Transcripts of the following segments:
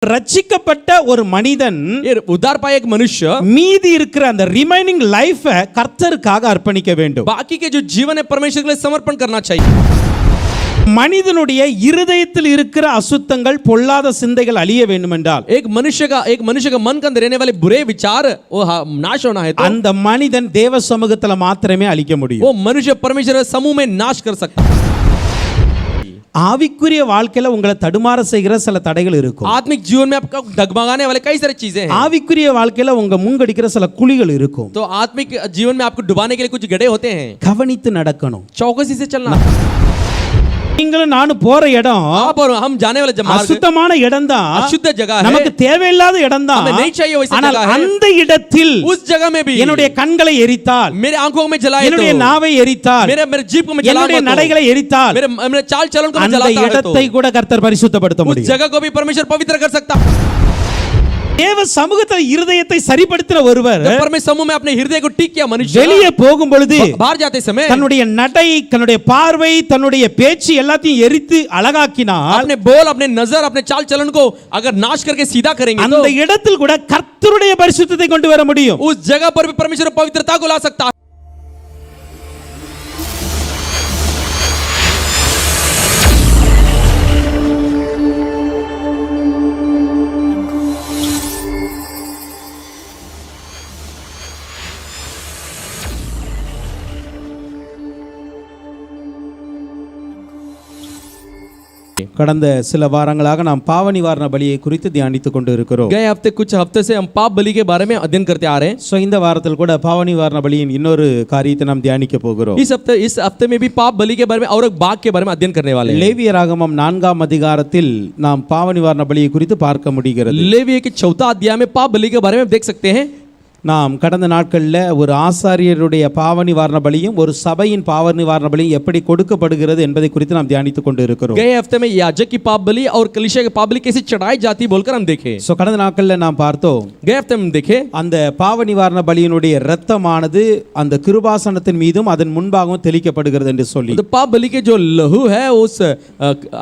ரட்சிக்கப்பட்ட ஒரு மனிதன் उद्धार पाए एक मनुष्य மீதி இருக்கிற அந்த ரிமைனிங் லைஃப கர்த்தருக்காக அர்ப்பணிக்க வேண்டும். बाकी के जो जीवन है परमेश्वर के लिए समर्पण करना चाहिए. மனிதனுடைய இருதயத்தில் இருக்கிற அசுத்தங்கள் பொல்லாத சிந்தைகள் அழிய வேண்டும் என்றால் एक मनुष्य का मन के अंदर रहने वाले बुरे विचार वो नाश होना है तो அந்த மனிதன் தேவ சமூகத்துல மாத்திரமே அழிக்க முடியும். वो मनुष्य परमेश्वर के समूह में नाश कर सकता है. ஆவிக்குரிய வாழ்க்கையில உங்களை தடுமாற செய்கிற சில தடைகள் இருக்கும். आत्मिक जीवन में आपका डगमगाने वाले कई सारी चीजें हैं. ஆவிக்குரிய வாழ்க்கையில உங்க முங்கடிக்கிற சில குழிகள் இருக்கும். तो आत्मिक जीवन में आपको डुबाने के लिए कुछ गड्ढे होते हैं. கவனித்து நடக்கணும். चौकसी से चलना. நீங்களும் நானும் போற இடம் हम जाने वाले मार्ग அசுத்தமான இடம் தான். अशुद्ध जगह है. நமக்கு தேவையில்லாத இடம் தான். हमें नहीं चाहिए वैसी ஆனால் जगह है. அந்த இடத்தில் उस जगह में भी என்னுடைய கண்களை எரித்தால், मेरे आंखों में जलाए, என்னுடைய நாவை எரித்தால், मेरे जीभ को मैं जला, என்னுடைய நடைகளை எரித்தால், मेरे चाल चलन को मैं அந்த जलाता இடத்தை கூட கர்த்தர் பரிசுத்தப்படுத்த उस முடியும். जगह को भी परमेश्वर पवित्र कर सकता. தேவ சமூகத்தில் இருதயத்தை சரிப்படுத்தின ஒருவர் परमेश्वर समूह में अपने हृदय को ठीक किया मनुष्य வெளியே போகும் பொழுது बाहर जाते समय தன்னுடைய நடை, தன்னுடைய பார்வை, தன்னுடைய பேச்சு எல்லாத்தையும் எரித்து அழகாக்கினார். अपने बोल, अपने नजर, अपने चाल चलन को अगर नाश करके सीधा करेंगे அந்த இடத்தில் கூட கர்த்தருடைய பரிசுத்தத்தை கொண்டு வர முடியும். उस जगह पर भी परमेश्वर पवित्रता को ला सकता है. கடந்த சில வாரங்களாக நாம் பாவ நிவாரண பலியை குறித்து தியானித்துக் கொண்டு இருக்கிறோம். गए हफ्ते कुछ हफ्ते से हम पाप बलि के बारे में अध्ययन करते आ रहे हैं. சோ இந்த வாரத்தில் கூட பாவ நிவாரண பலியின் இன்னொரு காரியத்தை நாம் தியானிக்க போகிறோம். इस हफ्ते में भी पाप बलि के बारे में और एक भाग के बारे में अध्ययन करने वाले हैं. லேவியராகமம் 4ஆம் அதிகாரத்தில் நாம் பாவ நிவாரண பலியை குறித்து பார்க்க முடிகிறது. लेविय के 4 अध्याय में पाप बलि के बारे में देख सकते हैं. நாம் கடந்த நாட்களில் ஒரு ஆசாரியருடைய பாவ நிவாரண பலியும் ஒரு சபையின் பாவ நிவாரண பலியும் எப்படி கொடுக்கப்படுகிறது என்பதை குறித்து நாம் தியானித்துக் கொண்டு இருக்கிறோம். गए हफ्ते में याजक की पाप बलि और कलीसिया की पाप बलि कैसे चढ़ाई जाती बोलकर हम देखे. சோ கடந்த நாட்களில் நாம் பார்த்தோம், गए हफ्ते में देखे அந்த பாவ நிவாரண பலியினுடைய இரத்தமானது அந்த கிருபாசனத்தின் மீதும் அதன் முன்பாகவும் தெளிக்கப்படுகிறது என்று சொல்லி, तो पाप बलि के जो लहू है उस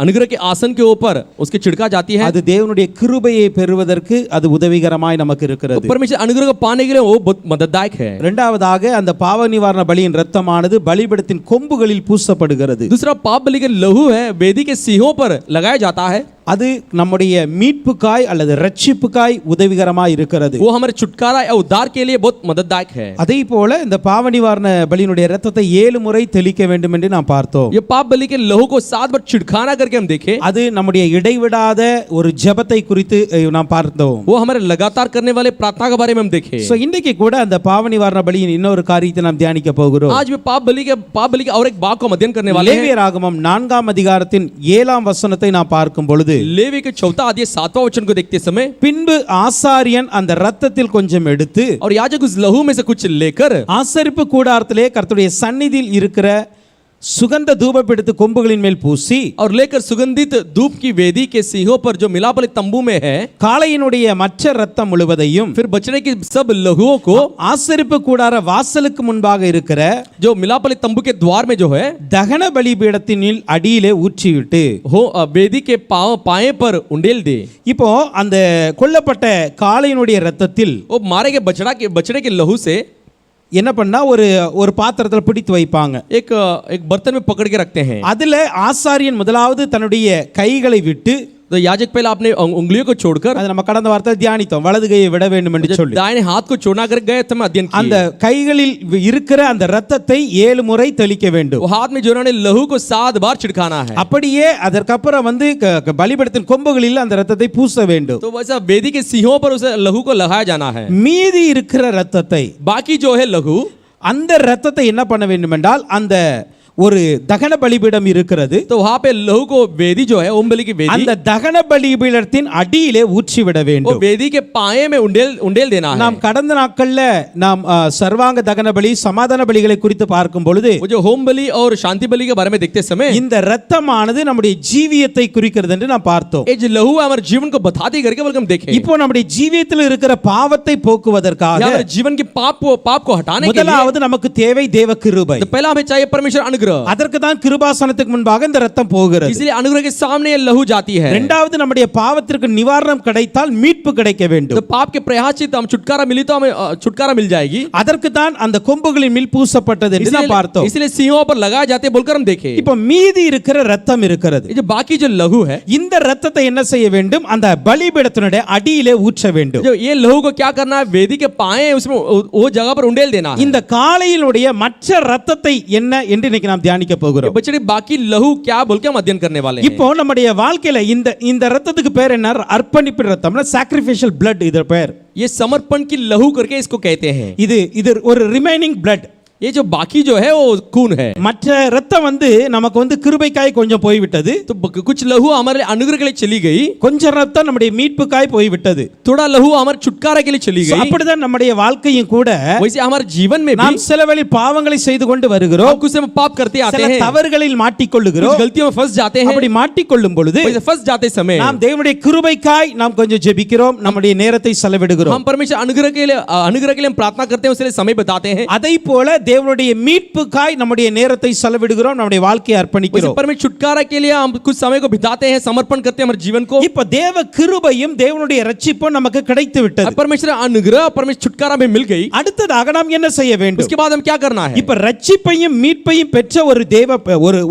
अनुग्रह के आसन के ऊपर उसके छिड़का जाती है. அது தேவனுடைய கிருபையை பெறுவதற்கு அது உதவிகரமாய் நமக்கு இருக்கிறது. परमेश्वर अनुग्रह को पाने के लिए वो बहुत मदददायक है. இரண்டாவதாக அந்த பாவ நிவாரண பலியின் இரத்தமானது பலிபீடத்தின் கொம்புகளில் பூசப்படுகிறது. दूसरा पाप बलि के लहू है वेदी के सिंहों पर लगाया जाता है. அது நம்முடைய மீட்புக்காய் அல்லது ரட்சிப்புக்காய் உதவிகரமாய் இருக்கிறது. वो हमारे छुटकारा या उद्धार के लिए बहुत मदददायक है. அதே போல இந்த பாவ நிவாரண பலியினுடைய இரத்தத்தை 7 முறை தெளிக்க வேண்டும் என்று நாம் பார்த்தோம். ये पाप बलि के लहू को 7 बार छिड़काना करके हम देखे. அது நம்முடைய இடைவிடாத ஒரு ஜெபத்தை குறித்து நாம் பார்த்தோம். वो हमारे लगातार करने वाले प्रार्थना के बारे में हम देखे. சோ இன்னைக்கு கூட அந்த பாவ நிவாரண பலியின் இன்னொரு காரியத்தை நாம் தியானிக்க போகிறோம். आज भी पाप बलि के और एक भाग को अध्ययन करने वाले हैं. லேவியராகமம் 4ஆம் அதிகாரத்தின் 7ஆம் வசனத்தை நாம் பார்க்கும் பொழுது, लेवी के 4 अध्याय 7वां वचन को देखते समय, பின்பு ஆசாரியன் அந்த இரத்தத்தில் கொஞ்சம் எடுத்து और याजक उस लहू में से कुछ लेकर ஆசரிப்பு கூடாரத்திலே கர்த்தருடைய சந்நிதியில் இருக்கிற சுகந்த தூபபீடத்து கொம்புகளின் மேல் பூசி, और लेकर सुगंधित धूप की वेदी के सिंहों पर जो मिलाप वाले तंबू में है, காளையினுடைய மற்ற இரத்தம் முழுவதையும், फिर बछड़े की सब लहूओं को ஆசரிப்பு கூடார வாசலுக்கு முன்பாக இருக்கிற जो मिलाप वाले तंबू के द्वार में जो है தகன பலிபீடத்தின் அடியிலே ஊற்றிவிட்டு हो वेदी के पाए पर उंडेल दे. இப்போ அந்த கொல்லப்பட்ட காளையினுடைய இரத்தத்தில் वो मारे के बछड़े के लहू से என்ன பண்ணா ஒரு பாத்திரத்தில் பிடித்து வைப்பாங்க. एक बर्तन में पकड़ के रखते हैं. அதுல ஆசாரியன் முதலாவது தன்னுடைய கைகளை விட்டு, तो याजक पहले अपने उंगलियों को छोड़कर, அது நம்ம கடந்த வாரத்தில் தியானித்தோம், வலது கையை விட வேண்டும் என்று சொல்லி, दाहिने हाथ को छोड़ना कर गए थे अध्ययन किए. அந்த கைகளில் இருக்கிற அந்த இரத்தத்தை 7 முறை தெளிக்க வேண்டும். वो हाथ में जो उन्होंने लहू को 7 बार छिड़काना है. அப்படியே அதற்கப்புறம் பலிபீடத்தின் கொம்புகளில் அந்த இரத்தத்தை பூச வேண்டும். तो वैसा वेदी के सिंहों पर उस लहू को लगाया जाना है. மீதி இருக்கிற இரத்தத்தை, बाकी जो है लहू, அந்த இரத்தத்தை என்ன பண்ண வேண்டும் என்றால், அந்த ஒரு தகன பலிபீடம் இருக்கிறது. तो वहां पे लहू को वेदी जो है ओम बलि की वेदी, அந்த தகன பலிபீடத்தின் அடியிலே ஊற்றி விட वो வேண்டும். वेदी के पाए में उंडेल देना है. நாம் கடந்த நாட்கள்ல நாம் சர்வாங்க தகன பலி, சமாதான பலிகளை குறித்து பார்க்கும் பொழுது, वो जो होम बलि और शांति बलि के बारे में देखते समय இந்த இரத்தமானது நம்முடைய ஜீவியத்தை குறிக்கிறது என்று நாம் பார்த்தோம். ये जो लहू हमारे जीवन को बताती करके बल्कि हम देखे. இப்போ நம்முடைய ஜீவியத்தில் இருக்கிற பாவத்தை போக்குவதற்காக हमारे जीवन के पाप को हटाने के लिए முதலாவது நமக்கு தேவை தேவ கிருபை. तो पहला हमें चाहिए परमेश्वर अनुग्रह. अनुग्रह, அதற்கு தான் கிருபாசனத்துக்கு முன்பாக இந்த ரத்தம் போகிறது. इसलिए अनुग्रह के सामने ये लहू जाती है. இரண்டாவது நம்முடைய பாவத்திற்கு நிவாரணம் கிடைத்தால் மீட்பு கிடைக்க तो வேண்டும். पाप के प्रायश्चित हम छुटकारा मिली तो हमें छुटकारा मिल जाएगी. அதற்கு தான் அந்த கொம்புகளின் மேல் பூசப்பட்டது என்று நாம் பார்த்தோம். इसलिए सिंहों पर लगाए जाते बोलकर हम देखे. இப்போ மீதி இருக்கிற ரத்தம் இருக்கிறது. ये जो बाकी जो लहू है, இந்த ரத்தத்தை என்ன செய்ய வேண்டும்? அந்த பலிபீடத்தினுடைய அடியிலே ஊற்ற வேண்டும். जो ये लहू को क्या करना है? वेदी के पाए उसमें वो जगह पर उंडेल देना है. இந்த காளையினுடைய மற்ற ரத்தத்தை என்ன என்று இன்னைக்கு நாம் தியானிக்க போகிறோம். बच्चे बाकी लहू क्या बोल के हम अध्ययन करने वाले हैं. இப்போ நம்முடைய வாழ்க்கையில இந்த ரத்தத்துக்கு பேர் என்ன? அர்ப்பணிப்பு ரத்தம்னா sacrificial blood இது பேர். ये समर्पण की लहू करके इसको कहते हैं. இது ஒரு ரிமைனிங் blood. ये जो बाकी जो है वो खून है. மற்ற ரத்தம் நமக்கு கிருபைக்காய் கொஞ்சம் போய்விட்டது. तो कुछ लहू हमारे अनुग्रह के लिए चली गई, கொஞ்சம் ரத்தம் நம்முடைய மீட்புக்காய் போய்விட்டது. थोड़ा लहू हमारे छुटकारा के लिए चली गई. அப்படிதான் நம்முடைய வாழ்க்கையும் கூட वैसे हमारे जीवन में भी நாம் சில வேளை பாவங்களை செய்து கொண்டு வருகிறோம். हम कुछ समय पाप करते आते சில हैं, தவறுகளில் மாட்டிக்கொள்ளுகிறோம். कुछ गलतियों में फंस जाते हैं. அப்படி மாட்டிக்கொள்ளும் பொழுது वैसे फंस जाते समय நாம் தேவனுடைய கிருபைக்காய் நாம் கொஞ்சம் ஜெபிக்கிறோம், நம்முடைய நேரத்தை செலவிடுகிறோம். हम परमेश्वर अनुग्रह के लिए हम प्रार्थना करते हैं, उसके लिए समय बताते हैं. அதை போல தேவனுடைய மீட்புக்காய் நம்முடைய நேரத்தை செலவிடுகிறோம், நம்முடைய வாழ்க்கையை அர்ப்பணிக்கிறோம். परमेश्वर छुटकारा के लिए हम कुछ समय को बिताते हैं, समर्पण करते हैं हमारे जीवन को. இப்ப தேவ கிருபையும் தேவனுடைய இரட்சிப்பும் நமக்கு கிடைத்து விட்டது. परमेश्वर अनुग्रह परमेश्वर छुटकारा में मिल गई. அடுத்ததாக நாம் என்ன செய்ய வேண்டும்? उसके बाद हम क्या करना है? இப்ப இரட்சிப்பையும் மீட்பையும் பெற்ற ஒரு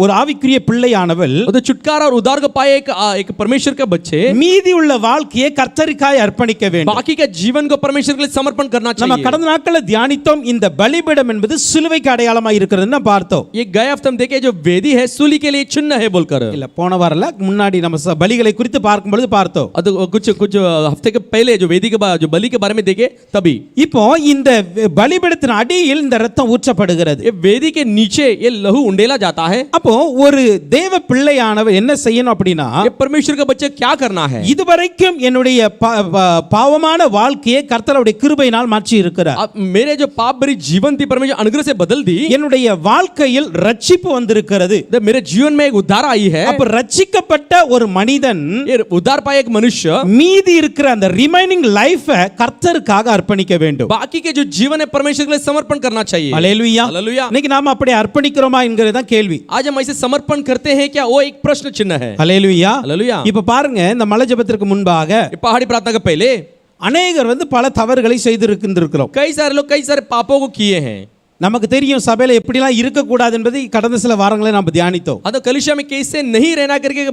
ஒரு ஆவிக்குரிய பிள்ளையானவள் तो छुटकारा और उद्धार को पाए एक परमेश्वर के बच्चे மீதி உள்ள வாழ்க்கையை கர்த்தருக்காய் அர்ப்பணிக்க வேண்டும். बाकी के जीवन को परमेश्वर के लिए समर्पण करना நம்ம चाहिए. கடந்த நாட்களில் தியானித்தோம், இந்த பலிபீடம் என்பது சிலுவைக்கு அடையாளமா இருக்கிறதுன்னு பார்த்தோம். ये गए हफ्ते हम देखे जो वेदी है सूली के लिए चिन्ह है बोलकर. இல்ல போன வாரல முன்னாடி நம்ம பலிகளை குறித்து பார்க்கும் பொழுது பார்த்தோம். तो कुछ हफ्ते के पहले जो वेदी के जो बलि के बारे में देखे तभी. இப்போ இந்த பலிபீடத்தின் அடியில் இந்த ரத்தம் ஊற்றப்படுகிறது. ये वेदी के नीचे ये लहू उंडेला जाता है. அப்போ ஒரு தேவ பிள்ளையானவர் என்ன செய்யணும் அப்படினா, ये परमेश्वर का बच्चा क्या करना है? இதுவரைக்கும் என்னுடைய பாவமான வாழ்க்கையை கர்த்தருடைய கிருபையினால் மாற்றி இருக்கிறார். मेरे जो पाप भरी जीवन थी परमेश्वर अनुग्रह से बदल दी. என்னுடைய வாழ்க்கையில் ரட்சிப்பு வந்திருக்கிறது. मेरे जीवन में एक उद्धार आई है. அப்ப ரட்சிக்கப்பட்ட ஒரு மனிதன் ये उद्धार पाए एक मनुष्य மீதி இருக்கிற அந்த ரிமைனிங் லைஃபை கர்த்தருக்காக அர்ப்பணிக்க வேண்டும். बाकी के जो जीवन है परमेश्वर के लिए समर्पण करना चाहिए. ஹல்லேலூயா. हालेलुया. இன்னைக்கு நாம அப்படி அர்ப்பணிக்கிறோமா என்கிறதுதான் கேள்வி. आज हम ऐसे समर्पण करते हैं क्या? वो एक प्रश्न चिन्ह है. ஹல்லேலூயா. हालेलुया. இப்ப பாருங்க, இந்த மலை ஜெபத்திற்கு முன்பாக पहाड़ी प्रार्थना के पहले அநேகர் பல தவறுகளை செய்திருக்கின்றோம். कई सारे लोग कई सारे पापों को किए हैं. நமக்கு தெரியும் சபையில எப்படிலாம் இருக்கக்கூடாது என்பதை கடந்த சில வாரங்களே நாம் தியானித்தோம். तो कलीसिया में कैसे नहीं रहना करके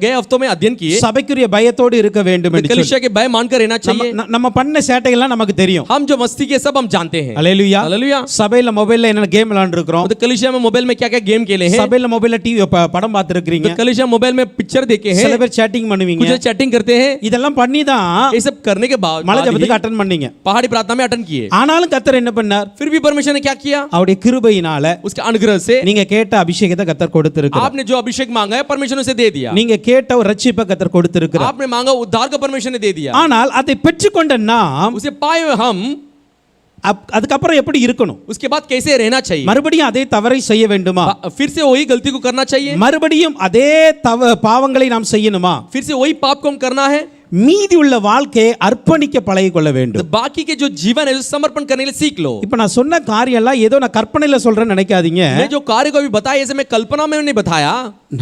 गए हफ्तों में अध्ययन किए. சபைக்குரிய பயத்தோடு இருக்க வேண்டும் என்று कलीसिया के भय मानकर रहना चाहिए. நம்ம பண்ண சேட்டைகள்லாம் நமக்கு தெரியும். हम जो मस्ती के सब हम जानते हैं. ஹல்லேலூயா. हालेलुया. சபையில மொபைல்ல என்ன கேம் விளையாண்டு இருக்கோம். तो कलीसिया में मोबाइल में क्या-क्या गेम खेले हैं. சபையில மொபைல்ல டிவி படம் பார்த்திருக்கீங்க. तो कलीसिया मोबाइल में पिक्चर देखे हैं. சில பேர் சேட்டிங் பண்ணுவீங்க. कुछ चैटिंग करते हैं. இதெல்லாம் பண்ணி தான் ये सब करने के बाद மலை ஜெபத்துக்கு அட்டெண்ட் பண்ணீங்க. पहाड़ी प्रार्थना में अटेंड किए. ஆனாலும் கர்த்தர் என்ன பண்ணார்? फिर भी परमेश्वर ने क्या किया? அவருடைய கிருபையினால उसके अनुग्रह से நீங்க கேட்ட அபிஷேகத்தை கர்த்தர் கொடுத்திருக்கிறார். आपने जो अभिषेक मांगा है परमेश्वर ने उसे दे दिया. நீங்க கேட்ட ஒரு ரட்சிப்பை கர்த்தர் கொடுத்திருக்கிறார். आपने मांगा उद्धार को परमेश्वर ने दे दिया. ஆனால் அதை பெற்றுக்கொண்ட நாம் उसे पाए हुए हम அதுக்கப்புறம் எப்படி இருக்கணும்? उसके बाद कैसे रहना चाहिए? மறுபடியும் அதே தவறை செய்ய வேண்டுமா? फिर से वही गलती को करना चाहिए? மறுபடியும் அதே பாவங்களை நாம் செய்யணுமா? फिर से वही पाप को हम करना है? மீதி உள்ள வாழ்க்கையை அர்ப்பணிக்க பழகிக்கொள்ள வேண்டும். बाकी के जो जीवन है उसे समर्पण करने के लिए सीख लो. இப்ப நான் சொன்ன காரியம் எல்லாம் ஏதோ நான் கற்பனையில சொல்றேன்னு நினைக்காதீங்க. मैं जो कार्य को अभी बताया ऐसे मैं कल्पना में नहीं बताया.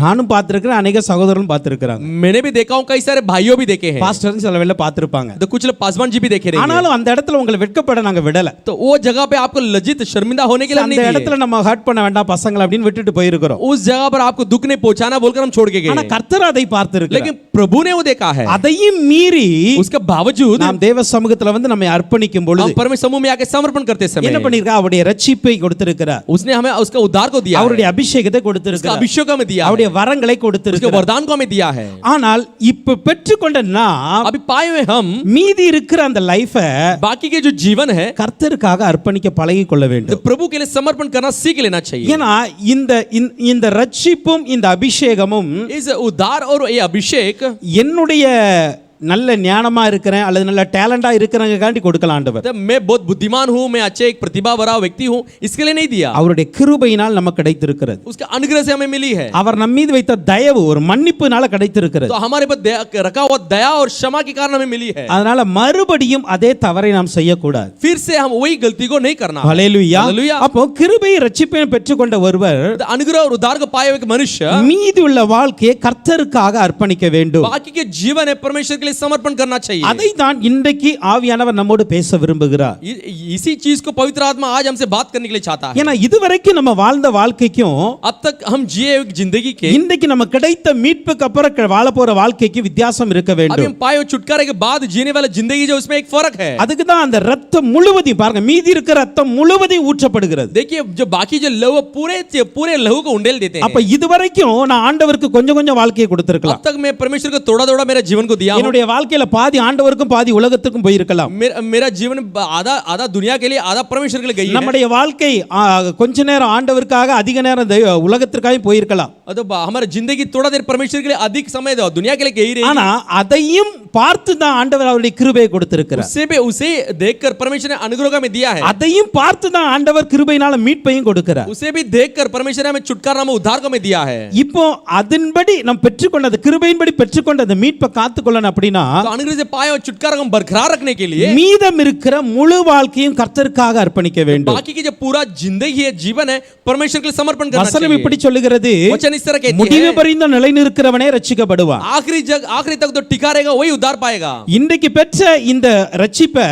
நானும் பார்த்திருக்கிறேன், अनेक சகோதரர்களும் பார்த்திருக்காங்க. मैंने भी देखा हूं, कई सारे भाइयों भी देखे हैं. பாஸ்டர் சில வேளை பார்த்திருப்பாங்க. तो कुछ लोग पासवान जी भी देखे रहेंगे. ஆனாலும் அந்த இடத்துல உங்களை வெட்கப்பட நாங்க விடல. तो वो जगह पे आपको लज्जित शर्मिंदा होने के लिए அந்த नहीं दिए. இடத்துல நம்ம ஹர்ட் பண்ண வேண்டாம் பசங்களை அப்படின்னு விட்டுட்டு போயிருக்கிறோம். उस जगह पर आपको दुख नहीं पहुंचाना बोलकर हम छोड़ के गए. ஆனா கர்த்தர் அதை பார்த்திருக்கிறார். लेकिन प्रभु ने वो देखा है. அதையும் மீறி उसके बावजूद நாம் தேவ சமூகத்துல நம்மை அர்ப்பணிக்கும் பொழுது हम परमेश्वर समूह में आके समर्पण करते समय என்ன பண்ணிருக்கா? அவருடைய ரட்சிப்பை கொடுத்திருக்கிறார். उसने हमें उसका उद्धार को दिया. அவருடைய அபிஷேகத்தை उसका கொடுத்திருக்கிறார். अभिषेक हमें दिया. அவருடைய வரங்களை उसके கொடுத்திருக்கிறார். वरदान को हमें दिया है. ஆனால் இப்ப பெற்றுக்கொண்ட நாம் अभी पाए हुए हम மீதி இருக்கிற அந்த லைஃபை बाकी के जो जीवन है கர்த்தருக்காக அர்ப்பணிக்க பழகிக் கொள்ள तो வேண்டும். प्रभु के लिए समर्पण करना सीख लेना चाहिए. ஏன்னா இந்த ரட்சிப்பும் இந்த அபிஷேகமும் इस उद्धार और ये अभिषेक என்னுடைய நல்ல ஞானமா இருக்கிறேன் அல்லது நல்ல டேலண்டா இருக்கிறவங்ககாண்டி கொடுக்கலாம் ஆண்டவர். तो मैं बहुत बुद्धिमान हूँ, मैं अच्छे एक प्रतिभा भरा व्यक्ति हूँ, इसके लिए नहीं दिया। அவருடைய கிருபையினால் நமக்கு கிடைத்திருக்கிறது. उसके अनुग्रह से हमें मिली है। அவர் நம்ம மீது வைத்த தயவு ஒரு மன்னிப்புனால கிடைத்திருக்கிறது. तो हमारे पर रखा हुआ दया और क्षमा के कारण हमें मिली है। அதனால மறுபடியும் அதே தவறை நாம் செய்யக்கூடாது. फिर से हम वही गलती को नहीं करना। ஹல்லேலூயா. हालेलुया। அப்போ கிருபை ரட்சிப்பை பெற்றுக்கொண்ட ஒருவர் अनुग्रह और उद्धार को पाए हुए एक मनुष्य மீதி உள்ள வாழ்க்கையை கர்த்தருக்காக அர்ப்பணிக்க வேண்டும். बाकी के जीवन है परमेश्वर के लिए समर्पण करना चाहिए। அதை தான் இன்றைக்கு ஆவியானவர் நம்மோடு பேச விரும்புகிறார். इसी चीज को पवित्र आत्मा आज हमसे बात करने के लिए चाहता है। ஏன்னா இதுவரைக்கும் நம்ம வாழ்ந்த வாழ்க்கைக்கும் अब तक हम जिए हुए जिंदगी के இன்றைக்கு நம்ம கிடைத்த மீட்புக்கு அப்புறம் வாழ போற வாழ்க்கைக்கு வித்தியாசம் இருக்க अभी வேண்டும். हम पाए हुए छुटकारे के बाद जीने वाला जिंदगी जो उसमें एक फर्क है। அதுக்கு தான் அந்த ரத்தம் முழுவதையும் பாருங்க, மீதி இருக்கிற ரத்தம் முழுவதையும் ஊற்றப்படுகிறது. देखिए जो बाकी जो लहू पूरे लहू को उंडेल देते हैं। அப்ப இதுவரைக்கும் நான் ஆண்டவருக்கு கொஞ்சம் கொஞ்சம் வாழ்க்கையை கொடுத்திருக்கலாம். अब तक मैं परमेश्वर को थोड़ा थोड़ा मेरा जीवन को दिया हूं। என்னுடைய வாழ்க்கையில பாதி ஆண்டவருக்கும் பாதி உலகத்துக்கும் போயிருக்கலாம். मेरा जीवन आधा आधा दुनिया के लिए आधा परमेश्वर के लिए गई है। நம்முடைய வாழ்க்கை கொஞ்ச நேரம் ஆண்டவருக்காக அதிக நேரம் உலகத்திற்காக போயிருக்கலாம். तो हमारी जिंदगी थोड़ा देर परमेश्वर के लिए अधिक समय दो दुनिया के लिए गई रही। ஆனா அதையும் பார்த்து தான் ஆண்டவர் அவருடைய கிருபையை கொடுத்திருக்கிறார். उसे देखकर परमेश्वर ने अनुग्रह का में दिया है। அதையும் பார்த்து தான் ஆண்டவர் கிருபையினால மீட்பையும் கொடுக்கிறார். उसे भी देखकर परमेश्वर ने हमें छुटकारा में उद्धार का में दिया है। இப்போ அதன்படி நாம் பெற்றுக்கொண்டது கிருபையின்படி பெற்றுக்கொண்ட அந்த மீட்பை காத்துக்கொள்ளணும் அப்படினா तो अनुग्रह से पाए हुए छुटकारा को बरकरार रखने के लिए மீதம் இருக்கிற முழு வாழ்க்கையும் கர்த்தருக்காக அர்ப்பணிக்க வேண்டும். बाकी की जो पूरा जिंदगी है जीवन है परमेश्वर के लिए समर्पण करना चाहिए। வசனம் இப்படி சொல்லுகிறது, वचन इस तरह कहती है முடிவு பரியந்த நிலை நிற்கிறவனே ரட்சிக்கப்படுவான். आखिरी तक तो टिका रहेगा वही उद्धार पाएगा। இன்றைக்கு பெற்ற இந்த ரட்சிப்பை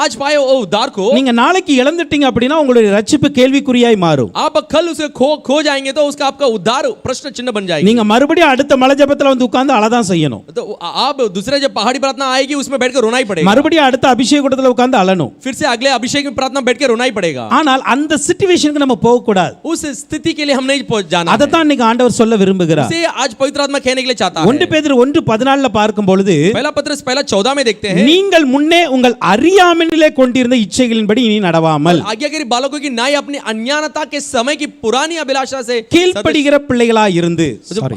आज पाए वो उद्धार को நீங்க நாளைக்கு இழந்துட்டீங்க அப்படினா உங்களுடைய ரட்சிப்பு கேள்விக்குறியாய் மாறும். आप कल उसे खो जाएंगे तो उसका आपका उद्धार प्रश्न चिन्ह बन जाएगा। நீங்க மறுபடியும் அடுத்த மலை ஜெபத்துல வந்து உட்கார்ந்து அழதான் செய்யணும். तो आप दूसरे जब पहाड़ी प्रार्थना आएगी उसमें बैठकर रोना ही पड़ेगा। மறுபடியும் அடுத்த அபிஷேக கூட்டத்துல உட்கார்ந்து அழணும். फिर से अगले अभिषेक में प्रार्थना बैठ के रोना ही पड़ेगा। ஆனால் அந்த சிச்சுவேஷனுக்கு நம்ம போக கூடாது. उस स्थिति के लिए हम नहीं पहुंच जाना। அதை தான் இன்னைக்கு ஆண்டவர் சொல்ல விரும்புகிறார். उसे आज पवित्र आत्मा कहने के लिए चाहता है। 1 பேதுரு 1:14 பார்க்கும் பொழுது पहला पत्रस पहला 14 में देखते हैं, நீங்கள் முன்னே உங்கள் அறியாமையிலே கொண்டிருந்த இச்சைகளின்படி இனி நடவாமல் आज्ञाकारी बालकों की नाई अपनी अज्ञानता के समय की पुरानी अभिलाषा से கீழ்ப்படிகிற பிள்ளைகளாய் இருந்து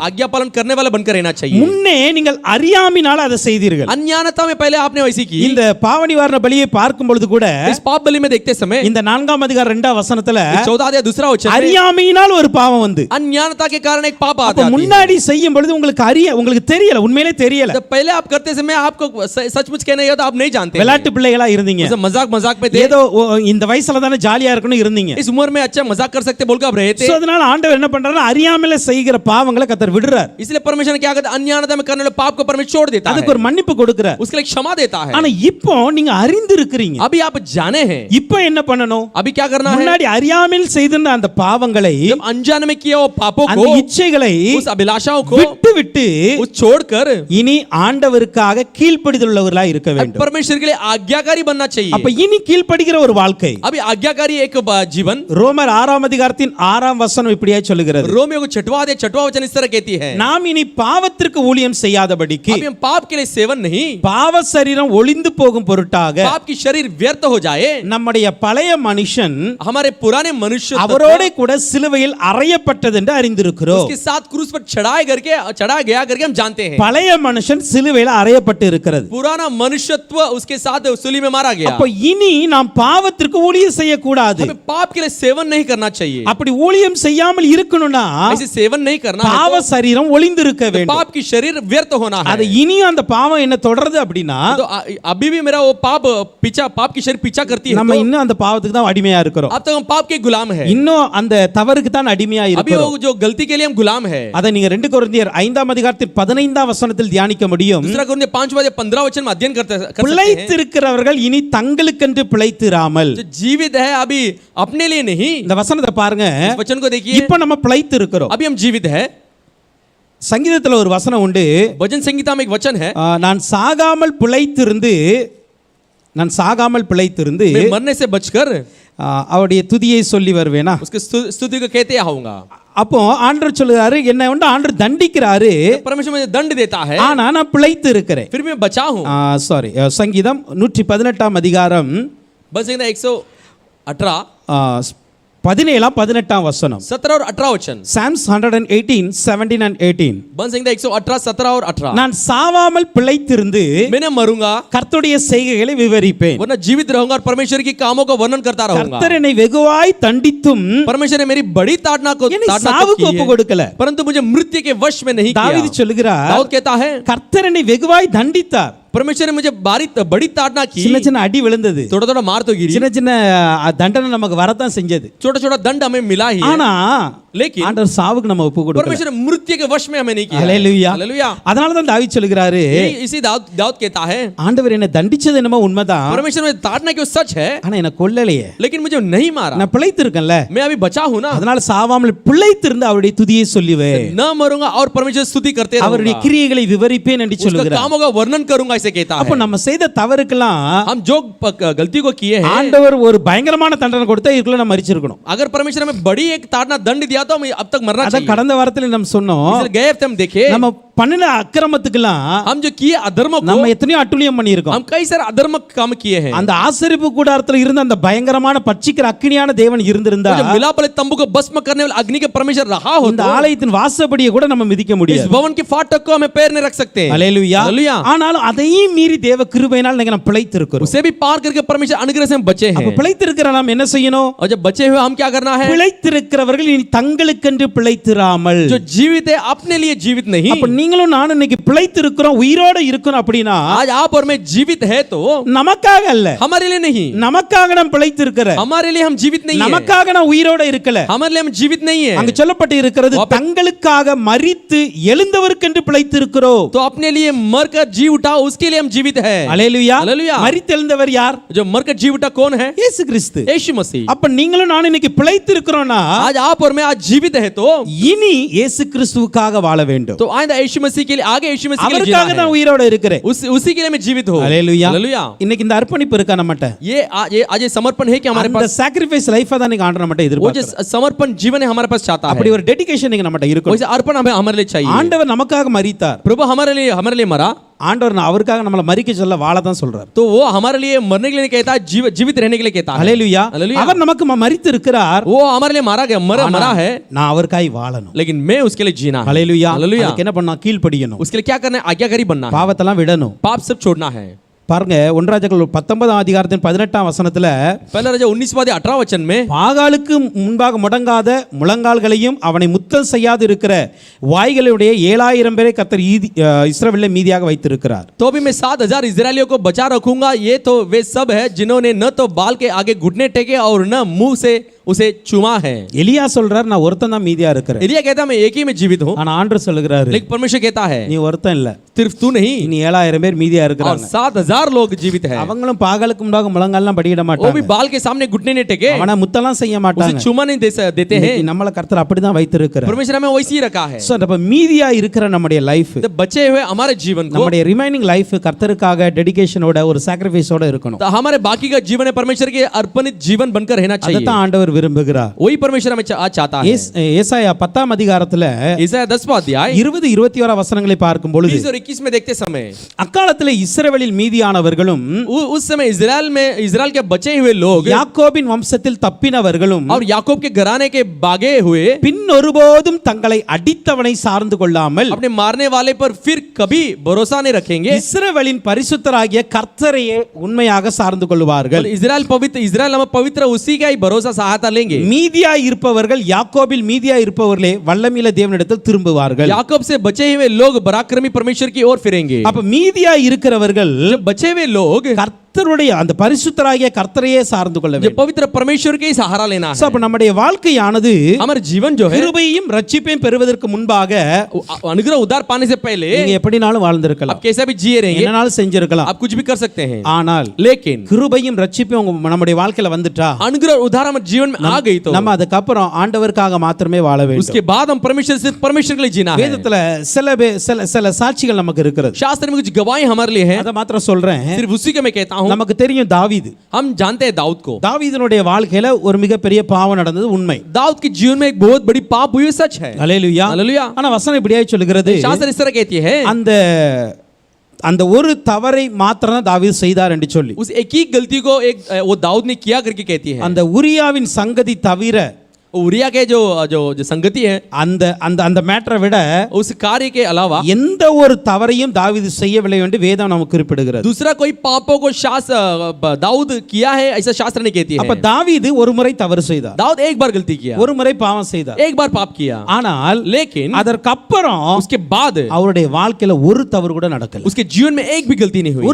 आज्ञा पालन करने वाला बनकर रहना चाहिए। முன்னே நீங்கள் அறியாமையினால அதை செய்தீர்கள். अज्ञानता में पहले आपने वैसी की। இந்த பாவ நிவாரண பலியை பார்க்கும் பொழுது கூட इस पाप बलि में देखते समय இந்த 4ஆம் அதிகாரம் 2ஆம் வசனத்துல 14 अध्याय दूसरा वचन में அறியாமையினால் ஒரு பாவம் வந்து अज्ञानता के कारण एक पाप आता அப்ப है। முன்னாடி செய்யும் பொழுது உங்களுக்கு தெரியல, உண்மையிலே தெரியல. तो पहले आप करते समय आपको सचमुच कहने या तो आप नहीं जानते। விளையாட்டு பிள்ளைகளா இருந்தீங்க, मजाक में थे, ஏதோ இந்த வயசுல தானே ஜாலியா இருக்கணும் இருந்தீங்க. इस उम्र में अच्छा मजाक कर सकते बोलकर आप रहे थे। சோ அதனால ஆண்டவர் என்ன பண்றாரு, அறியாமையில செய்கிற பாவங்களை கர்த்தர் விடுறார். इसलिए परमेश्वर क्या करता है, अज्ञानता में करने वाले पाप को परमेश्वर छोड़ देता है, அதுக்கு ஒரு மன்னிப்பு கொடுக்கிறார். उसके लिए क्षमा देता है। ஆனா இப்போ நீங்க அறிந்து இருக்கிறீங்க, अभी आप जाने हैं, இப்போ என்ன பண்ணணும், अभी क्या करना है, முன்னாடி அறியாமையில் செய்திருந்த அந்த பாவங்களை जब अनजाने में किया वो पापों அந்த को, இச்சைகளை उस अभिलाषाओं को விட்டு उस छोड़कर இனி ஆண்டவருக்காக கீழ்ப்படிதல் உள்ளவர்களாய் இருக்க வேண்டும். परमेश्वर के लिए आज्ञाकारी बनना चाहिए। அப்ப இனி கீழ்ப்படிகிற ஒரு வாழ்க்கை, अभी आज्ञाकारी एक जीवन। ரோமர் 6ஆம் அதிகாரத்தின் 6ஆம் வசனம் இப்படியாய் சொல்லுகிறது, रोमियो को छठवां वचन इस तरह कहती है, நாம் இனி பாவத்திற்கு ஊழியம் செய்யாதபடிக்கு अभी हम पाप के लिए सेवन नहीं, பாவ சரீரம் ஒளிந்து போகும் பொருட்டாக पाप की शरीर व्यर्थ हो जाए, நம்முடைய பழைய மனுஷன் हमारे पुराने मनुष्य அவரோட கூட சிலுவையில் அறையப்பட்டது என்று அறிந்திருக்கிறோம். उसके साथ क्रूस पर चढ़ाया गया करके हम जानते हैं। பழைய மனுஷன் சிலுவையில் அறையப்பட்டு இருக்கிறது. पुराना मनुष्यत्व उसके साथ सूली में मारा गया। அப்ப இனி நாம் பாவத்திற்கு ஊழியம் செய்யக்கூடாது. हमें पाप के लिए सेवन नहीं करना चाहिए। அப்படி ஊழியம் செய்யாமல் இருக்கணும்னா ऐसे सेवन नहीं करना है பாவ சரீரம் ஒளிந்திருக்க तो வேண்டும். पाप की शरीर व्यर्थ होना है। அது இனி அந்த பாவம் என்ன தொடருது அப்படினா तो अभी भी मेरा वो पाप की शरीर पीछा करती है, நம்ம இன்னும் அந்த பாவத்துக்கு தான் அடிமையா இருக்கிறோம். अब तक हम पाप के गुलाम हैं, இன்னும் அந்த தவறுக்கு தான் அடிமையா अभी இருக்கிறோம். वो जो गलती के लिए हम गुलाम है। அதை நீங்க 2 கொரிந்தியர் 5ஆம் அதிகாரத்தின் 15ஆம் வசனத்தில் தியானிக்க முடியும். दूसरा कोरिन्थियों 5:15 वचन में अध्ययन कर सकते हैं। பிழைத்திருக்கிறவர்கள் இனி தங்களுக்கென்று பிழைத்திராமல், जो जीवित है अभी अपने लिए नहीं, இந்த வசனத்தை பாருங்க, इस वचन को देखिए, இப்போ நம்ம பிழைத்து இருக்கிறோம். अभी हम जीवित है। சங்கீதத்துல ஒரு வசனம் உண்டு, भजन संहिता में एक वचन है, நான் சாகாமல் பிழைத்திருந்து मैं मरने से बचकर அவருடைய துதியை சொல்லி வருவேனா, उसके स्तुति को कहते आऊंगा। அப்போ ஆண்டவர் சொல்றாரு, என்ன வந்து ஆண்டவர் தண்டிக்கிறாரு, परमेश्वर मुझे दंड देता है, ஆனா நான் பிழைத்து இருக்கிறேன். फिर मैं बचा हूं। சாரி, சங்கீதம் 118ஆம் அதிகாரம் भजन संहिता 118 17ஆம் 18ஆம் வசனம் 17 और 18 वचन Psalms 118 17 and 18 बन संहिता 118 17 और 18 நான் சாவாமல் பிழைத்திருந்து मैंने मरूंगा கர்த்தருடைய செய்கைகளை விவரிப்பேன் वरना जीवित रहूंगा और परमेश्वर की कामों का वर्णन करता रहूंगा கர்த்தர் என்னை வெகுவாய் தண்டித்தும் परमेश्वर ने मेरी बड़ी ताड़ना को என்னை ताड़ना तो சாவுக்கு की ஒப்பு है கொடுக்கல परंतु मुझे मृत्यु के वश में नहीं தாவீது किया சொல்கிறார் दाऊद कहता है கர்த்தர் என்னை வெகுவாய் தண்டித்தார் परमेश्वर ने मुझे बड़ी ताड़ना की சின்ன சின்ன அடி விழுந்தது थोड़ा थोड़ा मार तो गिरी சின்ன சின்ன தண்டனை நமக்கு வரத்தான் செஞ்சது छोटा छोटा दंड हमें मिला ही है ஆனா लेकिन ஆண்டவர் சாவுக்கு நம்ம ஒப்பு கொடுக்கல परमेश्वर ने मृत्यु के वश में हमें नहीं किया ஹalleluya हालेलुया அதனால தான் தாவீது சொல்கிறாரு इसी दाऊद कहता है ஆண்டவர் என்னை தண்டிச்சது என்னமோ உண்மைதான் परमेश्वर ने ताड़ना की सच है ஆனா என்ன கொல்லலையே लेकिन मुझे नहीं मारा நான் பிழைத்திருக்கேன்ல मैं अभी बचा हूं ना அதனால சாவாமல் பிழைத்திருந்து அவருடைய துதியை சொல்லுவேன் न मरूंगा और परमेश्वर स्तुति करते அவருடைய रहूंगा கிரியைகளை விவரிப்பேன் என்று उसका சொல்கிறார் कामों का वर्णन करूंगा ऐसे कहता அப்ப है நம்ம செய்த தவறுக்கெல்லாம் हम जो गलती को किए हैं ஆண்டவர் ஒரு பயங்கரமான தண்டனை கொடுத்தா இதுக்குள்ள நம்ம மரிச்சிருக்கணும் अगर परमेश्वर हमें बड़ी एक ताड़ना दंड दिया तो हमें अब तक मरना அத चाहिए கடந்த வாரத்துல நம்ம சொன்னோம் इसलिए गए हफ्ते हम देखे நம்ம பண்ணின அக்கிரமத்துக்கெல்லாம் हम जो किए अधर्म को நம்ம எத்தனையோ அட்டுழியம் பண்ணியிருக்கோம் हम कई सारे अधर्म काम किए हैं அந்த ஆசரிப்பு கூடாரத்துல இருந்த அந்த பயங்கரமான பட்சிக்கிற அக்கினியான தேவன் இருந்திருந்தா जो मिलाप वाले तंबू को भस्म करने वाले अग्नि के परमेश्वर रहा हो இந்த ஆலயத்தின் வாசப்படியை கூட நம்ம மிதிக்க इस முடியாது भवन के फाटक को हमें पैर नहीं रख सकते ஹalleluya हालेलुया ஆனாலும் அதையும் மீறி தேவ கிருபையினால் நீங்க நம்ம பிழைத்திருக்கிறோம் उसे भी पार करके परमेश्वर अनुग्रह से हम बचे அப்ப हैं பிழைத்திருக்கிற நாம் என்ன செய்யணும் और जब बचे हुए हम क्या करना है பிழைத்திருக்கிறவர்கள் இனி தங்களுக்கென்று பிழைத்திராமல் जो जीवित है अपने लिए जीवित नहीं அப்ப நீங்களும் நானும் இன்னைக்கு பிழைத்திருக்கிறோம் உயிரோட இருக்கணும் அப்படின்னா आज आप और मैं जीवित है तो நமக்காக அல்ல हमारे लिए नहीं நமக்காக நாம் பிழைத்திருக்கிற हमारे लिए हम जीवित नहीं है நமக்காக நான் உயிரோட இருக்கல हमारे लिए हम जीवित नहीं है அங்க சொல்லப்பட்டு இருக்கிறது தங்களுக்காக மரித்து எழுந்தவருக்கென்று பிழைத்திருக்கிறோம் तो अपने लिए मरकर जी उठा उसके लिए हम जीवित है அல்லேலூயா हालेलुया மரித்து எழுந்தவர் யார் जो मरकर जी उठा कौन है இயேசு கிறிஸ்து यीशु मसीह அப்ப நீங்களும் நானும் இன்னைக்கு பிழைத்திருக்கிறோம்னா आज आप और मैं आज जीवित है तो இனி இயேசு கிறிஸ்துவுக்காக வாழ வேண்டும் तो आइंदा यीशु मसीह के लिए आगे यीशु मसीह के लिए அவருக்காக जीना தான் है உயிரோட இருக்கிறேன் उसी के लिए मैं जीवित हूं அல்லேலூயா हालेलुया இன்னைக்கு இந்த அர்ப்பணிப்பு இருக்கா நம்மட்ட ये आज ये समर्पण है कि हमारे அந்த पास சாக்ரிஃபைஸ் லைஃபை தான் நீங்க ஆண்டவர் நம்மட்ட वो जो எதிர்பார்க்கிறோம் समर्पण जीवन है हमारे पास चाहता அப்படி है ஒரு டெடிகேஷன் நீங்க நம்மட்ட இருக்கணும் वैसे अर्पण हमें हमारे लिए चाहिए ஆண்டவர் நமக்காக மரித்தார் प्रभु हमारे लिए मरा ஆண்டவர் அவருக்காக நம்மள மரிக்க சொல்ல வாழ தான் சொல்றார் तो वो हमारे लिए मरने के लिए नहीं कहता जीवित रहने के लिए कहता है ஹalleluya हालेलुया அவர் நமக்கு மரித்து இருக்கிறார் वो हमारे लिए मारा गया मरा है நான் அவருக்காய் வாழணும் लेकिन मैं उसके लिए जीना है ஹalleluya हालेलुया அதுக்கு என்ன பண்ணா கீழ்ப்படியணும் उसके लिए क्या करना है आज्ञाकारी बनना है பாவத்தெல்லாம் விடணும் पाप सब छोड़ना है பாருங்க 1 ராஜாக்கள் 19ஆம் அதிகாரத்தின் 18ஆம் வசனத்துல पहला राजा 19वां 18 वचन में பாகாலுக்கு முன்பாக முடங்காத முழங்கால்களையும் அவனை முத்தம் செய்யாது இருக்கிற வாய்களுடைய 7000 பேரை கர்த்தர் இஸ்ரவேலிலே மீதியாக வைத்திருக்கிறார் तो भी मैं 7000 इजरायलियों को बचा रखूंगा ये तो वे सब है जिन्होंने न तो बाल के आगे घुटने टेके और न मुंह से उसे चूमा है எலியா சொல்றார் நான் ஒருத்தன் தான் மீதியா இருக்கிறேன் एलिया कहता मैं एक ही में जीवित हूं ஆனா ஆண்டவர் சொல்லுகிறாரு लेकिन परमेश्वर कहता है நீ ஒருத்தன் இல்ல सिर्फ तू नहीं இனி 7000 பேர் மீதியா और இருக்கிறாங்க 7000 लोग जीवित है அவங்களும் பாகாலுக்கு முன்பாக முழங்கால்லாம் படியிட वो மாட்டாங்க भी बाल के सामने घुटने नहीं टेके அவன முத்தலாம் செய்ய उसे மாட்டாங்க चूमा नहीं देते हैं இன்னைக்கு நம்மள கர்த்தர் அப்படிதான் வைத்திருக்கிறார் परमेश्वर हमें वैसे ही रखा है சோ அப்ப மீதியா இருக்கிற நம்முடைய லைஃப் तो बचे हुए हमारे जीवन को நம்முடைய ரிமைனிங் லைஃப் கர்த்தருக்காக டெடிகேஷனோட ஒரு சாக்ரிஃபைஸோட இருக்கணும் तो हमारे बाकी का जीवन है परमेश्वर के अर्पणित जीवन बनकर रहना चाहिए அதான் ஆண்டவர் விரும்புகிறார் वही परमेश्वर हमें आज चाहता है ஏசாயா 10ஆம் அதிகாரத்துல ईसाया 10वां अध्याय 20 21 வசனங்களை பார்க்கும் பொழுது 20 और 21 में देखते समय அக்காலத்துல இஸ்ரவேலில் மீதியானவர்களும் उस समय इजराइल के बचे हुए लोग யாக்கோபின் வம்சத்தில் தப்பினவர்களும் और याकूब के घराने के भागे हुए பின் ஒருபோதும் தங்களை அடித்தவனை சார்ந்து கொள்ளாமல் अपने मारने वाले पर फिर कभी भरोसा नहीं रखेंगे இஸ்ரவேலின் பரிசுத்தராகிய கர்த்தரையே உண்மையாக சார்ந்து கொள்வார்கள் इजराइल हम पवित्र उसी का ही भरोसा सहायता लेंगे மீதியா இருப்பவர்கள் யாக்கோபில் மீதியா இருப்பவர்களே வல்லமையுள்ள தேவனிடத்தில் திரும்புவார்கள் याकूब से बचे हुए लोग पराक्रमी परमेश्वर की ओर फिरेंगे அப்ப மீதியா இருக்கிறவர்கள் जो बचे हुए लोग கர்த்தருடைய அந்த பரிசுத்தராகிய கர்த்தரையே சார்ந்து கொள்ள जो வேண்டும் पवित्र परमेश्वर के ही सहारा लेना So, है அப்ப நம்முடைய வாழ்க்கையானது हमारा जीवन जो है கிருபையும் ரட்சிப்பையும் பெறுவதற்கு முன்பாக अनुग्रह उद्धार पाने से पहले நீங்க எப்படினாலும் வாழ்ந்திருக்கலாம் आप कैसा भी जिए रहेंगे என்னனாலும் செஞ்சிருக்கலாம் आप कुछ भी कर सकते हैं ஆனால் लेकिन கிருபையும் ரட்சிப்பையும் நம்முடைய வாழ்க்கையில வந்துட்டா अनुग्रह उद्धार हमारे जीवन में आ गई तो நம்ம அதுக்கப்புறம் ஆண்டவருக்காக மாத்திரமே வாழ வேண்டும் उसके बाद हम परमेश्वर के लिए जीना है வேதத்துல சில சாட்சிகள் நமக்கு இருக்கிறது शास्त्र में कुछ गवाही हमारे लिए है அதை மாத்திரம் சொல்றேன் सिर्फ उसी को मैं कहता हूं நமக்கு தெரியும் தாவீது हम जानते हैं दाऊद को தாவீதினுடைய வாழ்க்கையில ஒரு மிகப்பெரிய பாவம் நடந்தது உண்மை दाऊद के जीवन में एक बहुत बड़ी पाप हुई सच है அல்லேலூயா हालेलुया ஆனா வசனம் இப்படியே சொல்லுகிறது शास्त्र इस तरह कहती है அந்த அந்த ஒரு தவறை மாத்திரம் தான் தாவீது செய்தார் என்று சொல்லி उस एक ही गलती को वो दाऊद ने किया करके कहती है। அந்த உரியாவின் சங்கதி தவிர उरिया के जो जो जो संगति है அந்த அந்த அந்த மேட்டரை விட उस कार्य के अलावा எந்த ஒரு தவறையும் தாவீது செய்யவில்லை என்று வேதம் நமக்கு குறிப்பிடுகிறது. दूसरा कोई पापों को दाऊद किया है ऐसा शास्त्र नहीं कहती அப்ப है। தாவீது ஒரு முறை தவறு செய்தார், दाऊद एक बार गलती किया, ஒரு முறை பாவம் செய்தார். एक बार पाप किया, ஆனால் लेकिन அதற்கப்புறம் उसके बाद அவருடைய வாழ்க்கையில ஒரு தவறு கூட நடக்கல, उसके जीवन में एक भी गलती नहीं हुई,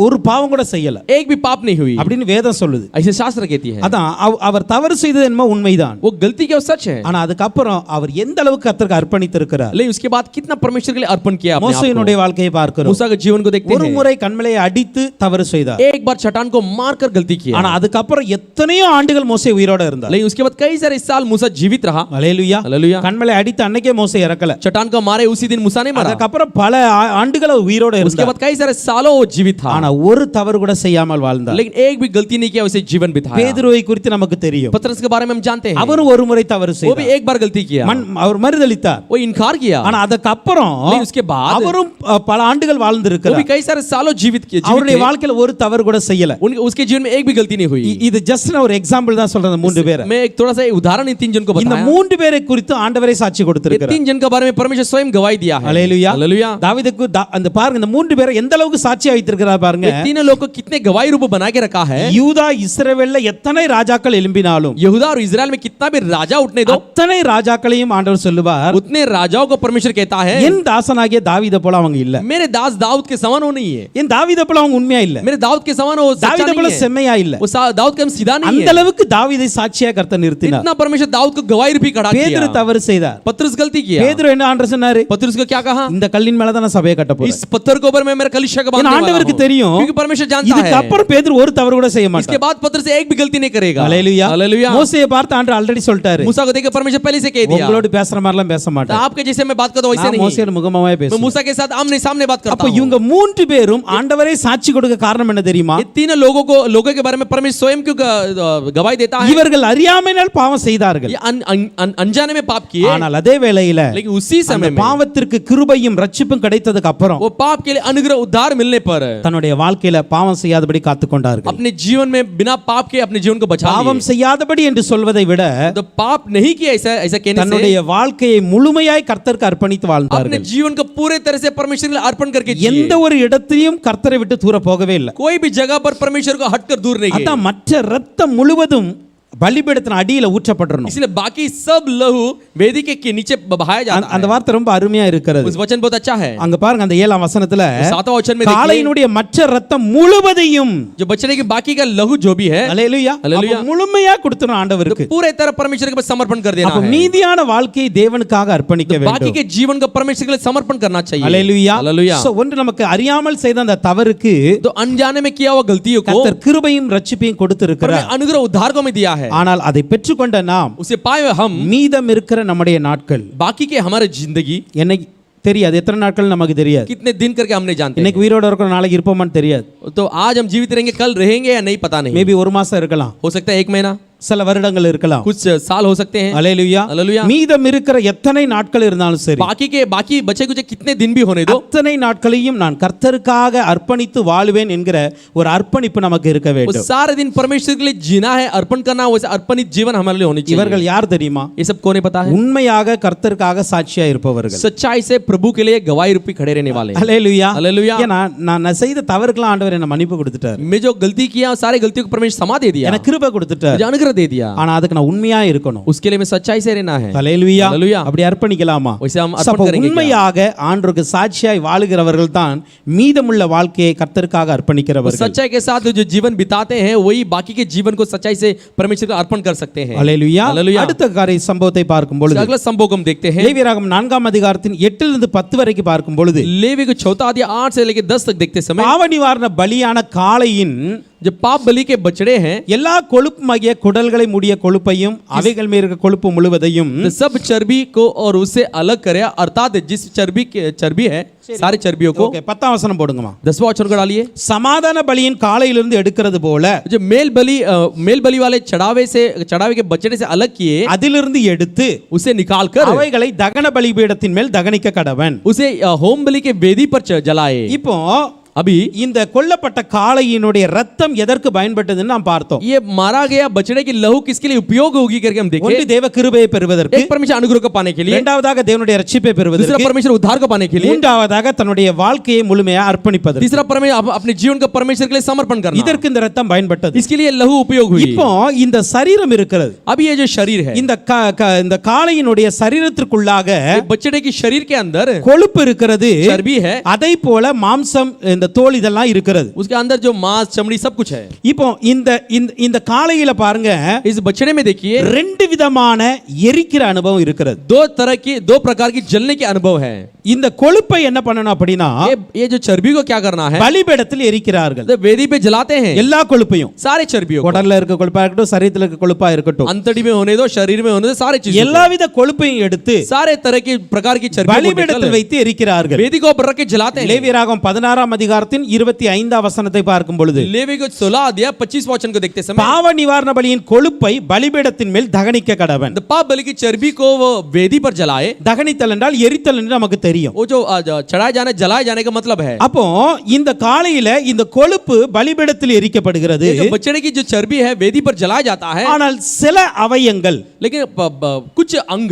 ஒரு பாவம் கூட செய்யல, एक भी पाप नहीं हुई அப்படின்னு வேதம் சொல்லுது. ऐसे शास्त्र कहती है। அதான் அவர் தவறு செய்தது என்னமோ உண்மைதான், वो गलती क्या सच है, ஆனா அதுக்கப்புறம் அவர் எந்த அளவுக்கு கர்த்தருக்கு அர்ப்பணித்து இருக்கிறார். लेकिन उसके बाद कितना परमेश्वर के लिए अर्पण किया अपने आप மோசேயினுடைய வாழ்க்கையை को। பார்க்கிறோம். मूसा के जीवन को देखते ஒரு हैं, முறை கண்மலையை அடித்து தவறு செய்தார், एक बार चट्टान को मारकर गलती किया, ஆனா அதுக்கப்புறம் எத்தனையோ ஆண்டுகள் மோசே உயிரோட இருந்தார். लेकिन उसके बाद कई सारे साल मूसा जीवित रहा। அல்லேலூயா. हालेलुया। கண்மலை அடித்து அன்னைக்கே மோசே இறக்கல, चट्टान को मारे उसी दिन मूसा नहीं मरा, அதுக்கப்புறம் பல ஆண்டுகள் அவர் உயிரோட उसके இருந்தார். बाद कई सारे सालों वो जीवित था, ஆனா ஒரு தவறு கூட செய்யாமல் வாழ்ந்தார். लेकिन एक भी गलती नहीं किया, उसे जीवन बिताया। பேதுருவை குறித்து நமக்கு தெரியும், पतरस के बारे में हम जानते हैं, அவரும் ஒரு முறை தவறு वो भी செய்தார், एक बार गलती किया, அவர் மறுதலித்தார். वो इनकार किया, ஆனா அதுக்கப்புறம் लेकिन उसके बाद அவரும் பல ஆண்டுகள் वो வாழ்ந்திருக்கிறார். भी कई सारे सालों जीवित किए, அவருடைய வாழ்க்கையில ஒரு தவறு கூட செய்யல. उसके जीवन में एक भी गलती नहीं हुई। இது ஜஸ்ட் ஒரு எக்ஸாம்பிள் தான் சொல்றேன். மூன்று பேரை, मैं एक थोड़ा सा उदाहरण इन तीन जन को இந்த बताया। மூன்று பேரை குறித்து ஆண்டவரே சாட்சி ये கொடுத்திருக்கிறார். तीन जन के बारे में परमेश्वर स्वयं गवाही दिया है। அல்லேலூயா. हालेलुया। தாவீதுக்கு அந்த பாருங்க, இந்த மூன்று பேரை எந்த அளவுக்கு சாட்சியா வைத்திருக்கிறார் பாருங்க. ये तीनों लोग को कितने गवाही रूप बना के रखा है। யூதா இஸ்ரவேல்ல எத்தனை ராஜாக்கள் எழும்பினாலும், यहूदा और इजराइल में कितना भी राजा उठने दो, அத்தனை ராஜாக்களையும் ஆண்டவர் சொல்லுவார், उतने राजाओं को परमेश्वर कहता है என் தாசனாகிய தாவீதை போல அவங்க இல்ல, मेरे दास दाऊद के समान वो नहीं है, என் தாவீதை போல அவங்க உண்மையா இல்ல, मेरे दाऊद के समान वो सच्चा தாவீதை போல नहीं है, செம்மையா இல்ல. वो दाऊद के हम सीधा नहीं அந்த है। அளவுக்கு தாவீதை சாட்சியா கர்த்தர் நிறுத்தினார். इतना परमेश्वर दाऊद को गवाही रूपी खड़ा பேதுரு किया। தவறு செய்தார். पतरस गलती किया, பேதுரு என்ன ஆண்டவர் சொன்னாரு? पतरस को क्या कहा, இந்த கல்லின் மேல தான் நான் சபையை கட்ட போறேன். इस पत्थर के ऊपर मैं मेरा कलीसिया को बांधने वाला ஆண்டவருக்கு हूं। தெரியும், क्योंकि परमेश्वर जानता இதுக்கு है அப்புறம் பேதுரு ஒரு தவறு கூட செய்ய इसके மாட்டார். बाद पतरस एक भी गलती नहीं करेगा। அல்லேலூயா. हालेलुया। மோசேயை பார்த்து ஆண்டவர் ஆல்ரெடி சொல்லிட்டாரு, मूसा को देखकर परमेश्वर पहले से कह दिया, உங்களோட பேசுற மாதிரிலாம் பேச तो மாட்டேன், आपके जैसे मैं बात करता हूं वैसे நான் नहीं, மோசேயோட முகமாவே मैं பேசுவேன். मूसा के साथ आमने सामने बात करता அப்ப हूं। இவங்க மூன்று பேரும் ஆண்டவரே சாட்சி கொடுக்க காரணம் என்ன தெரியுமா? ये तीनों लोगों के बारे में परमेश्वर स्वयं क्यों गवाही देता है? இவர்கள் அறியாமையினால் பாவம் செய்தார்கள், ये अनजाने में पाप किए, ஆனால் அதே வேளையில लेकिन उसी அந்த समय में பாவத்திற்கு கிருபையும் ரட்சிப்பும் கிடைத்ததுக்கு அப்புறம் वो पाप के लिए अनुग्रह उद्धार मिलने पर தன்னுடைய வாழ்க்கையில பாவம் செய்யாதபடி காத்துக்கொண்டார்கள். अपने जीवन में बिना पाप के अपने जीवन को बचा பாவம் लिए। செய்யாதபடி என்று சொல்வதை விட तो पाप नहीं किया ऐसा ऐसा कहने से தன்னுடைய வாழ்க்கையை முழுமையாய் கர்த்தருக்கு அர்ப்பணித்து अपने வாழ்ந்தார்கள். जीवन को पूरे तरह से परमेश्वर के लिए अर्पण करके जिए। எந்த ஒரு இடத்தையும் கர்த்தரை விட்டு தூர போகவே இல்லை. कोई भी जगह पर परमेश्वर को हटकर दूर नहीं गए। அதான் மற்ற ரத்தம் முழுவதும் பலிபீடத்தின் அடியில ஊற்றப்படணும். इसलिए बाकी सब लहू वेदी के नीचे बहाया जाता அந்த है। வார்த்தை ரொம்ப அருமையா இருக்கிறது. उस वचन बहुत अच्छा है। அங்க பாருங்க, அந்த 7ஆம் வசனத்துல सातवां वचन में देखिए, காளையினுடைய மற்ற ரத்தம் முழுவதையும், जो बचने की बाकी का लहू जो भी है, அல்லேலூயா, அல்லேலூயா, அப்ப முழுமையா கொடுத்தணும் ஆண்டவருக்கு. पूरे तरह परमेश्वर के पास समर्पण कर देना அப்ப है। மீதியான வாழ்க்கையை தேவனுக்காக அர்ப்பணிக்க बाकी வேண்டும். के जीवन को परमेश्वर के लिए समर्पण करना चाहिए। அல்லேலூயா. हालेलुया। So, ஒன்று நமக்கு அறியாமல் செய்த அந்த தவறுக்கு तो अनजाने में किया हुआ गलतियों को கர்த்தர் கிருபையும் ரட்சிப்பையும் கொடுத்திருக்கிறார். परमेश्वर अनुग्रह उद्धार को में दिया है। ஆனால் அதை பெற்றுக்கொண்ட நாம் उसे पाए हुए हम மீதம் இருக்கிற நம்முடைய நாட்கள், बाकी के हमारे जिंदगी என்னைக்கு தெரியாது, எத்தனை நாட்கள் நமக்கு தெரியாது. कितने दिन करके हम नहीं जानते। இன்னைக்கு உயிரோட இருக்கிற நாளைக்கு இருப்போமான்னு தெரியாது. तो आज हम जीवित रहेंगे, कल रहेंगे या नहीं पता नहीं। மேபி ஒரு மாசம் இருக்கலாம், हो सकता है 1 महीना, சில வருடங்கள் இருக்கலாம். कुछ साल हो सकते हैं। அல்லேலூயா. हालेलुया। மீதம் இருக்கிற எத்தனை நாட்கள் இருந்தாலும் சரி, बाकी बचे कुछ कितने दिन भी होने दो, அத்தனை நாட்களையும் நான் கர்த்தருக்காக அர்ப்பணித்து வாழுவேன் என்கிற ஒரு அர்ப்பணிப்பு நமக்கு இருக்க वो வேண்டும். सारे दिन परमेश्वर के लिए जीना है, अर्पण करना, वैसे अर्पणित जीवन हमारे लिए होनी चाहिए। இவர்கள் யார் தெரியுமா? ये सब कौन पता है? உண்மையாக கர்த்தருக்காக சாட்சியா இருப்பவர்கள். सच्चाई से प्रभु के लिए गवाही रूपी खड़े रहने वाले हैं। அல்லேலூயா. हालेलुया। ஏன்னா நான் செய்த தவறுக்கெல்லாம் ஆண்டவர் என்ன மன்னிப்பு கொடுத்துட்டார், मैं जो गलती किया सारी गलतियों को परमेश्वर क्षमा दे दिया, எனக்கு கிருபை கொடுத்துட்டார். मुझे अनुग्रह दे दिया। ஆனா அதுக்கு நான் உண்மையா இருக்கணும். उसके लिए मैं सच्चाई से रहना है। அல்லேலூயா. हालेलुया। அப்படி அர்ப்பணிக்கலாமா? वैसे हम அப்ப अर्पण करेंगे क्या? உண்மையாக ஆண்டவருக்கு சாட்சியாய் வாழுகிறவர்கள் தான் மீதமுள்ள வாழ்க்கையை கர்த்தருக்காக அர்ப்பணிக்கிறவர்கள். सच्चाई के साथ जो जीवन बिताते हैं वही बाकी के जीवन को सच्चाई से परमेश्वर को अर्पण कर सकते हैं। அல்லேலூயா. हालेलुया। அடுத்த காரிய சம்பவத்தை பார்க்கும் பொழுது अगला संभोग हम देखते हैं, லேவியராகமம் 4ஆம் அதிகாரத்தின் 8 இலிருந்து 10 வரைக்கும் பார்க்கும் பொழுது लेवी को 4 अध्याय 8 से लेकर 10 तक देखते समय பாவ நிவாரண பலியான காளையின் जो पाप बलि के बछड़े हैं, எல்லா கொழுப்புமாகிய குடல்களை மூடிய கொழுப்பையும் அவைகள் மேல் இருக்க கொழுப்பு முழுவதையும் तो सब चर्बी को और उससे अलग करे, अर्थात जिस चर्बी है सारी चर्बियों को। ஓகே 10ஆம் வசனம் போடுங்கம்மா। 10वां वचन को डालिए। சமாதான பலியின் காளையிலிருந்து எடுக்கிறது போல जो मेल बलि वाले चढ़ावे के बछड़े से अलग किए, அதிலிருந்து எடுத்து उसे निकाल कर அவைகளை தகன பலிபீடத்தின் மேல் தகனிக்க கடவன்। उसे होम बलि के वेदी पर जलाए। இப்போ अभी இந்த கொல்லப்பட்ட காளையினுடைய ரத்தம் எதற்கு பயன்பட்டதுன்னு நாம் பார்த்தோம்। ये मारा गया बछड़े की लहू किसके लिए उपयोग होगी करके हम देखें। ஒன்று தேவ கிருபையை பெறுவதற்கு, एक परमेश्वर अनुग्रह को पाने के लिए, இரண்டாவதாக தேவனுடைய ரட்சிப்பை दूसरा பெறுவதற்கு, परमेश्वर उद्धार को पाने के लिए, மூன்றாவதாக தன்னுடைய வாழ்க்கையை முழுமையா அர்ப்பணிப்பதற்கு, तीसरा परमेश्वर अपने जीवन को परमेश्वर के लिए समर्पण करना, இதற்கு இந்த ரத்தம் பயன்பட்டது। इसके लिए लहू उपयोग हुई। இப்போ இந்த சரீரம் இருக்கிறது, अभी ये जो शरीर है, இந்த காளையினுடைய சரீரத்திற்குள்ளாக बछड़े की शरीर के अंदर கொழுப்பு இருக்கிறது, चर्बी है, அதை போல மாம்சம் இந்த தோல் இதெல்லாம் இருக்கிறது। उसके अंदर जो मांस चमड़ी सब कुछ है। இப்போ இந்த காளையில பாருங்க, इस बछड़े में देखिए ரெண்டு விதமான எரிக்கிற அனுபவம் இருக்கிறது। दो प्रकार की जलने के अनुभव है। இந்த கொழுப்பை என்ன பண்ணணும் அப்படினா, ये जो चर्बी को क्या करना है, பலிபீடத்தில் எரிக்கிறார்கள்। तो वेदी पे जलाते हैं எல்லா கொழுப்பையும், सारे चर्बियों को, குடல்ல இருக்க கொழுப்பா இருக்கட்டும், சரீரத்துல இருக்க கொழுப்பா இருக்கட்டும், अंतड़ी में होने दो, शरीर में होने दो, सारे चीजें, எல்லாவித கொழுப்பையும் எடுத்து सारे तरह की प्रकार की चर्बी பலிபீடத்தில் வைத்து எரிக்கிறார்கள்। वेदी को ऊपर रख के जलाते हैं। லேவியராகமம் 16ஆம் அதிகாரத்தின் 25ஆம் வசனத்தை பார்க்கும் பொழுது, लेवी को 16 अध्याय 25 वचन को देखते समय, பாவ நிவாரண பலியின் கொழுப்பை பலிபீடத்தின் மேல் தகனிக்க கடவன்। पाप बलि की चर्बी को वो वेदी पर जलाए। தகனித்தல் என்றால் எரித்தல் என்று நமக்கு தெரியும்। वो जो चढ़ाए जाने जलाए जाने का मतलब है। அப்போ இந்த காளையில இந்த கொழுப்பு பலிபீடத்தில் எரிக்கப்படுகிறது, जो बछड़े की जो चर्बी है वेदी पर जलाया जाता है, ஆனால் சில அவயங்கள், लेकिन कुछ अंग,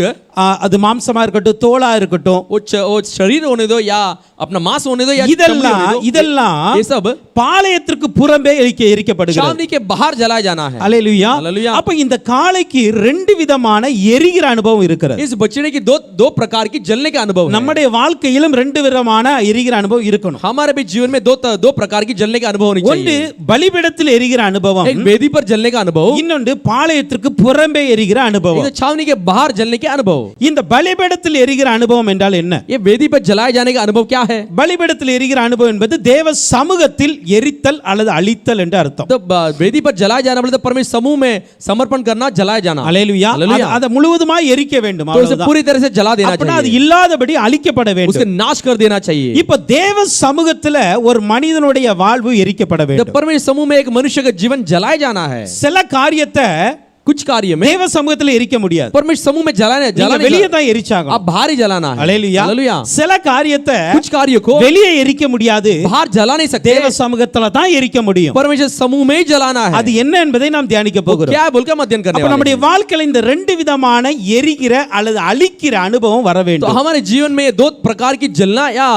அது மாம்சமா இருக்கட்டும், தோலா இருக்கட்டும், वो शरीर होने दो या अपना मांस होने दो या चमड़ी होने दो, இதெல்லாம் ये सब பாளையத்திற்கு புறம்பே எரிக்கப்படுகிறது। छावनी के बाहर जलाया जाना है। அல்லேலூயா। हालेलुया। அப்ப இந்த காளைக்கு ரெண்டு விதமான எரிகிற அனுபவம் இருக்கிறது। इस बछड़े की दो प्रकार की जलने का अनुभव है। நம்முடைய வாழ்க்கையிலும் ரெண்டு விதமான எரிகிற அனுபவம் இருக்கணும்। हमारे भी जीवन में दो प्रकार की जलने का अनुभव होनी ஒன்று चाहिए। பலிபீடத்தில் எரிகிற அனுபவம், एक वेदी पर जलने का अनुभव, இன்னொன்று பாளையத்திற்கு புறம்பே எரிகிற அனுபவம்। एक छावनी के बाहर जलने के अनुभव। இந்த பலிபீடத்தில் எரிகிற அனுபவம் என்றால் என்ன? ये वेदी पर जलाए जाने का अनुभव क्या है? பலிபீடத்தில் எரிகிற அனுபவம் என்பது தேவ சமூகத்தில் எரித்தல் அல்லது அழித்தல் என்று அர்த்தம்। तो वेदी पर जलाए जाना मतलब परमेश्वर समूह में समर्पण करना, जलाए जाना। அல்லேலூயா। அதை முழுவதுமாய் எரிக்க வேண்டும், तो उसे पूरी तरह से जला देना அப்படினா அது चाहिए, இல்லாதபடி அழிக்கப்பட வேண்டும், उसके नाश कर देना चाहिए। இப்ப தேவ சமூகத்துல ஒரு மனிதனுடைய வாழ்வு எரிக்கப்பட जब வேண்டும்। परमेश्वर समूह में एक मनुष्य का जीवन जलाए जाना है, சில காரியத்தை कुछ कार्य में தேவ சமூகத்துல எரிக்க முடியாது, परमेश्वर समूह में जलाने வெளியே தான் எரிச்சாங்க। अब बाहर ही जलाना है। அல்லேலூயா। हालेलुया। சில காரியத்தை कुछ कार्य को வெளியே எரிக்க முடியாது, बाहर जला नहीं सकते, தேவ சமூகத்துல தான் எரிக்க முடியும்। परमेश्वर समूह में ही जलाना है। அது என்ன என்பதை நாம் தியானிக்க போகிறோம்। क्या बोलकर अध्ययन करने அப்ப वाले நம்முடைய வாழ்க்கையில இந்த ரெண்டு விதமான எரிகிற அல்லது அழிக்கிற அனுபவம் வர तो வேண்டும்। हमारे जीवन में दो प्रकार की जलना या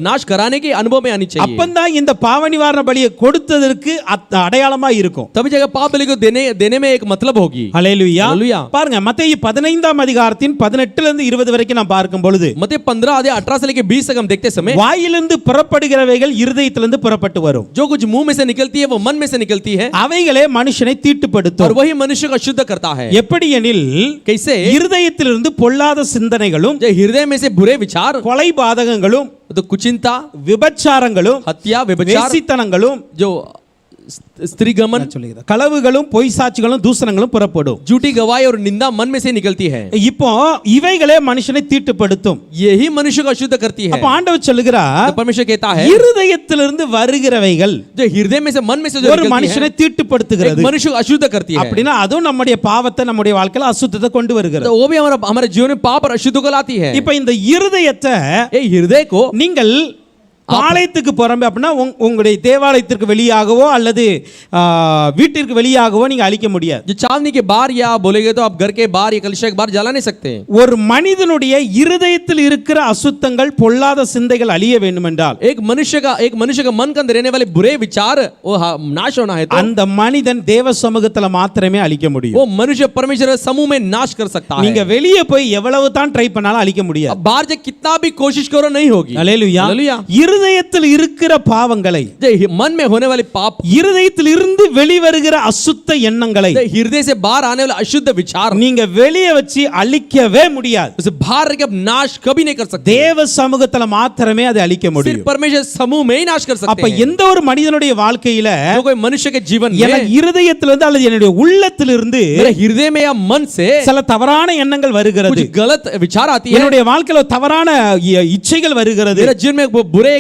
नाश कराने के अनुभव में आनी चाहिए। அப்பந்தான் இந்த பாவ நிவாரண பலியை கொடுத்ததற்கு அடையாளமா இருக்கும்। तभी जगह पाप बलि को देने में एक मतलब होगी। ஹல்லேலூயா। ஹல்லேலூயா। பாருங்க மத்தேயு 15ஆம் அதிகாரத்தின் 18 லிருந்து 20 வரைக்கும் நாம் பார்க்கும் பொழுது, मत्ती 15 अध्याय 18 से लेकर 20 तक हम देखते समय, வாயிலிருந்து புறப்படுகிறவைகள் இருதயத்திலிருந்து புறப்பட்டு வரும், जो कुछ मुंह में से निकलती है वो मन में से निकलती है, அவைகளே மனுஷனை और தீட்டுப்படுத்தும்। वही मनुष्य को शुद्ध करता है। எப்படி எனில், कैसे? இருதயத்திலிருந்து பொல்லாத சிந்தனைகளும், जो हृदय में से बुरे विचार, கொலை பாதகங்களும், तो कुचिंता, விபச்சாரங்களும், हत्या, व्यभिचार, வேசித்தனங்களும், जो स्त्री गमन, களவுகளும், பொய் சாட்சிகளும், தூசணங்களும் புறப்படும்। झूठी गवाही और निंदा मन में से निकलती है। இப்போ இவைகளே மனுஷனை தீட்டுப்படுத்தும்। यही मनुष्य को अशुद्ध करती है। அப்ப ஆண்டவர் சொல்லுகிறார், तो परमेश्वर कहता है, இருதயத்திலிருந்து வருகிறவைகள் जो हृदय में से मन में से जो ஒரு निकलती மனுஷனை है, தீட்டுப்படுத்துகிறது। एक मनुष्य को अशुद्ध करती है। அப்படினா அதுவும் நம்முடைய பாவத்தை, நம்முடைய வாழ்க்கையில அசுத்தத்தை கொண்டு வருகிறது। तो वो भी हमारे जीवन में पाप और अशुद्ध को लाती है। இப்ப இந்த இருதயத்தை ये हृदय को நீங்கள் பாளையத்துக்கு புறம்பே அப்படின்னா உங்களுடைய தேவாலயத்திற்கு வெளியாகவோ அல்லது வீட்டிற்கு வெளியாகவோ நீங்க அழிக்க முடியாது। जो चांदनी के बाहर या बोलेगे तो आप घर के बाहर या कलश के बाहर जला नहीं सकते। ஒரு மனிதனுடைய இருதயத்தில் இருக்கிற அசுத்தங்கள், பொல்லாத சிந்தைகள் அழிய வேண்டும் என்றால், एक मनुष्य का मन के अंदर रहने वाले बुरे विचार वो नाश होना है, तो அந்த மனிதன் தேவ சமூகத்துல மாத்திரமே அழிக்க முடியும்। वो मनुष्य परमेश्वर समूह में नाश कर सकता है। நீங்க வெளியே போய் எவ்வளவு தான் ட்ரை பண்ணாலும் அழிக்க முடியாது। बाहर से कितना भी कोशिश करो नहीं होगी। அல்லேலூயா। हालेलुया। இருதயத்தில் இருக்கிற பாவங்களை, जो मन में होने वाली पाप, இருதயத்தில் இருந்து வெளிவருகிற அசுத்த எண்ணங்களை जो हृदय से बाहर आने वाला अशुद्ध विचार, நீங்க வெளியே வச்சு அழிக்கவே முடியாது. उसे बाहर रह के अब नाश कभी नहीं कर सकते, தேவ சமூகத்துல மாத்திரமே அதை அழிக்க सिर्फ முடியும். परमेश्वर समूह में ही नाश कर அப்ப सकते हैं. எந்த ஒரு மனிதனுடைய வாழ்க்கையில जो कोई मनुष्य के जीवन எனக்கு में, இருதயத்திலிருந்து அல்லது என்னுடைய உள்ளத்திலிருந்து मेरे हृदय में या मन से சில தவறான எண்ணங்கள் வருகிறது, कुछ गलत विचार आती है, என்னுடைய வாழ்க்கையில தவறான இச்சைகள் வருகிறது मेरे जीवन में वो बुरे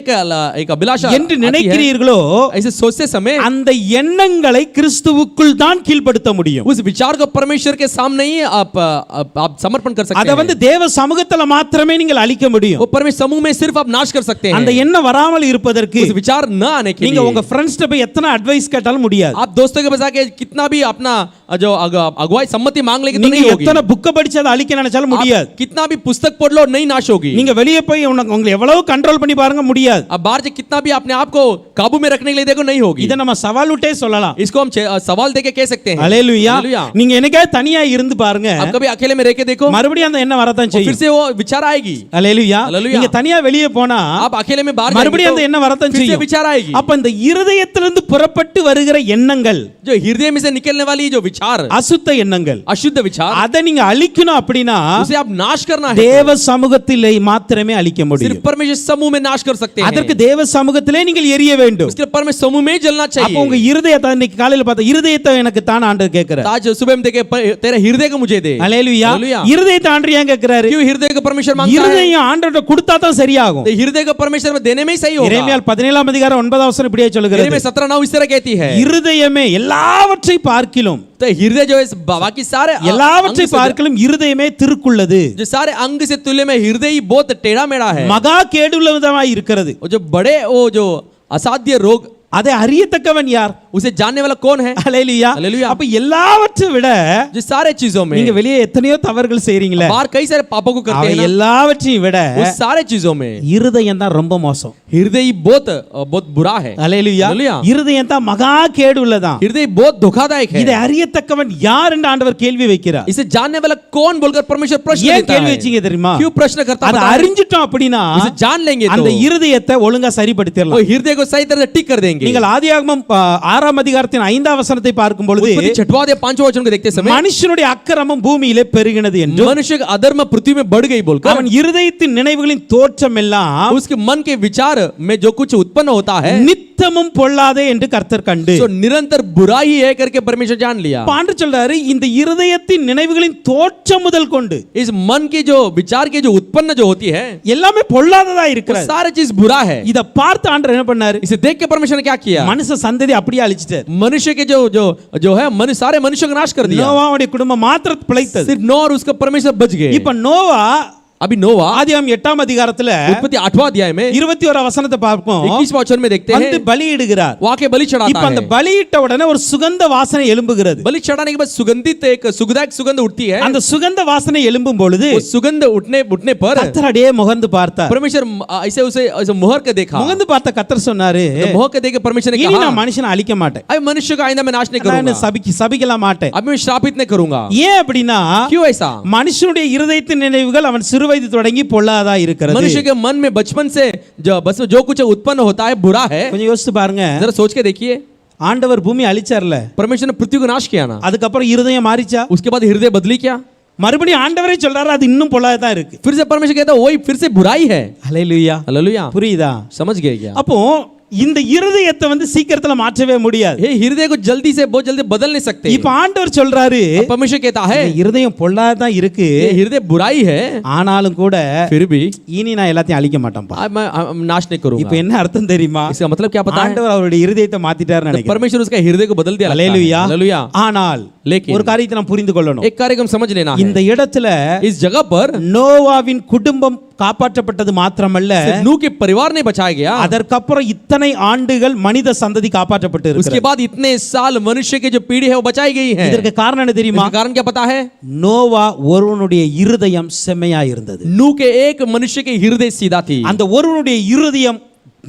एक अभिलाषा என்று आती है, நினைக்கிறீர்களோ ऐसे सोचते समय அந்த எண்ணங்களை கிறிஸ்துவுக்குள் தான் கீழ்ப்படுத்த முடியும். उस विचार को परमेश्वर के सामने ही आप समर्पण कर सकते அதை हैं. தேவ சமூகத்துல மாத்திரமே நீங்கள் அழிக்க முடியும். वो परमेश्वर समूह में सिर्फ आप नाश कर सकते हैं. அந்த எண்ணம் வராமல் இருப்பதற்கு उस विचार न आने के நீங்க लिए உங்க ஃப்ரெண்ட்ஸ்ட்ட போய் எத்தனை அட்வைஸ் கேட்டாலும் முடியாது. आप दोस्तों के पास आके कितना भी अपना जो अगुवाई सम्मति मांग लेंगे तो நீங்க नहीं होगी. எத்தனை புக்க படிச்சு அதை அழிக்க நினைச்சாலும் முடியாது. आप कितना भी पुस्तक पढ़ लो नहीं नाश होगी. நீங்க வெளியே போய் உங்களை எவ்வளவு கண்ட்ரோல் பண்ணி பாருங்க முடியாது. अब बाहर से कितना भी अपने आप को काबू में रखने के लिए देखो नहीं होगी. இத நம்ம சவால் விட்டே சொல்லலாம். इसको हम सवाल देके कह सकते हैं. ஹalleluya. हालेलुया. நீங்க என்னைக்கா தனியா இருந்து பாருங்க, आप कभी अकेले में रह के देखो, மறுபடியும் அந்த எண்ணம் வரதான் फिर செய்யும். से वो विचार आएगी. ஹalleluya. हालेलुया. நீங்க தனியா வெளியே போனா आप अकेले में बाहर மறுபடியும் அந்த எண்ணம் வரதான் फिर से செய்யும். विचार आएगी. அப்ப இந்த இருதயத்திலிருந்து புறப்பட்டு வருகிற எண்ணங்கள், जो हृदय में से निकलने वाली जो विचार, அசுத்த எண்ணங்கள், अशुद्ध विचार, அதை நீங்க அழிக்கணும் அப்படினா उसे आप नाश करना है. தேவ சமூகத்திலே மாத்திரமே அழிக்க सिर्फ முடியும். परमेश्वर समूह में नाश कर सकते हैं. அதற்கு தேவ சமூகத்திலே நீங்கள் எரிய வேண்டும். उसके लिए परमेश्वर समूह में ही जलना அப்ப चाहिए. உங்க இருதயத்தை இன்னைக்கு காலையில பார்த்தா இருதயத்தை எனக்கு தான் ஆண்டவர் கேக்குறார். आज सुबह में देखे तेरा हृदय को मुझे दे. ஹalleluya. हालेलुया. இருதயத்தை ஆண்டவர் ஏன் கேக்குறாரு? क्यों हृदय को परमेश्वर मांगता है? இருதயம் ஆண்டவர்ட்ட கொடுத்தா தான் சரியாகும். तो हृदय को परमेश्वर में देने में ही सही होगा. எரேமியா 17 அதிகாரம் 9 வசனம் இப்படியே சொல்லுகிறது. में 17:9 इस तरह कहती है. இருதயமே எல்லாவற்றை பார்க்கிலும், तो हृदय जो है बाकी सारे எல்லாவற்றை பார்க்கிலும் இருதயமே திருக்குள்ளது, जो सारे अंग से तुल्य में हृदय ही बहुत टेढ़ा मेढ़ा है. மகா கேடுள்ளதாய் இருக்கிறது. वो जो बड़े वो जो असाध्य रोग, அதை அறியத்தக்கவன் யார்? उसे जानने वाला कौन है? ஹalleluya. हालेलुया. அப்ப எல்லாவற்றை விட जो सारे चीजों में நீங்க வெளியே எத்தனையோ தவறுகள் செய்றீங்களே, बाहर कई सारे पापों को करते அவை हैं ना, எல்லாவற்றையும் விட उस सारे चीजों में இருதயம் தான் ரொம்ப மோசம். हृदय ही बहुत बुरा है. ஹalleluya. हालेलुया. இருதயம் தான் மகா கேடுள்ளதான். हृदय बहुत धोखादायक है. இதை அறியத்தக்கவன் யார் என்று ஆண்டவர் கேள்வி வைக்கிறார். इसे जानने वाला कौन बोलकर परमेश्वर प्रश्न ஏன் देता கேள்வி है. வச்சீங்க தெரியுமா? क्यों प्रश्न करता அதை पता है? அறிஞ்சிட்டோம் அப்படினா इसे जान लेंगे அந்த तो இருதயத்தை ஒழுங்கா वो சரிப்படுத்திடலாம். हृदय को सही तरह से ठीक कर देंगे. நீங்கள் ஆதியாகமம் 6 அதிகாரத்தின் 5 வசனத்தை பார்க்கும் பொழுது उत्पत्ति 6वां अध्याय 5वां वचन को देखते समय மனுஷனுடைய அக்கிரமம் பூமியிலே பெருகினது என்று, मनुष्य का अधर्म पृथ्वी में बढ़ गई बोलकर அவன் இருதயத்தின் நினைவுகளின் தோற்றம் எல்லாம் उसके मन के विचार में जो कुछ उत्पन्न होता है நித்தமும் பொல்லாதே என்று கர்த்தர் கண்டு, जो निरंतर बुरा ही है करके परमेश्वर जान लिया. பாண்டு சொல்றாரு இந்த இருதயத்தின் நினைவுகளின் தோற்றம் முதல் கொண்டு इस मन की जो विचार की जो उत्पन्न जो होती है எல்லாமே பொல்லாததா वो இருக்கிறது. सारा चीज बुरा है. இத பார்த்து ஆண்டவர் என்ன பண்ணாரு? इसे देख के परमेश्वर ने क्या किया? மனுஷ சந்ததி அப்படியே அழிச்சிட்டார். मनुष्य के जो है मनुष्य सारे मनुष्य का नाश कर दिया. நோவாவுடைய குடும்பம் மாத்திரம் பிழைத்தது. सिर्फ नोह और उसका परमेश्वर बच गए. இப்ப நோவா अभी नोवा ஆதியாகமம் 8 அதிகாரத்துல उत्पत्ति 8वां अध्याय में 21 வசனத்தை பார்ப்போம். 21वां वचन में देखते வந்து हैं பலியிடுகிறார். वहां के बलि இப்ப चढ़ाता அந்த है. பலியிட்ட உடனே ஒரு சுகந்த வாசனை எழும்புகிறது. बलि चढ़ाने के बाद सुगंधित एक सुगंधक सुगंध उठती है. அந்த சுகந்த வாசனை எழும்பும் பொழுது वो सुगंध उठने पर கர்த்தர் அப்படியே முகந்து பார்த்தார். परमेश्वर ऐसे उसे ऐसे मुहर के देखा. முகந்து பார்த்த கர்த்தர் சொன்னாரு, तो मुहर के देख के परमेश्वर ने இனி कहा நான் மனுஷனை அழிக்க மாட்டேன், अभी मनुष्य को आइंदा मैं नाश नहीं நான் करूंगा, சபிக்கலாம் மாட்டேன். अभी मैं श्रापित नहीं करूंगा. ஏன் அப்படின்னா क्यों ऐसा? மனுஷனுடைய இருதயத்தின் நினைவுகள் அவன் சிறுவயது தொடங்கி பொல்லாதா இருக்கிறது. मनुष्य के मन में बचपन से जो कुछ उत्पन्न होता है बुरा है. கொஞ்சம் யோசிச்சு பாருங்க. जरा सोच के देखिए, ஆண்டவர் பூமி அழிச்சார்ல, परमेश्वर ने पृथ्वी को नाश किया ना, அதுக்கப்புறம் இருதயம் மாறிச்சா? उसके बाद हृदय बदली क्या? மறுபடியும் ஆண்டவரே சொல்றாரு அது இன்னும் பொல்லாததா இருக்கு. फिर से परमेश्वर कहता है वही फिर से बुराई है. ஹalleluya. हालेलुया. புரியுதா? समझ गए क्या? அப்போ இந்த இருதயத்தை வந்து சீக்கிரத்துல மாற்றவே முடியாது. ये हृदय को जल्दी से बहुत जल्दी बदल नहीं सकते. இப்ப ஆண்டவர் சொல்றாரு परमेश्वर कहता है இந்த இருதயம் பொல்லாததா இருக்கு, ये हृदय बुराई है, ஆனாலும் கூட फिर भी இனி நான் எல்லாத்தையும் அழிக்க மாட்டேன்ப்பா. मैं नाश नहीं करूंगा. இப்ப என்ன அர்த்தம் தெரியுமா? इसका मतलब क्या पता है? ஆண்டவர் அவருடைய இருதயத்தை மாத்திட்டாருன்னு நினைக்கிறேன். परमेश्वर उसका हृदय को बदल दिया. ஹalleluya. हालेलुया. ஆனால் लेकिन ஒரு காரியத்தை நாம் புரிந்து கொள்ளணும். एक कार्यक्रम समझ लेना है. இந்த இடத்துல इस जगह पर நோவாவின் குடும்பம் காப்பாற்றப்பட்டது மாத்திரமல்ல, नूह के परिवार नहीं बचाया गया, அதற்கப்புறம் இத்தனை ஆண்டுகள் மனித சந்ததி காப்பாற்றப்பட்டு उसके இருக்கிறது. बाद इतने साल मनुष्य की जो पीढ़ी है वो बचाई गई है. இதற்கு காரணம் என்ன தெரியுமா? इसका कारण क्या पता है? நோவா ஒருவனுடைய இருதயம் செம்மையா இருந்தது. नूह के एक मनुष्य की हृदय सीधा थी. அந்த ஒருவனுடைய இருதயம்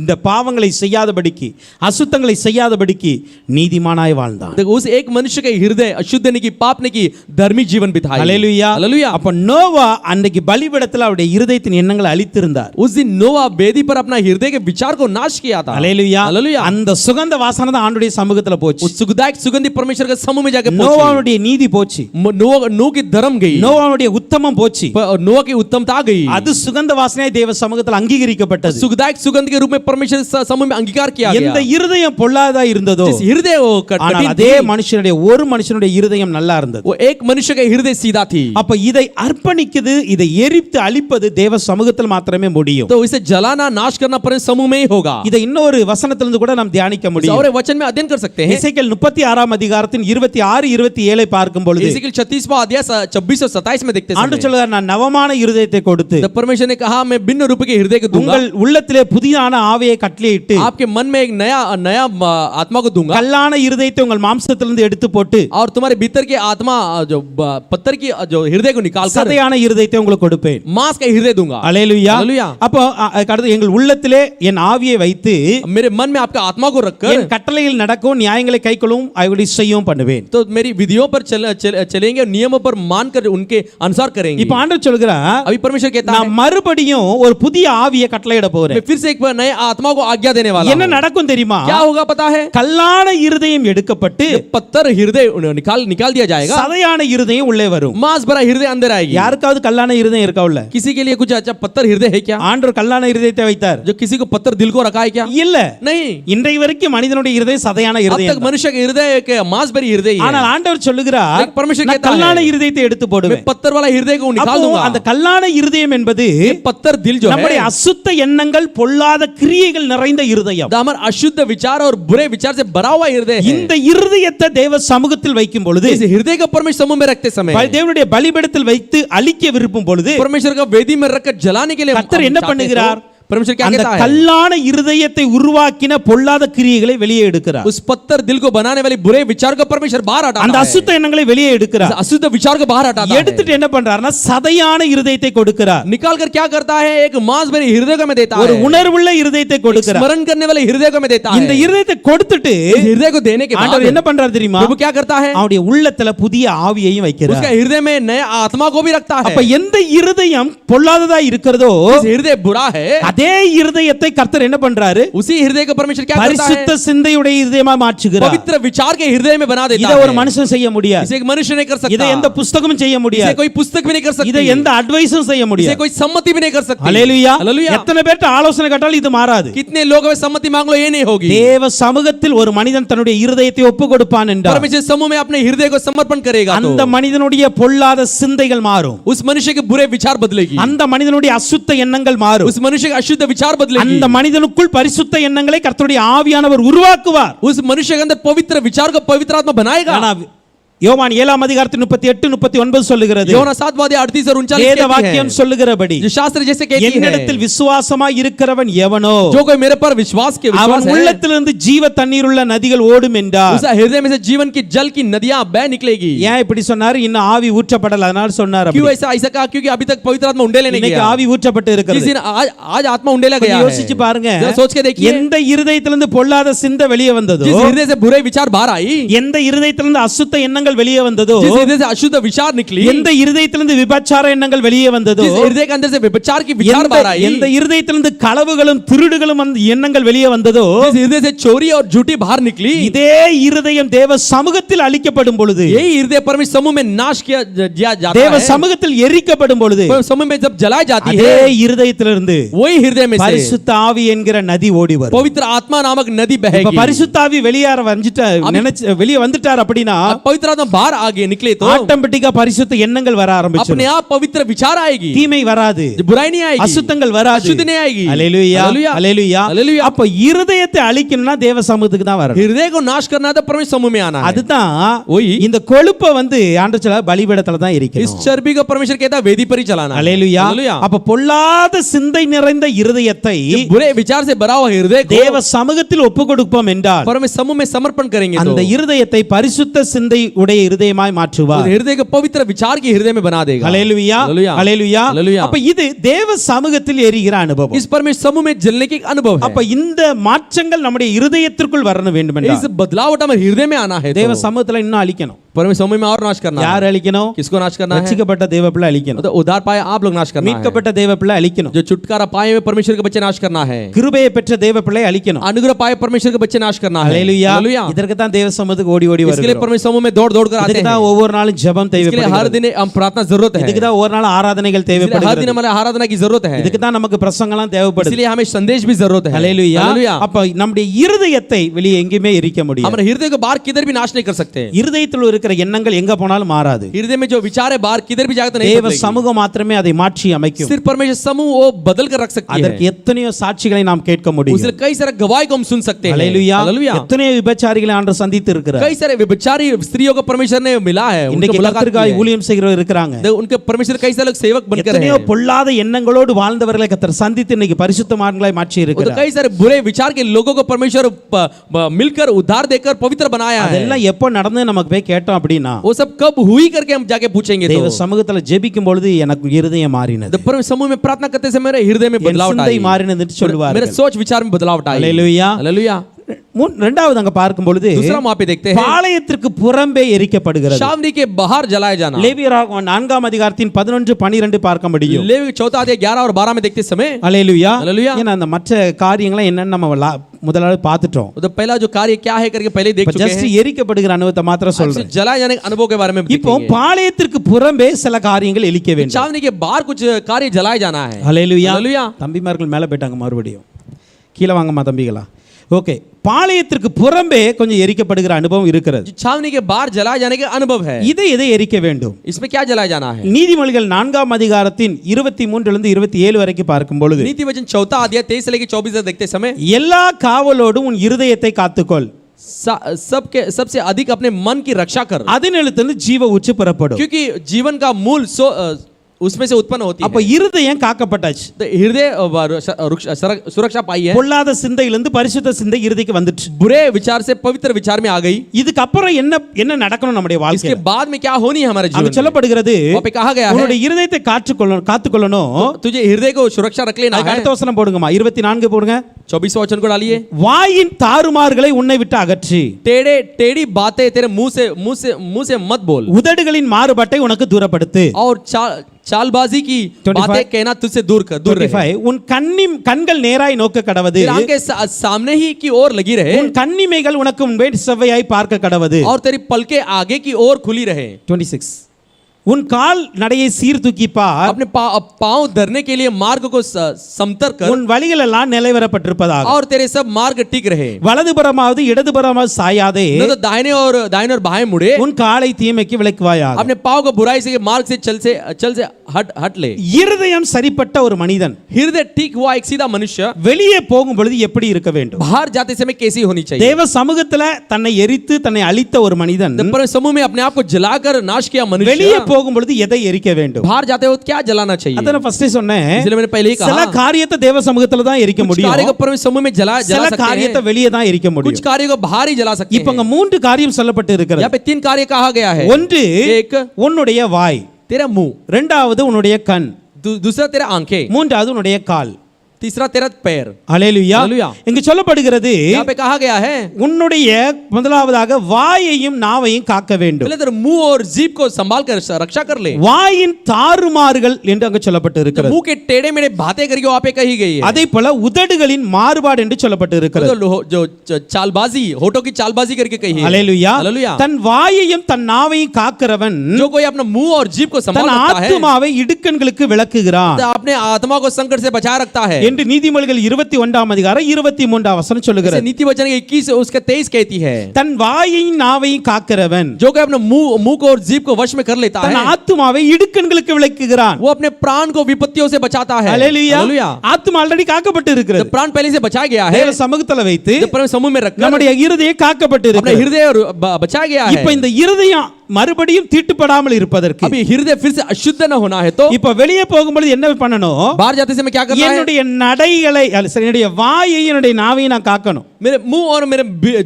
இந்த பாவங்களை செய்யாதபடிக்கு அசுத்தங்களை செய்யாதபடிக்கு நீதிமானாய் வாழ்ந்தான். देखो उस एक मनुष्य के हृदय अशुद्ध नहीं की, पाप नहीं की, धार्मिक जीवन बिताया. அல்லேலூயா. हालेलुया. அப்ப நோவா அன்றைக்கு பலிபீடத்தில் அவருடைய இருதயத்தின் எண்ணங்களை அழித்திருந்தார். उस दिन नोवा वेदी पर अपना हृदय के विचार को नाश किया था. அல்லேலூயா. हालेलुया. அந்த சுகந்த வாசனை தான் ஆண்டவருடைய சமூகத்துல போச்சு. उस सुगंधित सुगंधि परमेश्वर के समूह में जाके நோவாவுடைய நீதி போச்சு. नोवा की धर्म गई, நோவாவுடைய உத்தமம் போச்சு. नोवा की उत्तमता गई. அது சுகந்த வாசனையாய் தேவ சமூகத்தில் அங்கீகரிக்கப்பட்டது. सुगंधित सुगंध के रूप में परमेश्वर समूह में अंगीकार किया गया. எந்த இருதயம் பொல்லாதா இருந்ததோ, जिस हृदय वो ஆனால் அதே மனுஷனுடைய ஒரு மனுஷனுடைய இருதயம் நல்லா இருந்தது. वो एक मनुष्य का हृदय सीधा थी. அப்ப இதை அர்ப்பணிக்குது, இதை எரித்து அழிப்பது தேவ சமூகத்தில் மாத்திரமே முடியும். तो इसे जलाना नाश करना परमेश्वर समूह में ही होगा. இதை இன்னொரு வசனத்திலிருந்து கூட நாம் தியானிக்க முடியும். और वचन में अध्ययन कर सकते हैं. எசேக்கியேல் 36 அதிகாரத்தின் 26 27 பார்க்கும் பொழுது एसेकियेल 36वां अध्याय 26 और 27 में देखते ஆண்டவர் हैं. சொல்கிறார், நான் நவமான இருதயத்தை கொடுத்து तब परमेश्वर ने कहा मैं भिन्न रूप के हृदय को दूंगा. உங்கள் உள்ளத்திலே புதிதான ஆவியை கட்டளையிட்டு आपके मन में एक नया नया आत्मा को दूंगा. கல்லான இருதயத்தை உங்கள் மாம்சத்திலிருந்து எடுத்து போட்டு और तुम्हारे भीतर के आत्मा जो पत्थर की जो हृदय को निकाल कर சதையான இருதயத்தை உங்களுக்கு கொடுப்பேன். मांस का हृदय दूंगा. அல்லேலூயா. हालेलुया. அப்போ அடுத்து எங்கள் உள்ளத்திலே என் ஆவியை வைத்து मेरे मन में आपका आत्मा को रखकर என் கட்டளையில் நடக்கும், நியாயங்களை கைக்கொள்ளும், அவைகளை செய்யவும் பண்ணுவேன். तो मेरी विधियों पर चलेंगे और नियमों पर मानकर उनके अनुसार करेंगे. இப்போ ஆண்டவர் சொல்கிறார், अभी परमेश्वर कहता है நான் மறுபடியும் ஒரு புதிய ஆவியை கட்டளையிட போறேன். मैं फिर से एक बार नए आत्मा को आज्ञा देने वाला என்ன हूं. நடக்கும் தெரியுமா? क्या होगा पता है? கல்லான இருதயம் எடுக்கப்பட்டு पत्थर हृदय निकाल दिया जाएगा. சதையான இருதயம் உள்ளே வரும். मांस भरा हृदय अंदर आएगी. யாருக்காவது கல்லான இருதயம் இருக்கா உள்ள? किसी के लिए कुछ अच्छा पत्थर हृदय है क्या? ஆண்டவர் கல்லான இருதயத்தை வைத்தார்? जो किसी को पत्थर दिल को रखा है क्या? இல்ல. नहीं. இன்றைய வரைக்கும் மனிதனுடைய இருதயம் சதையான अब இருதயம் तक मनुष्य के हृदय एक मांस भरी हृदय है. ஆனால் ஆண்டவர் சொல்லுகிறார், लेकिन परमेश्वर நான் कहता है, கல்லான இருதயத்தை எடுத்து मैं போடுவேன். पत्थर वाला हृदय को निकाल அப்போ दूंगा. அந்த கல்லான இருதயம் என்பது ये पत्थर दिल जो நம்முடைய है அசுத்த எண்ணங்கள், பொல்லாத கிரியைகள் நிறைந்த இருதயம். हमारा अशुद्ध विचार और बुरे विचार से भरा हुआ हृदय है. இந்த இருதயத்தை தேவ சமூகத்தில் வைக்கும் பொழுது, इस हृदय को परमेश्वर समूह में रखते समय தேவனுடைய பலிபீடத்தில் வைத்து அழிக்க விரும்பும் பொழுது परमेश्वर का वेदी में रखकर जलाने के लिए கர்த்தர் என்ன பண்ணுகிறார்? परमेश्वर क्या அந்த कहता है? கல்லான இருதயத்தை உருவாக்கின பொல்லாத கிரியைகளை வெளியே எடுக்கிறார். उस पत्थर दिल को बनाने वाले बुरे विचार को परमेश्वर बाहर हटाता அந்த है. அசுத்த எண்ணங்களை வெளியே எடுக்கிறார். अशुद्ध विचार को बाहर हटाता है. எடுத்துட்டு என்ன பண்றாருன்னா சதையான இருதயத்தை கொடுக்கிறார். निकाल कर क्या करता है? एक मांस भरे हृदय को में देता ஒரு है. உணர்வுள்ள இருதயத்தை கொடுக்கிறார். स्मरण करने वाले हृदय को में देता है. இந்த இருதயத்தை கொடுத்துட்டு इस हृदय को देने के बाद ஆண்டவர் என்ன பண்றாரு தெரியுமா? प्रभु क्या करता है? அவருடைய உள்ளத்துல புதிய ஆவியையும் வைக்கிறார். उसका हृदय में नया आत्मा को भी रखता है. அப்ப எந்த இருதயம் பொல்லாததா இருக்கிறதோ इस हृदय बुरा है, அதே இருதயத்தை கர்த்தர் என்ன பண்றாரு? उसी हृदय को परमेश्वर क्या करता है? பரிசுத்த சிந்தையுடைய இருதயமா மாற்றுகிறார். पवित्र विचार के हृदय में बना देता இதை है. ஒரு மனுஷன் செய்ய முடியாது. इसे एक मनुष्य नहीं कर सकता. இதை எந்த புத்தகமும் செய்ய इसे முடியாது. कोई पुस्तक भी नहीं कर सकती. இதை எந்த அட்வைஸும் செய்ய इसे முடியாது. कोई सम्मति भी नहीं कर सकती. அல்லேலூயா. हालेलुया. எத்தனை பேர்ட்ட ஆலோசனை கேட்டாலும் இது மாறாது. कितने लोगों में सम्मति मांग लो ये नहीं होगी. தேவ சமூகத்தில் ஒரு மனிதன் தன்னுடைய இருதயத்தை ஒப்பு கொடுப்பான் என்றால் परमेश्वर समूह में अपने हृदय को समर्पण करेगा அந்த तो மனிதனுடைய பொல்லாத சிந்தைகள் மாறும். उस मनुष्य के बुरे विचार बदलेगी. அந்த மனிதனுடைய அசுத்த எண்ணங்கள் மாறும். उस मनुष्य का अशुद्ध विचार बदलेगी. அந்த மனிதனுக்குள் பரிசுத்த எண்ணங்களை கர்த்தருடைய ஆவியானவர் உருவாக்குவார். उस मनुष्य के अंदर पवित्र विचार को पवित्र आत्मा बनाएगा. ஆனா யோவான் 7 அதிகாரத்தின் 38 39 சொல்லுகிறது. யோனா 7 अध्याय 38 और 39 வேத कहती வாக்கியம் है, சொல்லுகிறபடி जो शास्त्र जैसे कहती है, என்னிடத்தில் விசுவாசமாய் இருக்கிறவன் எவனோ जो कोई मेरे पर विश्वास அவன் है, உள்ளத்திலிருந்து ஜீவ தண்ணீருள்ள நதிகள் ஓடும் என்றார். उस हृदय में से जीवन की जल की नदियां बह निकलेगी. ஏன் இப்படி சொன்னாரு? இன்னும் ஆவி ஊற்றப்படல, அதனால சொன்னார் क्यों அப்படி. ऐसा कहा? क्योंकि अभी तक पवित्र आत्मा उंडेले नहीं இன்னைக்கு गया. ஆவி ஊற்றப்பட்டு जिस இருக்கிறது. दिन आज आत्मा उंडेला गया है. யோசிச்சு பாருங்க. जरा सोच के देखिए, எந்த இருதயத்திலிருந்து பொல்லாத சிந்தை வெளியே வந்ததோ, जिस हृदय से बुरे विचार बाहर आई, எந்த இருதயத்திலிருந்து அசுத்த எண்ணங்கள் வெளியே வந்ததோ, जिस हृदय से अशुद्ध विचार निकली, எந்த இருதயத்திலிருந்து விபச்சார எண்ணங்கள் வெளியே வந்ததோ, जिस हृदय के अंदर से विचार की विचार बाहर आई, எந்த இருதயத்திலிருந்து களவுகளும் திருடுகளும் அந்த எண்ணங்கள் வெளியே வந்ததோ, जिस हृदय से चोरी और झूठी बाहर निकली, இதே இருதயம் தேவ சமூகத்தில் அழிக்கப்படும் பொழுது, यही हृदय परमेश्वर समूह में नाश किया जाता தேவ है. சமூகத்தில் எரிக்கப்படும் பொழுது, समूह में जब जलाई जाती அதே है, இருதயத்திலிருந்து वही हृदय में से பரிசுத்த ஆவி என்கிற நதி ஓடி வரும். पवित्र आत्मा नामक नदी இப்ப बहेगी. பரிசுத்த ஆவி வெளியே வந்துட்டார் அப்படின்னா पवित्र आत्मा बाहर आगे निकले तो ஆட்டோமேட்டிக்கா பரிசுத்த எண்ணங்கள் வர ஆரம்பிச்சிடும். अपने आप पवित्र विचार आएगी, தீமை வராது, बुराई नहीं आएगी, அசுத்தங்கள் வராது, अशुद्ध नहीं आएगी. அல்லேலூயா हालेलुया. அல்லேலூயா. हालेलुया. அப்ப இருதயத்தை அழிக்கணும்னா தேவ சமூகத்துக்கு தான் வரணும். हृदय को नाश करना है तो परमेश्वर समूह में आना है. அதுதான் वही இந்த கொழுப்பை ஆண்டவர் சொல்ல பலிபீடத்துல தான் इस இருக்கணும். चर्बी को परमेश्वर कहता है वेदी पर ही चलाना है. அல்லேலூயா. हालेलुया. அப்ப பொல்லாத சிந்தை நிறைந்த இருதயத்தை ये बुरे विचार से भरा हुआ हृदय को தேவ சமூகத்தில் ஒப்பு கொடுப்போம் என்றால் परमेश्वर समूह में समर्पण करेंगे அந்த तो இருதயத்தை பரிசுத்த சிந்தை உடைய இருதயமாய் மாற்றுவார். उस हृदय को पवित्र विचार के हृदय में बना देगा. ஹல்லேலூயா हालेलुया. ஹல்லேலூயா. हालेलुया. அப்ப இது தேவ சமூகத்தில் எரிகிற அனுபவம். इस परमेश्वर समूह में जलने की एक अनुभव है. அப்ப இந்த மாற்றங்கள் நம்முடைய இருதயத்திற்குள் வரணும் வேண்டும் इस என்றால் बदलाव हमारे हृदय में आना है. தேவ சமூகத்துல இன்னும் அழிக்கணும். परमेश्वर समूह में और नाश करना है. யார் அழிக்கணும்? किसको नाश करना है? ரட்சிக்கப்பட்ட தேவ பிள்ளை அழிக்கணும். तो उद्धार पाए आप लोग नाश करना है. மீட்கப்பட்ட தேவ பிள்ளை அழிக்கணும். जो छुटकारा पाए हुए परमेश्वर के बच्चे नाश करना है. கிருபையை பெற்ற தேவ பிள்ளை அழிக்கணும். अनुग्रह पाए परमेश्वर के बच्चे नाश करना है. ஹல்லேலூயா. हालेलुया. இதற்கு தான் தேவ சமூகத்துக்கு ஓடி ஓடி इसके लिए வருகிறோம். परमेश्वर समूह में दौड़ दौड़ कर आते இதுக்கு हैं. தான் ஒவ்வொரு நாளும் ஜெபம் इसके लिए हर தேவைப்படுகிறது. दिन हम प्रार्थना जरूरत है. இதுக்கு தான் ஒவ்வொரு நாள் ஆராதனைகள் इसलिए हर दिन தேவைப்படுகிறது. हमारे आराधना की जरूरत है. இதுக்கு தான் நமக்கு பிரசங்கம்லாம் தேவைப்படுது. इसलिए हमें संदेश भी जरूरत है. ஹல்லேலூயா. हालेलुया. அப்ப நம்முடைய இருதயத்தை வெளியே எங்கேயுமே எரிக்க முடியாது. हमारे हृदय को बाहर किधर भी नाश नहीं कर सकते. இருதயத்தில் இருக்கிற எண்ணங்கள் எங்க போனாலும் மாறாது. हृदय में जो विचार है बाहर किधर भी जाकर तो नहीं தேவ बदलेगी. சமூகம் மாத்திரமே அதை மாற்றி அமைக்கும். सिर्फ परमेश्वर समूह वो बदल कर रख सकती அதற்கு है. எத்தனையோ சாட்சிகளை நாம் கேட்க முடியும். उससे कई सारे गवाही को हम सुन सकते हैं. ஹல்லேலூயா. हालेलुया. எத்தனையோ விபச்சாரிகளை ஆண்டவர் சந்தித்து இருக்கிறார். कई सारे व्यभिचारी स्त्रियों को परमेश्वर ने मिला है. उनकी இன்னைக்கு मुलाकात கர்த்தருக்காய் की है. ஊழியம் செய்கிறவர் இருக்கிறாங்க. उनके परमेश्वर कई सारे लोग सेवक बनकर எத்தனையோ हैं. பொல்லாத எண்ணங்களோடு வாழ்ந்தவர்களை கர்த்தர் சந்தித்து இன்னைக்கு பரிசுத்தமான்களாய் மாற்றி तो இருக்கிறார். कई सारे बुरे विचार के लोगों को परमेश्वर मिलकर उद्धार देकर पवित्र बनाया है. அதெல்லாம் எப்போ நடந்து நமக்கு போய் கேட்டோம் அப்படின்னா वो सब कब हुई करके हम जाके पूछेंगे. தேவ तो சமூகத்துல ஜெபிக்கும் பொழுது எனக்கு இருதயம் மாறினது. परमेश्वर समूह में प्रार्थना करते समय मेरे हृदय में என் बदलाव சிந்தை आई. மாறினது என்று मेरे சொல்வார்கள். सोच विचार में बदलाव आई. ஹல்லேலூயா. हालेलुया. இரண்டாவது அங்க பார்க்கும் பொழுது दूसरा वहां पे देखते हैं பாளையத்திற்கு புறம்பே எரிக்கப்படுகிறது. छावनी के बाहर जलाया जाना. லேவியராகமம் 4ஆம் அதிகாரத்தின் 11-12 பார்க்க முடியும். लेवी चौथा अध्याय 11 और 12 में देखते समय ஹல்லேலூயா. हालेलुया. ஏன்னா அந்த மற்ற காரியங்களை என்னன்னு நம்ம முதலாவது பார்த்துட்டோம். तो पहला जो कार्य क्या है करके पहले देख चुके ஜஸ்ட் हैं. எரிக்கப்படுகிற அனுபவத்தை மாத்திரம் சொல்றேன். जलाए जाने के अनुभव के बारे में இப்போ देखेंगे. பாளையத்திற்கு புறம்பே சில காரியங்கள் எரிக்க வேண்டும். छावनी के बाहर कुछ कार्य जलाए जाना है. ஹல்லேலூயா. हालेलुया. தம்பிமார்கள் மேல போயிட்டாங்க மறுபடியும். கீழே வாங்கம்மா தம்பிகளா. ஓகே. பாளையத்திற்கு புறம்பே கொஞ்சம் எரிக்கப்படுகிற அனுபவம் இருக்கிறது. छावनी के बाहर जलाए जाने के अनुभव है. இதை எரிக்க வேண்டும். इसमें क्या जलाया जाना है? நீதிமொழிகள் 4ஆம் அதிகாரத்தின் 23 27 வரைக்கும் பார்க்கும் பொழுது नीति वचन चौथा अध्याय 23 से लेकर 24 तक देखते समय எல்லா காவலோடும் உன் இருதயத்தை காத்துக்கொள். सबसे अधिक अपने मन की रक्षा कर, அதினிடத்திலிருந்து ஜீவ ஊற்று புறப்படும். क्योंकि जीवन का मूल उसमें से उत्पन्न होती அப்ப है. இருதயம் காக்கப்பட்டாச்சு. तो हृदय सुरक्षा पाई है. பொல்லாத சிந்தையிலிருந்து பரிசுத்த சிந்தை இருதயக்கு வந்துச்சு. बुरे विचार से पवित्र विचार में आ गई. இதுக்கு அப்புறம் என்ன நடக்கணும் நம்முடைய इसके வாழ்க்கையில? बाद में क्या होनी है हमारे அங்க जीवन में? சொல்லப்படுகிறது वहाँ पे कहा गया है உன்னுடைய இருதயத்தை காத்துக்கொள்ளணும். तुझे हृदय को सुरक्षा रख लेना அதுக்கு है. அடுத்த வசனம் போடுங்கம்மா. 24 போடுங்க. 24 वचन को डालिए. வாயின் தாறுமாறுகளை உன்னை விட்டு அகற்றி टेढ़ी बातें तेरे मुंह से मत बोल. உதடுகளின் மாறுபாட்டை உனக்கு தூரப்படுத்து. और चालबाजी की 25 बातें कहना तुझसे दूर रहे. 25 உன் கண்கள் நேராய் நோக்க கடவது. तेरी आंखें सामने ही की ओर लगी रहे. உன் கண்ணிமைகள் உனக்கு முன்பே செவ்வையாய் பார்க்க கடவது. और तेरी पलकें आगे की ओर खुली रहे. 26 உன் கால் நடையை சீர்தூக்கி பார். अपने पांव धरने के लिए मार्ग को समतर कर. உன் வழிகள் எல்லாம் நிலைவரப்பட்டிருப்பதாக. और तेरे सब मार्ग टिक रहे. வலதுபுறமாவது இடதுபுறமாவது சாயாதே. न तो दाहिने और बाएं मुड़े. உன் காலை தீமைக்கு விலக்குவாயாக. अपने पांव को बुराई से मार्ग से चल से हट ले. இருதயம் சரிப்பட்ட ஒரு மனிதன் हृदय ठीक हुआ एक सीधा मनुष्य வெளியே போகும் பொழுது எப்படி இருக்க வேண்டும்? बाहर जाते समय कैसी होनी चाहिए? தேவ சமூகத்துல தன்னை எரித்து தன்னை அழித்த ஒரு மனிதன் पर समूह में अपने आप को जलाकर नाश किया मनुष्य வெளியே போகும் பொழுது எதை எரிக்க வேண்டும்? बाहर जाते वक्त क्या जलाना चाहिए? அத நான் ஃபர்ஸ்டே சொன்னேன். इसलिए मैंने पहले ही சில कहा காரியத்தை தேவ சமூகத்துல தான் எரிக்க कुछ முடியும். कार्य को परमेश्वर समूह में जला சில सकते காரியத்தை हैं. வெளியே தான் எரிக்க कुछ முடியும். कार्य को बाहर ही जला सकते இப்போ हैं. அங்க 3 காரியம் சொல்லப்பட்டு இருக்கிறது. यहाँ पे 3 कार्य कहा गया है. ஒன்று एक உன்னுடைய வாய், तेरा मुंह, இரண்டாவது உன்னுடைய கண், दूसरा तेरा आंखें, மூன்றாவது உன்னுடைய கால். तीसरा तेरा पैर. ஹல்லேலூயா. ஹல்லேலூயா. இங்க சொல்லப்படுகிறது यहाँ पे कहा गया है உன்னுடைய முதலாவதாக வாயையும் நாவையும் காக்க வேண்டும். पहले तेरे मुंह और जीभ को संभाल कर रक्षा कर ले. வாயின் தாறுமாறுகள் என்று அங்க சொல்லப்பட்டு இருக்கிறது. मुंह के टेढ़े मेढ़े बातें करके वहां पे कही गई है. அதே போல உதடுகளின் மாறுபாடு என்று சொல்லப்பட்டு இருக்கிறது. जो चालबाजी, होठों की चालबाजी करके कही है. ஹல்லேலூயா. हालेलुया. தன் வாயையும் தன் நாவையும் காக்கிறவன் जो कोई अपना मुंह और जीभ को संभाल தன் रखता है, ஆத்துமாவை இடுக்கண்களுக்கு விலக்குகிறான் तो अपने आत्मा को संकट से बचा रखता है. என்று நீதிமொழிகள் 21ஆம் அதிகாரம் 23ஆம் வசனம் சொல்லுகிறது. जैसे नीति वचन 21 उसका 23 कहती है, தன் வாயையும் நாவையும் காக்கிறவன் जो कोई अपने मुंह को और जीभ को वश में कर लेता தன் है, ஆத்துமாவை இடுக்கண்களுக்கு விலக்குகிறான். वो अपने प्राण को विपत्तियों से बचाता है. ஹல்லேலூயா. हालेलुया. ஆத்துமா ஆல்ரெடி காக்கப்பட்டு तो இருக்கிறது. प्राण पहले से बचाया गया है. தேவ சமூகத்துல வைத்து तो परमेश्वर समूह में रखकर நம்முடைய இருதயம் காக்கப்பட்டு अपने இருக்கிறது. हृदय बचाया गया இப்ப है. இந்த இருதயம் மறுபடியும் தீட்டுப்படாமல் இருப்பதற்கு अभी हृदय फिर से अशुद्ध न होना है तो இப்ப வெளியே போகும்போது என்ன பண்ணணும்? बाहर जाते समय क्या करना है? என்னுடைய நடைகளை என்னுடைய வாயை என்னுடைய நாவையும் நான் காக்கணும். मेरे मुंह और मेरे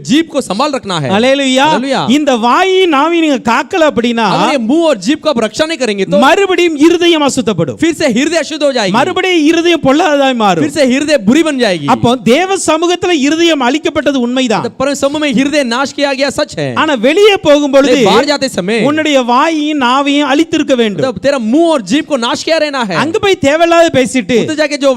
जीभ को संभाल रखना है। அல்லேலூயா. हालेलुया। இந்த வாயை நாவையும் நீங்க காக்கல அப்படினா अगर ये मुंह और जीभ का आप रक्षा नहीं करेंगे तो மறுபடியும் இருதயம் அசுத்தப்படும். फिर से हृदय अशुद्ध हो जाएगी, மறுபடியும் இருதயம் பொல்லாததாய் மாறும். फिर से हृदय बुरी बन जाएगी। அப்போ தேவ சமூகத்துல இருதயம் அழிக்கப்பட்டது உண்மைதான். परम समूह में हृदय नाश किया गया सच है, ஆனா வெளியே போகும் பொழுது बाहर जाते समय உன்னுடைய வாயையும் நாவையும் அழித்திருக்க வேண்டும். तो तेरा मुंह और जीभ को नाश किया रहना है। அங்க போய் தேவையில்லாத பேசிட்டு उधर जाके जो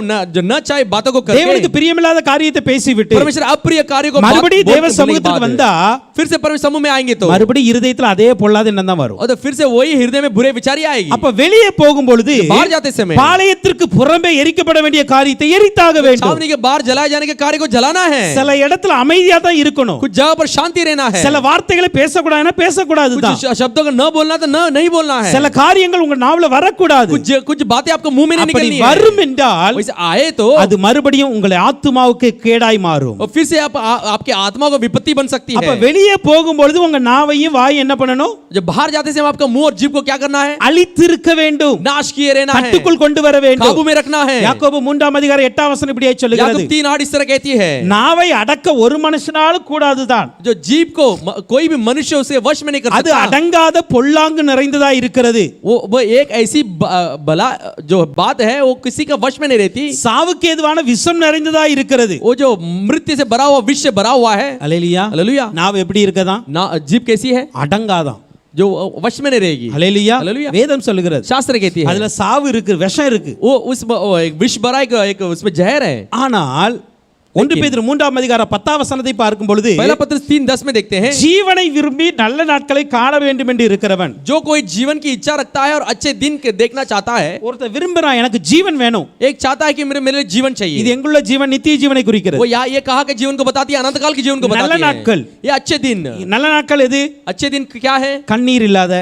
न चाहे बातों को தேவனுக்கு करके பிரியமில்லாத காரியத்தை பேசிவிட்டு परमेश्वर अप्रिय कार्य को மறுபடியும் தேவ சமூகத்துக்கு வந்தா फिर से परमेश्वर समूह में आएंगे तो மறுபடியும் இருதயத்துல அதே பொல்லாத எண்ணம் தான் வரும். और तो फिर से वही हृदय में बुरे विचार ही आएगी। அப்ப வெளியே போகும் பொழுது बाहर जाते समय பாளையத்திற்கு புறம்பே எரிக்கப்பட வேண்டிய காரியத்தை எரித்தாக வேண்டும். छावनी के बाहर जलाए जाने के कार्य को जलाना है। சில இடத்துல அமைதியா தான் இருக்கணும். कुछ जगह पर शांति रहना है। சில வார்த்தைகளை பேசக்கூடாதுன்னா பேசக்கூடாது தான். कुछ शब्दों को न बोलना तो नहीं बोलना है। சில காரியங்கள் உங்க நாவுல வரக்கூடாது. कुछ बातें आपको मुंह में नहीं அப்படி निकलनी है। வரும் என்றால் वैसे आए तो அது மறுபடியும் உங்களை ஆத்துமாவுக்கு கேடாய் மாறும். और फिर से आपके आत्मा को विपत्ति बन सकती அப்ப है। வெளியே போகும்பொழுது உங்க நாவையும் வாய் என்ன பண்ணணும்? जब बाहर जाते समय आपका मुंह और जीभ को क्या करना है? அழித்திருக்க வேண்டும். नाश किए रहना है, கட்டுக்குள் கொண்டு வர வேண்டும். काबू में रखना है। யாக்கோபு 3 அதிகாரம் 8 வசனம் இப்படியே சொல்லுகிறது. याकूब 3:8 इस तरह कहती है, நாவை அடக்க ஒரு மனுஷனாலும் கூடாதுதான். जो जीभ को कोई भी मनुष्य उसे वश में नहीं कर அது सकता। அடங்காத பொல்லாங்கு நிறைந்ததா இருக்கிறது. वो एक ऐसी बला जो बात है वो किसी का वश में नहीं रहती। சாவுக்கு ஏதுவான விஷம் நிறைந்ததா இருக்கிறது. वो जो मृत्यु से भरा हुआ विष से भरा हुआ है। அல்லேலூயா. हालेलुया। நாவு எப்படி இருக்கதான்? ना जीभ कैसी है? அடங்காதான். जो वश में नहीं रहेगी। அல்லேலூயா. हालेलुया। வேதம் சொல்லுகிறது. शास्त्र कहती है அதுல சாவு இருக்கு, விஷம் இருக்கு. वो एक विष भरा एक उसमें जहर है। ஆனால் 1 பேதுரு 3 அதிகாரம் 10 வசனத்தை பார்க்கும் பொழுது पहला पत्रस 3:10 में देखते हैं, ஜீவனை விரும்பி நல்ல நாட்களை காண வேண்டும் என்று இருக்கிறவன். जो कोई जीवन की इच्छा रखता है और अच्छे दिन के देखना चाहता है। ஒருத்தர் விரும்புறான் எனக்கு ஜீவன் வேணும். एक चाहता है कि मेरे लिए जीवन இது चाहिए। எங்குள்ள ஜீவன் நித்திய ஜீவனை குறிக்கிறது. वो ये कहा के जीवन को बताती है, अनंत काल के जीवन को நல்ல बताती நாட்கள். है। ये अच्छे दिन, நல்ல நாட்கள் எது? अच्छे दिन क्या है? கண்ணீர் இல்லாத,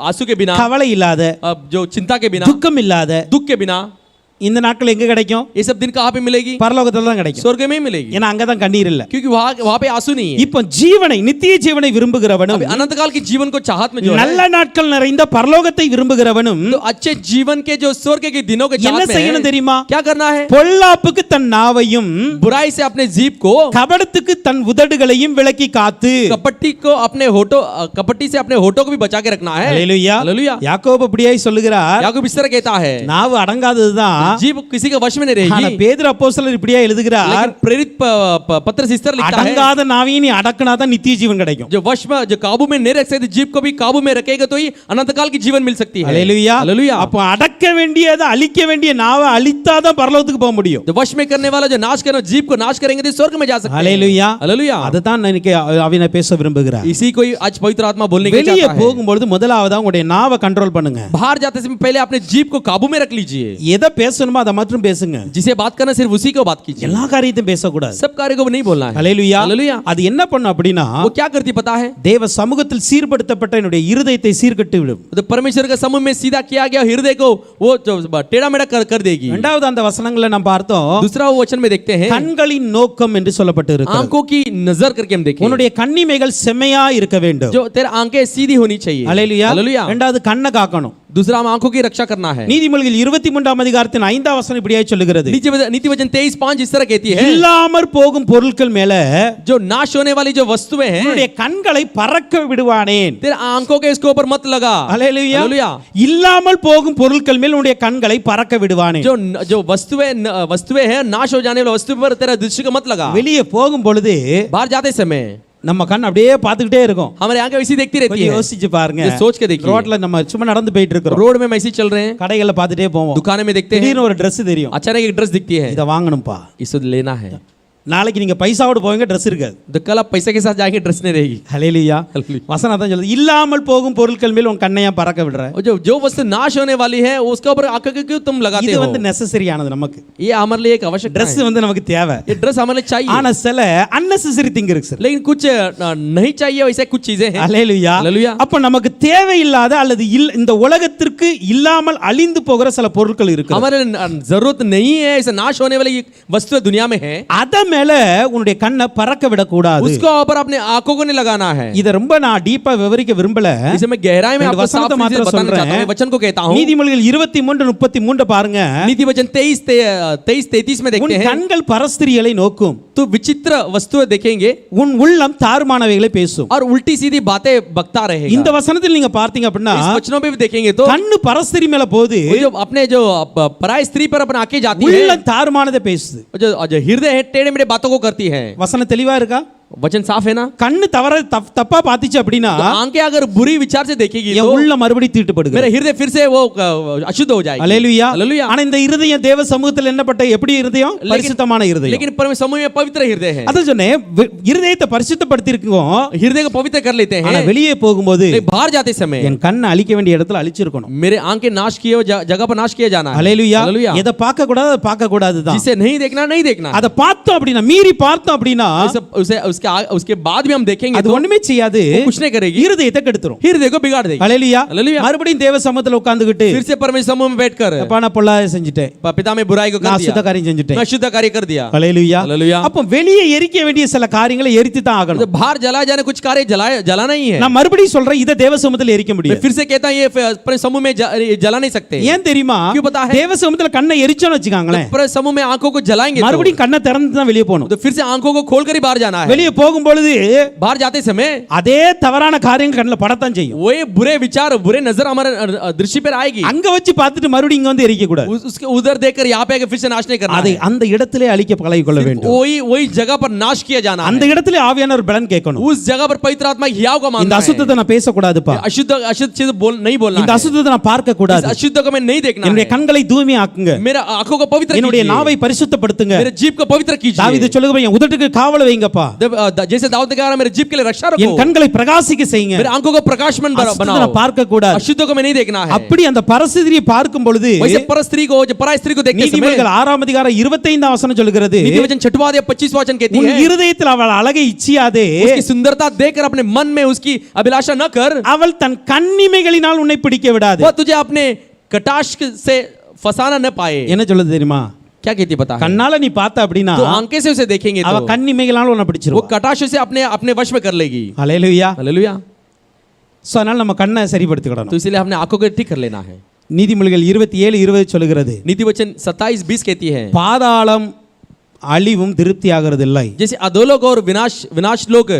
आंसू के बिना, கவலை இல்லாத, जो चिंता के बिना, துக்கம் இல்லாத. दुख के बिना। இந்த நாட்கள் எங்க கிடைக்கும்? ये सब दिन कहाँ पे मिलेगी? பரலோகத்துல தான் கிடைக்கும். स्वर्ग में ही मिलेगी, ஏன்னா அங்க தான் கண்ணீர் இல்ல. क्योंकि वहाँ पे आंसू नहीं है। இப்போ ஜீவனை நித்திய ஜீவனை விரும்புகிறவனும் अभी अनंत काल के जीवन को चाहत में जो है, நல்ல நாட்கள் நிறைந்த பரலோகத்தை விரும்புகிறவனும் तो अच्छे जीवन के जो स्वर्ग के दिनों के என்ன चाहत में செய்யணும் है, தெரியுமா? क्या करना है? பொல்லாப்புக்கு தன் நாவையும் बुराई से अपने जीभ को, கபடத்துக்கு தன் உதடுகளையும் விலக்கி காத்து. कपटी से अपने होठों को भी बचा के रखना है। அல்லேலூயா. हालेलुया। யாக்கோபு அப்படியே சொல்லுகிறார். याकूब इस तरह कहता है, நாவு அடங்காததுதான். जीभ किसी के वश में नहीं ஆனா रहेगी। பேதுரு அப்போஸ்தலர் இப்படியே எழுதுகிறார். लेकिन प्रेरित पत्रस इस तरह लिखता है, அடங்காத நாவையும் நீ அடக்குனாதான் நித்திய ஜீவன் கிடைக்கும். जो वश में जो काबू में नहीं रख सकते जीभ को भी काबू में रखेगा तो ही अनंत काल की जीवन मिल सकती है। அல்லேலூயா. हालेलुया। அப்ப அடக்க வேண்டியதை அழிக்க வேண்டிய நாவை அழித்தாதான் பரலோகத்துக்கு போக முடியும். जो वश में करने वाला जो नाश करना जीभ को नाश करेंगे तो स्वर्ग में जा सकते हैं। அல்லேலூயா. हालेलुया। அதுதான் இன்னைக்கு அவனை பேச விரும்புகிறார். इसी को ही आज पवित्र आत्मा बोलने के लिए வெளியே चाहता है। போகும்போது முதலாவதா உங்களுடைய நாவை கண்ட்ரோல் பண்ணுங்க. बाहर जाते समय पहले अपने जीभ को काबू में रख लीजिए। எதை பேசணுமோ அதை மட்டும் பேசுங்க. जिसे बात करना सिर्फ उसी को बात कीजिए, எல்லா காரியத்தையும் பேசக்கூடாது. सब कार्य को नहीं बोलना है। அல்லேலூயா. हालेलुया। அது என்ன பண்ணும் அப்படின்னா वो क्या करती पता है? தேவ சமூகத்தில் சீர்படுத்தப்பட்ட என்னுடைய இருதயத்தை சீர்கட்டி விடும். तो परमेश्वर के समूह में सीधा किया गया हृदय को वो टेढ़ा मेढ़ा कर देगी। இரண்டாவது அந்த வசனங்களை நாம் பார்த்தோம். दूसरा वो वचन में देखते हैं, கண்களின் நோக்கம் என்று சொல்லப்பட்டு இருக்கிறது. आंखों की नजर करके हम देखें, உன்னுடைய கண்ணிமைகள் செம்மையா இருக்க வேண்டும். जो तेरे आंखें सीधी होनी चाहिए। அல்லேலூயா. हालेलुया। இரண்டாவது கண்ணை காக்கணும். दूसरा हम आंखों की रक्षा करना है। நீதிமொழிகள் 23 அதிகாரத்தின் 5 வசனம் இப்படியே சொல்லுகிறது. नीति वचन 23:5 इस तरह कहती है, இல்லாமற் போகும் பொருட்கள் மேல जो नाश होने वाली जो वस्तुएं हैं உன்னுடைய கண்களை பறக்க விடுவானேன். तेरे आंखों के इसके ऊपर मत लगा। அல்லேலூயா. हालेलुया। இல்லாமல் போகும் பொருட்கள் மேல் உன்னுடைய கண்களை பறக்க விடுவானேன். जो वस्तुएं हैं नाश हो जाने वाली वस्तु पर तेरा दृष्टि को मत लगा। வெளியே போகும் பொழுது बाहर जाते समय நம்ம கண் அப்படியே பார்த்துக்கிட்டே இருக்கும். हमारे आंखें वैसी देखती रहती கொஞ்சம் है। யோசிச்சு பாருங்க. ये सोच के देखिए, ரோட்ல நம்ம சும்மா நடந்து போயிட்டு இருக்கோம். रोड में हम ऐसे ही चल रहे हैं, கடைகளை பார்த்துட்டே போவோம். दुकान में देखते हैं, திடீர்னு ஒரு Dress தெரியும். अचानक एक ड्रेस दिखती है, இத வாங்கணும்பா. इसे लेना है। நாளைக்கு நீங்க பைசாவோட போவீங்க, Dress இருக்காது. तो कल आप पैसे के साथ जाएंगे, ड्रेस नहीं रहेगी। ஹல்லேலூயா. வசனம் தான் சொல்லுது, இல்லாமல் போகும் பொருட்கள் மேல் உன் கண்ணையா பறக்க விடுற. और जो वस्तु नाश होने वाली है उसके ऊपर आंखें क्यों तुम लगाते இது हो? வந்து நெசசரியானது நமக்கு. ये हमारे लिए एक आवश्यकता Dress है। வந்து நமக்கு தேவை. ये ड्रेस हमारे लिए चाहिए, ஆனா சில unnecessary thing இருக்கு சார். लेकिन कुछ नहीं चाहिए वैसे कुछ चीजें हैं। ஹல்லேலூயா. हालेलुया। அப்ப நமக்கு தேவையில்லாத அல்லது இந்த உலகத்திற்கு இல்லாமல் அழிந்து போகிற சில பொருட்கள் இருக்கு. हमारे जरूरत नहीं है ऐसे नाश होने वाली वस्तु दुनिया में है, அத மேல உன்னுடைய கண்ணை பறக்க விடக்கூடாது. उसके ऊपर अपने आंखों को नहीं लगाना है. இத ரொம்ப நான் டீப்பா விவரிக்க விரும்பல. इसे मैं गहराई में ரெண்டு आपको साफ வசனத்தை तरीके से மாத்திரம் बताना चाहता हूं. சொல்றேன். मैं वचन को कहता हूं. நீதிமொழிகள் 23:33 பாருங்க. नीति वचन 23-33 में உன் देखते हैं. கண்கள் பரஸ்திரிகளை நோக்கும், तो विचित्र वस्तुएं देखेंगे உன் உள்ளம் தாறுமானவைகளை பேசும். और उल्टी सीधी बातें बकता रहेगा. இந்த வசனத்தில் நீங்க பார்த்தீங்க அப்படின்னா इस वचनों पे भी देखेंगे तो கண்ணு பரஸ்திரி மேல போகுது, वो जो अपने जो पराई स्त्री पर अपना आंखें जाती है, உள்ளம் தாறுமானதை பேசுது. जो हृदय है टेढ़े मेढ़े बातों को करती है. வசனம் தெளிவா இருக்கா? वचन साफ है ना? கண்ணு தப்பா பாத்துச்சு அப்படின்னா तो आंखें अगर बुरी विचार से देखेगी என் तो உள்ள மறுபடியும் தீட்டுப்படுகிறது. मेरे हृदय फिर से वो अशुद्ध हो जाएगी. அல்லேலூயா. हालेलुया. ஆனா இந்த இருதயம் தேவ சமூகத்தில் என்னப்பட்ட எப்படி இருதயம்? பரிசுத்தமான இருதயம். लेकिन परमेश्वर समूह में पवित्र हृदय है. அத சொன்னேன், இருதயத்தை பரிசுத்தப்படுத்தி இருக்கோம். हृदय को पवित्र कर लेते ஆனா हैं. வெளியே போகும்போது लेकिन बाहर जाते समय என் கண்ணை அழிக்க வேண்டிய இடத்துல அழிச்சிருக்கணும். मेरे आंखें नाश किए हुए जगह पर नाश किया जाना है. அல்லேலூயா. हालेलुया. எதை பார்க்க கூடாது அதை பார்க்க கூடாதுதான். जिसे नहीं देखना नहीं देखना. அதை பார்த்தோம் அப்படின்னா மீறி பார்த்தோம் அப்படின்னா उसके बाद भी हम देखेंगे அது तो ஒண்ணுமே செய்யாது, कुछ नहीं करेगी. இருதயத்தை கெடுத்துரும். हृदय को बिगाड़ देगी. அல்லேலூயா. हालेलुया. மறுபடியும் தேவ சமூகத்துல உட்கார்ந்துகிட்டு फिर से परमेश्वर समूह में बैठकर அப்பா நான் பொல்லாத செஞ்சுட்டேன், पिता में बुराई को कर நான் दिया, அசுத்த காரியம் செஞ்சுட்டேன். मैं शुद्ध कार्य कर दिया. அல்லேலூயா. हालेलुया. அப்ப வெளியே எரிக்க வேண்டிய சில காரியங்களை எரித்து தான் तो ஆகணும். बाहर जलाए जाने कुछ कार्य जलाना ही है. நான் மறுபடியும் சொல்றேன், இதை தேவ சமூகத்துல எரிக்க मैं முடியாது. फिर से कहता हूं ये अपने समूह में जला नहीं सकते. ஏன் தெரியுமா? क्यों पता है? தேவ சமூகத்துல கண்ணை எரிச்சோன்னு வச்சுக்காங்களேன், पर समूह में आंखों को जलाएंगे மறுபடியும் கண்ணை திறந்து தான் வெளியே போகணும். तो फिर से आंखों को खोलकर ही बाहर जाना है. வெளியே போகும்பொழுது बाहर जाते समय அதே தவறான காரியங்கள் கண்ணில் படத்தான் செய்யும். वो ये बुरे विचार बुरे नजर हमारे दृष्टि पर आएगी. அங்க வச்சு பார்த்துட்டு மறுபடியும் இங்க வந்து எரிக்க கூடாது. उसके उधर देखकर यहाँ पे आके फिर से नाश नहीं करना அதை है. அந்த இடத்திலே அழிக்க பழகிக்கொள்ள வேண்டும். वही जगह पर नाश किया जाना அந்த है. இடத்திலே ஆவியானவர் பலன் கேட்கணும். उस जगह पर पवित्र आत्मा हियाव का இந்த मानना है. அசுத்தத்தை நான் பேசக்கூடாதுப்பா, अशुद्ध चीज नहीं बोलना இந்த है. அசுத்தத்தை நான் பார்க்க इस கூடாது, अशुद्ध को मैं नहीं देखना என்னுடைய है. கண்களை தூய்மையாக்குங்க, मेरा आंखों को पवित्र என்னுடைய कीजिए. நாவை பரிசுத்தப்படுத்துங்க. मेरे जीभ को पवित्र தாவீது कीजिए. சொல்லுங்க, என் உதட்டுக்கு காவல் வைங்கப்பா, जैसे दाऊद ने कहा मेरे जीभ के लिए रक्षा என் रखो. கண்களை பிரகாசிக்க செய்யுங்க. मेरे आंखों को प्रकाशमान அசுத்தத்தை बनाओ. நான் பார்க்க கூடாது. अशुद्ध को मैं नहीं देखना है. அப்படி அந்த பரஸ்திரியை பார்க்கும் பொழுது वैसे पर स्त्री को जो पराई स्त्री को देखते समय நீதிமொழிகள் 6 அதிகாரம் 25 வசனம் சொல்கிறது, नीति वचन 6वां अध्याय 25वां वचन कहती உன் है இருதயத்தில் அவள் அழகை இச்சியாதே, उसकी सुंदरता देखकर अपने मन में उसकी अभिलाषा न कर. அவள் தன் கண்ணிமைகளினால் உன்னை பிடிக்க விடாது. वो तुझे अपने कटाक्ष से फंसाना न पाए. என்ன சொல்லுது தெரியுமா? क्या कहती है पता है? கண்ணால நீ பார்த்த அப்படின்னா तो आंखें से उसे देखेंगे அவ तो கண்ணிமைகளால உன்னை वो பிடிச்சிருவா. कटाक्ष से अपने अपने वश में कर लेगी. ஹல்லேலூயா. हालेलुया. சோ அதனால நம்ம கண்ணை சரிப்படுத்திக்கணும். तो इसलिए हमने आंखों को ठीक कर लेना है. நீதிமொழிகள் 27:20 சொல்கிறது, नीति वचन 27:20 कहती है பாதாளம் அழிவும் திருப்தி ஆகிறதில்லை, जैसे अधोलोक और विनाश लोक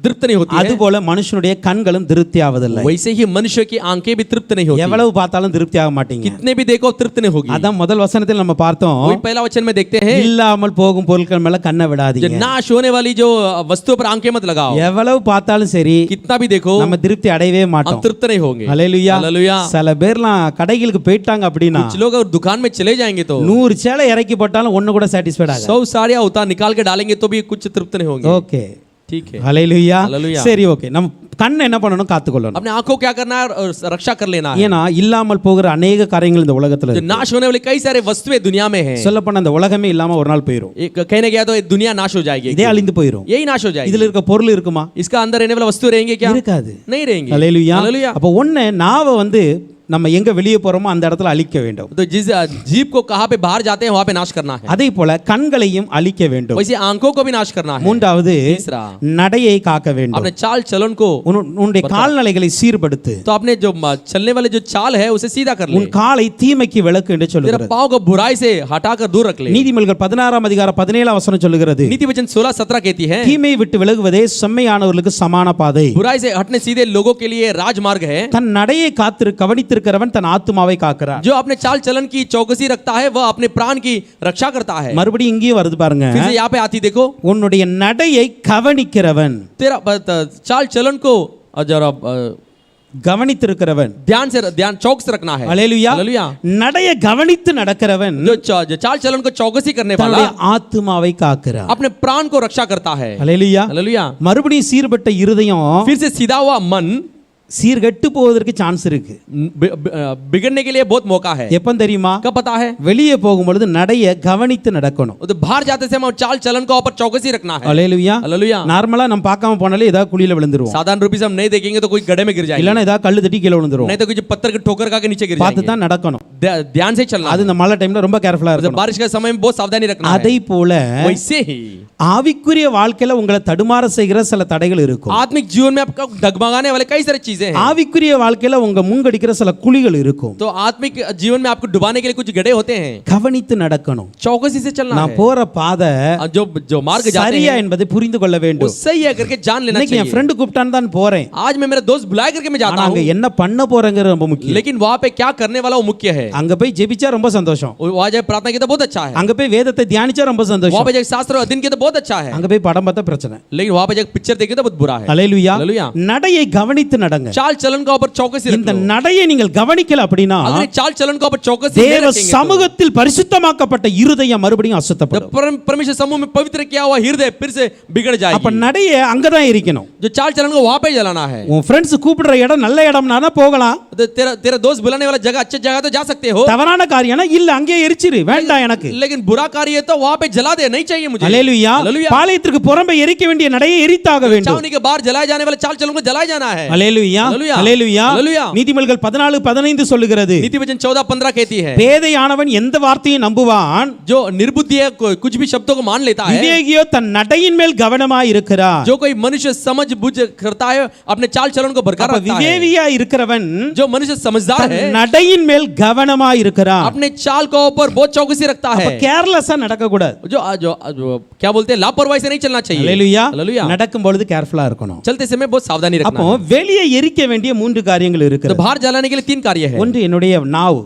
तृप्त नहीं होती है, அதுபோல மனுஷனுடைய கண்களும் திருப்தி ஆவதில்லை. वैसे ही मनुष्य की आंखें भी तृप्त नहीं होती. எவ்வளவு பார்த்தாலும் திருப்தி ஆக மாட்டீங்க. कितने भी देखो तृप्त नहीं होगी. அதான் முதல் வசனத்தில் நம்ம பார்த்தோம், वही पहला वचन में देखते हैं இல்லாமல் போகும் பொருட்கள் மேல கண்ணை जो விடாதீங்க. नाश होने वाली जो वस्तुओं पर आंखें मत लगाओ. எவ்வளவு பார்த்தாலும் சரி कितना भी देखो நம்ம திருப்தி அடையவே हम மாட்டோம். तृप्त नहीं होंगे. ஹல்லேலூயா. हालेलुया. சில பேர்லாம் கடைகளுக்கு போயிட்டாங்க அப்படின்னா कुछ लोग अगर दुकान में चले जाएंगे तो 100 சேலை இறக்கி போட்டாலும் ஒண்ணு கூட சாட்டிஸ்ஃபைட் ஆகாது. 100 साड़ियां उतार निकाल के डालेंगे तो भी कुछ तृप्त नहीं होंगे. ஓகே, ठीक है. ஹல்லேலூயா. ஹல்லேலூயா. சரி, ஓகே. நம்ம கண்ணை என்ன பண்ணணும்? காத்துக்கொள்ளணும். अपने आंखों को क्या करना है और रक्षा कर लेना है. ஏன்னா இல்லாமல் போகிற अनेक காரியங்கள் இந்த உலகத்துல जो இருக்கு. नाश होने वाली कई सारे वस्तुएं दुनिया में हैं. சொல்ல போனா இந்த உலகமே இல்லாம ஒரு நாள் போயிடும். एक कहने गया तो ये दुनिया नाश हो जाएगी. இதே அழிந்து போயிடும். यही नाश हो जाएगी. இதுல இருக்க பொருள் இருக்குமா? इसका अंदर रहने वाला वस्तु रहेंगे क्या? இருக்காது. नहीं रहेंगे. ஹல்லேலூயா. हालेलुया. அப்ப ஒண்ணு நாவை வந்து நம்ம எங்க வெளியே போறோமோ அந்த இடத்துல அழிக்க வேண்டும். तो जिस जीभ को कहां पे बाहर जाते हैं वहां पे नाश करना है. அதே போல கண்களையும் அழிக்க வேண்டும். वैसे आंखों को भी नाश करना है. மூன்றாவது तीसरा நடையை காக்க வேண்டும். अपने चाल चलन को உன்னுடைய கால்நடைகளை சீர்படுத்து. तो अपने जो चलने वाले जो चाल है उसे सीधा कर ले. உன் காலை தீமைக்கு விலக்கு என்று तेरा சொல்லுகிறது. पांव को बुराई से हटाकर दूर रख ले. நீதிமொழிகள் 16 அதிகாரம் 17 வசனம் சொல்லுகிறது, नीति वचन 16-17 कहती है தீமையை விட்டு விலகுவதே செம்மையானவர்களுக்கு சமான பாதை. बुराई से हटने सीधे लोगों के लिए राजमार्ग है. தன் நடையை கவனித்திருக்கிறவன் தன் ஆத்துமாவை காக்கிறார். जो अपने चाल चलन की चौकसी रखता है वह अपने प्राण की रक्षा करता है. மறுபடியும் இங்கேயும் வருது பாருங்க, फिर से यहाँ पे आती देखो, உன்னுடைய நடையை கவனிக்கிறவன், तेरा चाल चलन को जरा கவனித்திருக்கிறவன், ध्यान चौक से रखना है. ஹல்லேலூயா. हालेलुया. நடைய கவனித்து நடக்கிறவன் जो चाल चलन को चौकसी करने वाला தன்னுடைய ஆத்துமாவை காக்கிறார். अपने प्राण को रक्षा करता है. ஹல்லேலூயா. हालेलुया. மறுபடியும் சீர்பட்ட இருதயம் फिर से सीधा हुआ मन சீர்கெட்டு போவதற்கு சான்ஸ் இருக்கு. बिगड़ने के लिए बहुत मौका है. எப்ப தெரியுமா? कब पता है? வெளியே போகும்பொழுது நடைய கவனித்து நடக்கணும். तो बाहर जाते समय चाल चलन का ऊपर चौकसी रखना है. அல்லேலூயா. हालेलुया. நார்மலா நம்ம பார்க்காம போனாலே ஏதாவது குழியில விழுந்துருவோம். साधारण रूप से हम नहीं देखेंगे तो कोई गड्ढे में गिर जाएंगे. இல்லனா ஏதாவது கல்லு தட்டி கீழ விழுந்துருவோம். नहीं तो कुछ पत्थर के ठोकर खा के नीचे गिर பார்த்து जाएंगे. தான் நடக்கணும். ध्यान से चलना. அது இந்த மழை டைம்ல ரொம்ப கேர்ஃபுல்லா இருக்கணும். बारिश के समय में बहुत सावधानी रखना है. அதை போல वैसे ही ஆவிக்குரிய வாழ்க்கையில உங்களை தடுமாற செய்கிற சில தடைகள் இருக்கும். आत्मिक जीवन में आपका डगमगाने वाले कई सारी चीजें हैं. ஆவிக்குரிய வாழ்க்கையில உங்க முங்கடிக்கிற சில குழிகள் இருக்கும். तो आत्मिक जीवन में आपको डुबाने के लिए कुछ गड्ढे होते हैं. கவனித்து நடக்கணும். चौकसी से चलना நான் है. போற பாதை जो जो मार्ग जाते சரியா हैं என்பதை புரிந்து கொள்ள वो வேண்டும். सही है करके जान लेना இன்னைக்கு என் चाहिए. ஃப்ரெண்ட் கூப்பிட்டான் தான் போறேன். आज मैं मेरा दोस्त बुलाया करके मैं जाता ஆனா அங்க हूँ, என்ன பண்ண போறேங்கிறது ரொம்ப முக்கியம். लेकिन वहाँ पे क्या करने वाला वो मुख्य है. அங்க போய் ஜெபிச்சா ரொம்ப சந்தோஷம். वहाँ जाए प्रार्थना किया तो बहुत अच्छा है. அங்க போய் வேதத்தை தியானிச்சா ரொம்ப वहाँ சந்தோஷம். पे जाके शास्त्र अध्ययन किया तो बहुत अच्छा है. அங்க போய் படம் பார்த்தா பிரச்சனை. लेकिन वहाँ पे जाके पिक्चर देखे तो बहुत बुरा है. அல்லேலூயா. हालेलुया. நடையை கவனித்து நடங்க. चाल चलन का ऊपर चौकसी இந்த रखो. நடையை நீங்கள் கவனிக்கல அப்படின்னா अगर ये चाल चलन का ऊपर चौकसी नहीं தேவ रखेंगे तो சமூகத்தில் பரிசுத்தமாக்கப்பட்ட இருதயம் மறுபடியும் அசுத்தப்படும். जब परमेश्वर समूह में पवित्र किया हुआ हृदय फिर से बिगड़ அப்ப जाएगी. நடைய அங்கதான் இருக்கணும். जो चाल चलन को वहाँ पे जलाना है. உன் ஃப்ரெண்ட்ஸ் கூப்பிடுற இடம் நல்ல இடம்னா போகலாம். तो तेरा तेरा दोस्त बुलाने वाला जगह अच्छी जगह तो जा सकते हो. தவறான காரியம்னா இல்ல அங்கேயே எரிச்சிரு வேண்டாம் எனக்கு. लेकिन बुरा कार्य है तो वहाँ पे जला दे, नहीं चाहिए मुझे. அல்லேலூயா. हालेलुया. பாளையத்திற்கு புறம்பே எரிக்க வேண்டிய நடையை எரித்தாக வேண்டும். छावनी के बाहर जलाए जाने वाले चाल चलन को जलाए जाना है. அல்லேலூயா. हालेलुया. அல்லேலூயா. हालेलुया. நீதிமொழிகள் 14:15 சொல்லுகிறது. नीति वचन 14:15 कहती है, பேதையானவன் எந்த வார்த்தையை நம்புவான்? जो निर्बुद्धि है कुछ भी शब्दों को मान लेता है. விவேகியோ தன் நடையின் மேல் கவனமாய் இருக்கிறார். जो कोई मनुष्य समझ बुझ करता है अपने चाल चलन को बरकरार அப்ப रखता है. விவேகியா இருக்கிறவன் जो मनुष्य समझदार தன் है நடையின் மேல் கவனமாய் இருக்கிறார். अपने चाल को ऊपर बहुत चौकसी रखता அப்ப है. கேர்லெஸ்ஸா நடக்க கூடாது. जो जो जो क्या बोलते हैं, लापरवाही से नहीं चलना चाहिए. அல்லேலூயா. हालेलुया. நடக்கும் பொழுது கேர்ஃபுல்லா இருக்கணும். चलते समय बहुत सावधानी रखना அப்போ है. வெளியே எரிக்க வேண்டிய 3 காரியங்கள் तो இருக்கு. बाहर जलाने के लिए 3 कार्य है. ஒன்று என்னுடைய நாவு.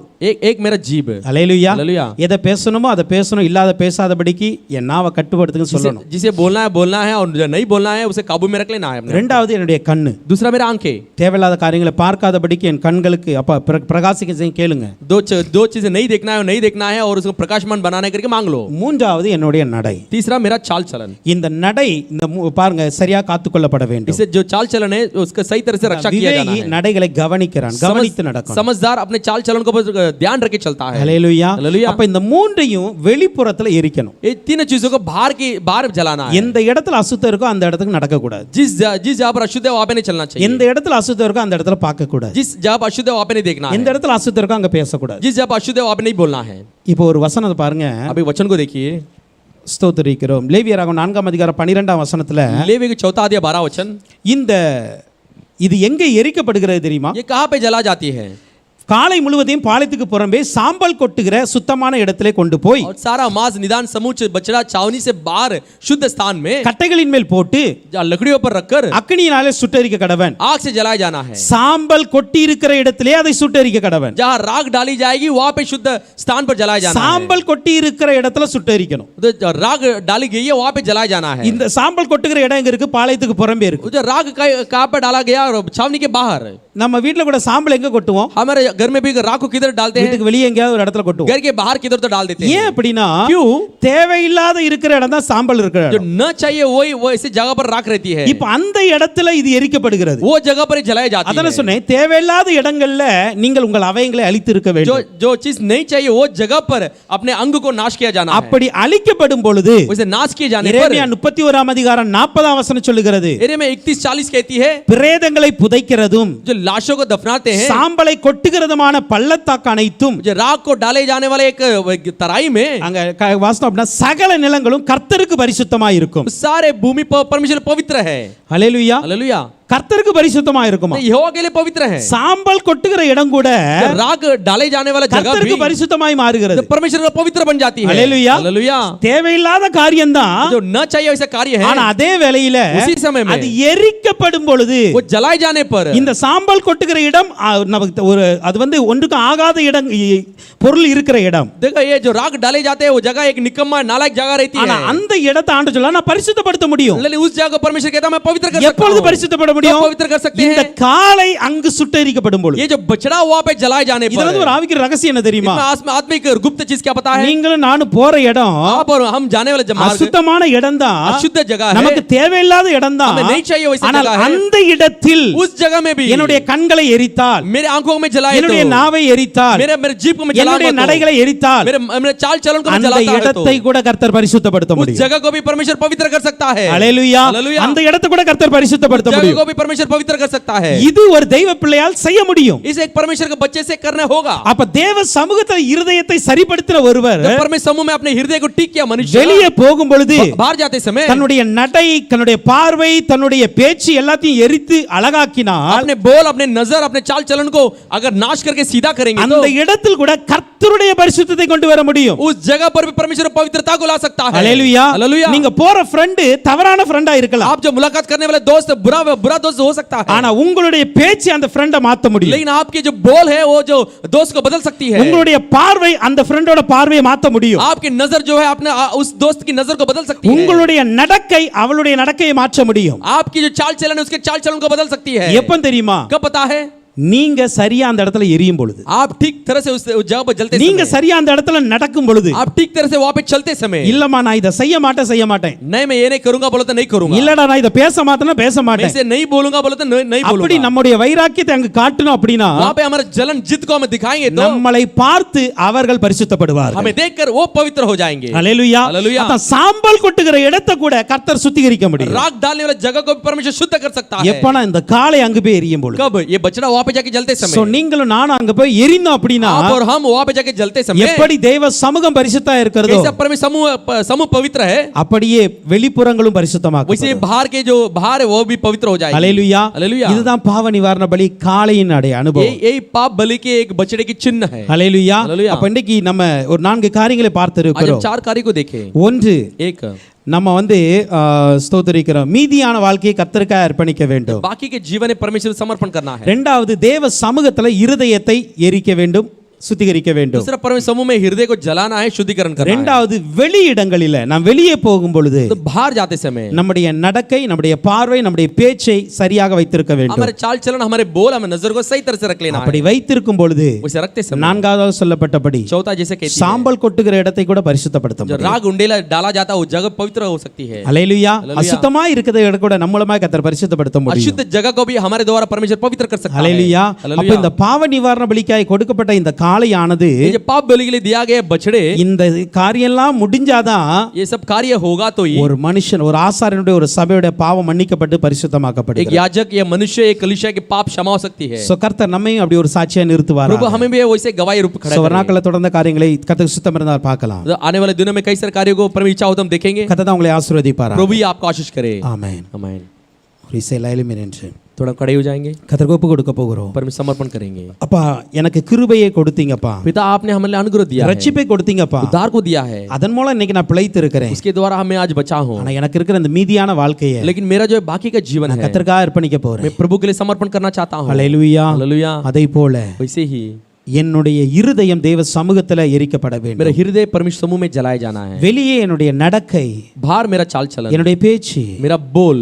एक मेरा जीभ. அல்லேலூயா. हालेलुया. எதை பேசணுமோ அதை பேசணும், இல்லாத பேசாதபடிக்கு என் நாவை கட்டுப்படுத்துங்க சொல்லணும். जिसे बोलना है और जो नहीं बोलना है उसे काबू में रख लेना है अपने. ரெண்டாவது என்னுடைய கண்ணு. दूसरा मेरा आंखें. தேவையில்லாத காரியங்களை பார்க்காதபடிக்கு என் கண்களுக்கு அப்ப பிரகாசிக்க செய்ய கேளுங்க. दो चीजें नहीं देखना है और नहीं देखना है और उसको प्रकाशमान बनाने करके मांग लो. மூன்றாவது என்னுடைய நடை. तीसरा मेरा चाल चलन. இந்த நடை இந்த பாருங்க சரியா காத்துக்கொள்ளப்பட வேண்டும். इसे जो चाल चलन है उसका सही तरह से रक्षा किया जाना விவேகி है. நடைகளை கவனிக்கிறான், கவனித்து நடக்கணும். समझदार अपने चाल चलन को ध्यान रख के चलता है. ஹல்லேலூயா. हालेलुया. அப்ப இந்த மூன்றையும் வெளிப்புறத்துல எரிக்கணும். ये तीनों चीजों को बाहर जलाना है. எந்த இடத்துல அசுத்தம் இருக்கோ அந்த இடத்துக்கு நடக்க கூடாது. जिस जगह पर अशुद्ध है वहां पे नहीं चलना चाहिए. எந்த இடத்துல அசுத்தம் இருக்கோ அந்த இடத்துல பார்க்க கூடாது. जिस जगह पर अशुद्ध है वहां पे नहीं देखना எந்த है. இடத்துல அசுத்தம் இருக்கோ அங்க பேசக்கூடாது. जिस जगह पर अशुद्ध है वहां पे नहीं बोलना है. இப்போ ஒரு வசனத்தை பாருங்க. अभी वचन को देखिए. ஸ்தோத்திரிக்கிறோம். லேவியராகமம் 4:12 लेवी के 4:12 वचन. இந்த இது எங்க எரிக்கப்படுகிறது தெரியுமா? ये कहां पे जला जाती है? காலை முழுவதையும் பாளையத்துக்கு புறம்பே சாம்பல் கொட்டுகிற சுத்தமான இடத்திலே கொண்டு போய் और सारा मांस निदान समूच बछड़ा छावनी से बाहर शुद्ध स्थान में கட்டைகளின் மேல் போட்டு लकड़ियों पर रखकर அக்கினியினாலே சுட்டெரிக்க கடவன். आग से जलाया जाना है. சாம்பல் கொட்டி இருக்கிற இடத்திலே அதை சுட்டெரிக்க கடவன். जहां राख डाली जाएगी वहां पे शुद्ध स्थान पर जलाया जाना है. சாம்பல் கொட்டி இருக்கிற இடத்துல சுட்டெரிக்கணும். तो राख डाली गई है वहां पे जलाया जाना है. இந்த சாம்பல் கொட்டுகிற இடம் எங்க இருக்கு? பாளையத்துக்கு புறம்பே இருக்கு. जो राख कहां पे डाला गया और छावनी के बाहर. நம்ம வீட்ல கூட சாம்பல் எங்க கொட்டுவோம்? हमारे घर में भी राख को किधर डालते हैं? வீட்டுக்கு வெளியே எங்கயாவது ஒரு இடத்துல கொட்டுவோம். घर के बाहर किधर तो डाल देते हैं. ஏன் அப்படினா क्यों? தேவையில்லாத இருக்கிற இடம் தான் சாம்பல் இருக்கிற जो இடம். न चाहिए वो ऐसी जगह पर राख रहती है. இப்போ அந்த இடத்துல இது எரிக்கப்படுகிறது. वो जगह पर ही जलाया जाती है. அதான சொன்னேன், தேவையில்லாத இடங்கள்ல நீங்கள் உங்கள் அவயங்களை அழித்து இருக்க जो வேண்டும். जो चीज नहीं चाहिए वो जगह पर अपने अंग को नाश किया जाना है. அப்படி அழிக்கப்படும் பொழுது उसे नाश किए जाने पर எரேமியா 31:40 வசனம் சொல்லுகிறது, एरे में 31:40 कहती है, பிரேதங்களை புதைக்கிறதும் जो लाशों को दफनाते हैं, சாம்பலை கொட்டுகிறதுமான பள்ளத்தாக்கு அனைத்தும் जो राख को डाले जाने वाले एक तराई में அங்க வாசனம் அப்படின்னா சகல நிலங்களும் கர்த்தருக்கு பரிசுத்தமாய் இருக்கும். सारे भूमि पर परमेश्वर पवित्र है. ஹல்லேலூயா. हालेलुया. கர்த்தருக்கு பரிசுத்தமா இருக்குமா? यहोवा के लिए पवित्र है. சாம்பல் கொட்டுகிற இடம் கூட राख डाले जाने वाला जगह भी கர்த்தருக்கு பரிசுத்தமாய் மாறுகிறது. परमेश्वर का पवित्र बन जाती है. हालेलुया. हालेलुया. தேவையில்லாத காரியம் தான், जो न चाहिए वैसा कार्य है. ஆனா அதே வேளையில उसी समय में அது எரிக்கப்படும் பொழுது वो जलाए जाने पर இந்த சாம்பல் கொட்டுகிற இடம் நமக்கு ஒரு அது வந்து ஒன்றுக்கு ஆகாத இடம், பொருள் இருக்கிற இடம். देखो ये जो राख डाले जाते हैं वो जगह एक निकम्मा नालायक जगह रहती ஆனா है. அந்த இடத்தை ஆண்டு சொல்ல நான் பரிசுத்தப்படுத்த முடியும். लेकिन उस जगह को परमेश्वर कहता है मैं पवित्र कर सकता எப்பொழுது हूं. பரிசுத்தப்பட முடியும் कब पवित्र कर सकते இந்த हैं? காளை அங்கு சுட்டெரிக்கப்படும் பொழுது ये जो बछड़ा वहां पे जलाए जाने இதுல पर வந்து ஒரு ஆவிக்குரிய ரகசியம் என்ன தெரியுமா इसमें आत्मिक गुप्त चीज क्या पता है? நீங்களும் நானும் போற இடம் आप और हम जाने वाले मार्ग அசுத்தமான இடம் தான் अशुद्ध जगह है, நமக்கு தேவையில்லாத இடம் தான் हमें नहीं चाहिए वैसी ஆனால் जगह है। அந்த இடத்தில் उस जगह में भी என்னுடைய கண்களை எரித்தால் मेरे आंखों में जलाए என்னுடைய तो, நாவை எரித்தால் मेरे जीभ को मैं जला என்னுடைய मत दो, நடைகளை எரித்தால் मेरे मेरे चाल चलन को मैं அந்த जलाता है तो இடத்தை கூட கர்த்தர் பரிசுத்தப்படுத்த उस முடியும் जगह को भी परमेश्वर पवित्र कर सकता है। அல்லேலூயா हालेलुया। அந்த இடத்தை கூட கர்த்தர் பரிசுத்தப்படுத்த जगह முடியும் को भी परमेश्वर पवित्र कर सकता है। இது ஒரு தெய்வ பிள்ளையால் செய்ய முடியும் इसे एक परमेश्वर के बच्चे से करना होगा। அப்ப தேவ சமூகத்துல இருதயத்தை சரிப்படுத்தின ஒருவர் जब परमेश्वर समूह में अपने हृदय को ठीक किया मनुष्य வெளியே போகும் பொழுது बाहर जाते समय தன்னுடைய நடை தன்னுடைய பார்வை தன்னுடைய பேச்சு எல்லாத்தையும் எரித்து அழகாக்கினால் अपने बोल अपने नजर अपने चाल चलन को अगर नाश करके सीधा करेंगे அந்த तो இடத்தில் கூட கர்த்தருடைய பரிசுத்தத்தை கொண்டு வர முடியும் उस जगह पर भी परमेश्वर पवित्रता को ला सकता है। அல்லேலூயா हालेलुया। நீங்க போற ஃப்ரெண்ட் தவறான ஃப்ரெண்டா இருக்கலாம் आप जो मुलाकात करने वाले दोस्त बुरा दोस्त हो सकता है, ஆனா உங்களுடைய பேச்சு அந்த ஃப்ரெண்ட மாத்த முடியும் लेकिन आपकी जो बोल है वो जो दोस्त को बदल सकती है। உங்களுடைய பார்வை அந்த ஃப்ரெண்டோட பார்வையை மாத்த முடியும் आपकी नजर जो है अपने उस दोस्त की नजर को बदल सकती है। உங்களுடைய நடக்கை அவளுடைய நடக்கையை மாற்ற முடியும் आपकी जो चाल चलन है उसके चाल चलन को बदल सकती है। எப்ப தெரியுமா कब पता है? நீங்க சரியா அந்த இடத்துல எரியும் பொழுது आप ठीक तरह से उस जगह पर जलते நீங்க समय, சரியா அந்த இடத்துல நடக்கும் பொழுது आप ठीक तरह से वहां पे चलते समय, இல்லம்மா நான் இத செய்ய மாட்டேன் नहीं मैं ये नहीं करूंगा बोलो तो नहीं करूंगा, இல்லடா நான் இத பேச பேச मैं மாட்டேன் इसे नहीं बोलूंगा बोलो तो नहीं அப்படி बोलूंगा। நம்முடைய வைராக்கியத்தை அங்க காட்டணும் அப்படினா वहां पे हमारा जलन जिद को हम दिखाएंगे तो நம்மளை பார்த்து அவர்கள் பரிசுத்தப்படுவார்கள் हमें देखकर वो पवित्र हो जाएंगे। அல்லேலூயா हालेलुया। அதான் சாம்பல் கொட்டுகிற இடத்தை கூட கர்த்தர் சுத்திகரிக்க முடியும் राख डालने वाले जगह को भी परमेश्वर शुद्ध कर सकता है। எப்பனா இந்த காளை அங்க போய் எரியும் பொழுது कब? ये बछड़ा वहां पे जाके जलते समय, சோ நீங்களும் நானும் அங்க போய் எரிந்தோம் அப்படினா आप और हम वहां पे जाके जलते समय எப்படி தேவ சமூகம் பரிசுத்தா இருக்கிறதோ कैसे परमेश्वर समूह पवित्र है, அப்படியே வெளிப்புறங்களும் वैसे பரிசுத்தமாக்கப்படும் बाहर के जो बाहर है वो भी पवित्र हो जाएगा। அல்லேலூயா हालेलुया। இதுதான் பாவ நிவாரண பலி காளையின் அடைய அனுபவம் यही पाप बलि के एक बछड़े की चिन्ह है। அல்லேலூயா அல்லேலூயா। அப்ப இன்னைக்கு நம்ம ஒரு 4 காரியங்களை आज हम பார்த்திருக்கிறோம் 4 कार्य को देखें। ஒன்று एक, நம்ம வந்து ஸ்தோத்திரிக்கிறோம் மீதியான வாழ்க்கையை கர்த்தருக்காக அர்ப்பணிக்க வேண்டும் बाकी के जीवन में परमेश्वर समर्पण करना है। இரண்டாவது தேவ சமூகத்துல இருதயத்தை எரிக்க வேண்டும் சுத்திகரிக்க வேண்டும் दूसरा परमेश्वर समूह में हृदय को जलाना है, शुद्धिकरण करना है। இரண்டாவது வெளி இடங்களில நாம் வெளியே போகும் பொழுது तो बाहर जाते समय நம்முடைய நடக்கை நம்முடைய பார்வை நம்முடைய பேச்சை சரியாக வைத்திருக்க வேண்டும் हमारे चाल चलन हमारे बोल हमें नजर को सही तरह से रख लेना அப்படி है। வைத்திருக்கும் பொழுது उसे रखते समय நான்காவது சொல்லப்பட்டபடி चौथा जैसे कहती है, சாம்பல் கொட்டுகிற இடத்தை கூட பரிசுத்தப்படுத்த जो முடியும் राग उंडेला डाला जाता है वो जगह पवित्र हो सकती है। அல்லேலூயா அல்லேலூயா। அசுத்தமா இருக்கிற இடம் கூட நம்மளமா கர்த்தர் பரிசுத்தப்படுத்த முடியும் अशुद्ध जगह को भी हमारे द्वारा परमेश्वर पवित्र कर सकता है। அல்லேலூயா அப்ப हालेलुया। இந்த பாவ நிவாரண பலிக்காய் கொடுக்கப்பட்ட இந்த காளையானது ये जो पाप बलि के लिए दिया गया बछड़े, இந்த காரியம்லாம் முடிஞ்சாதான் ये सब कार्य होगा तो ही ஒரு மனுஷன் ஒரு ஆசாரியனுடைய ஒரு சபையுடைய பாவம் மன்னிக்கப்பட்டு एक பரிசுத்தமாக்கப்படுகிறது याजक या मनुष्य एक कलीसिया के पाप क्षमा हो सकती है। சோ கர்த்தர் நம்மையும் அப்படி ஒரு சாட்சியா நிறுத்துவார் प्रभु हमें भी वैसे गवाही रूप खड़ा சோ करें। நாட்கள தொடர்ந்த காரியங்களை கர்த்தர் சுத்தம் இருந்தால் பார்க்கலாம் तो आने वाले दिनों में कई सारे कार्यों को परमेश्वर इच्छा हो तो हम देखेंगे। கர்த்தர் தான் உங்களை ஆசீர்வதிப்பார் प्रभु ही आपको आशीष करे। ஆமென் आमीन। இசையிலும் நின்று थोड़ा खड़े हो जाएंगे, கர்த்தருக்கு ஒப்பு கொடுக்க போகிறோம் परमेश्वर समर्पण करेंगे। அப்பா எனக்கு கிருபையை கொடுத்தீங்கப்பா पिता आपने हमें अनुग्रह दिया है, ரட்சிப்பை கொடுத்தீங்கப்பா उद्धार को दिया है, அதன் மூலம் இன்னைக்கு நான் பிழைத்து இருக்கிறேன் उसके द्वारा हमें आज बचा हूं। ஆனா எனக்கு இருக்கிற இந்த மீதியான வாழ்க்கையை लेकिन मेरा जो बाकी का जीवन है கர்த்தருக்காக அர்ப்பணிக்க போறேன் मैं प्रभु के लिए समर्पण करना चाहता हूं। அல்லேலூயா हालेलुया। அதை போல वैसे ही என்னுடைய இருதயம் தேவ சமூகத்துல எரிக்கப்பட வேண்டும் मेरा हृदय परमेश्वर समूह में जलाया जाना है। வெளியே என்னுடைய நடக்கை बाहर मेरा चाल चलन, என்னுடைய பேச்சு मेरा बोल,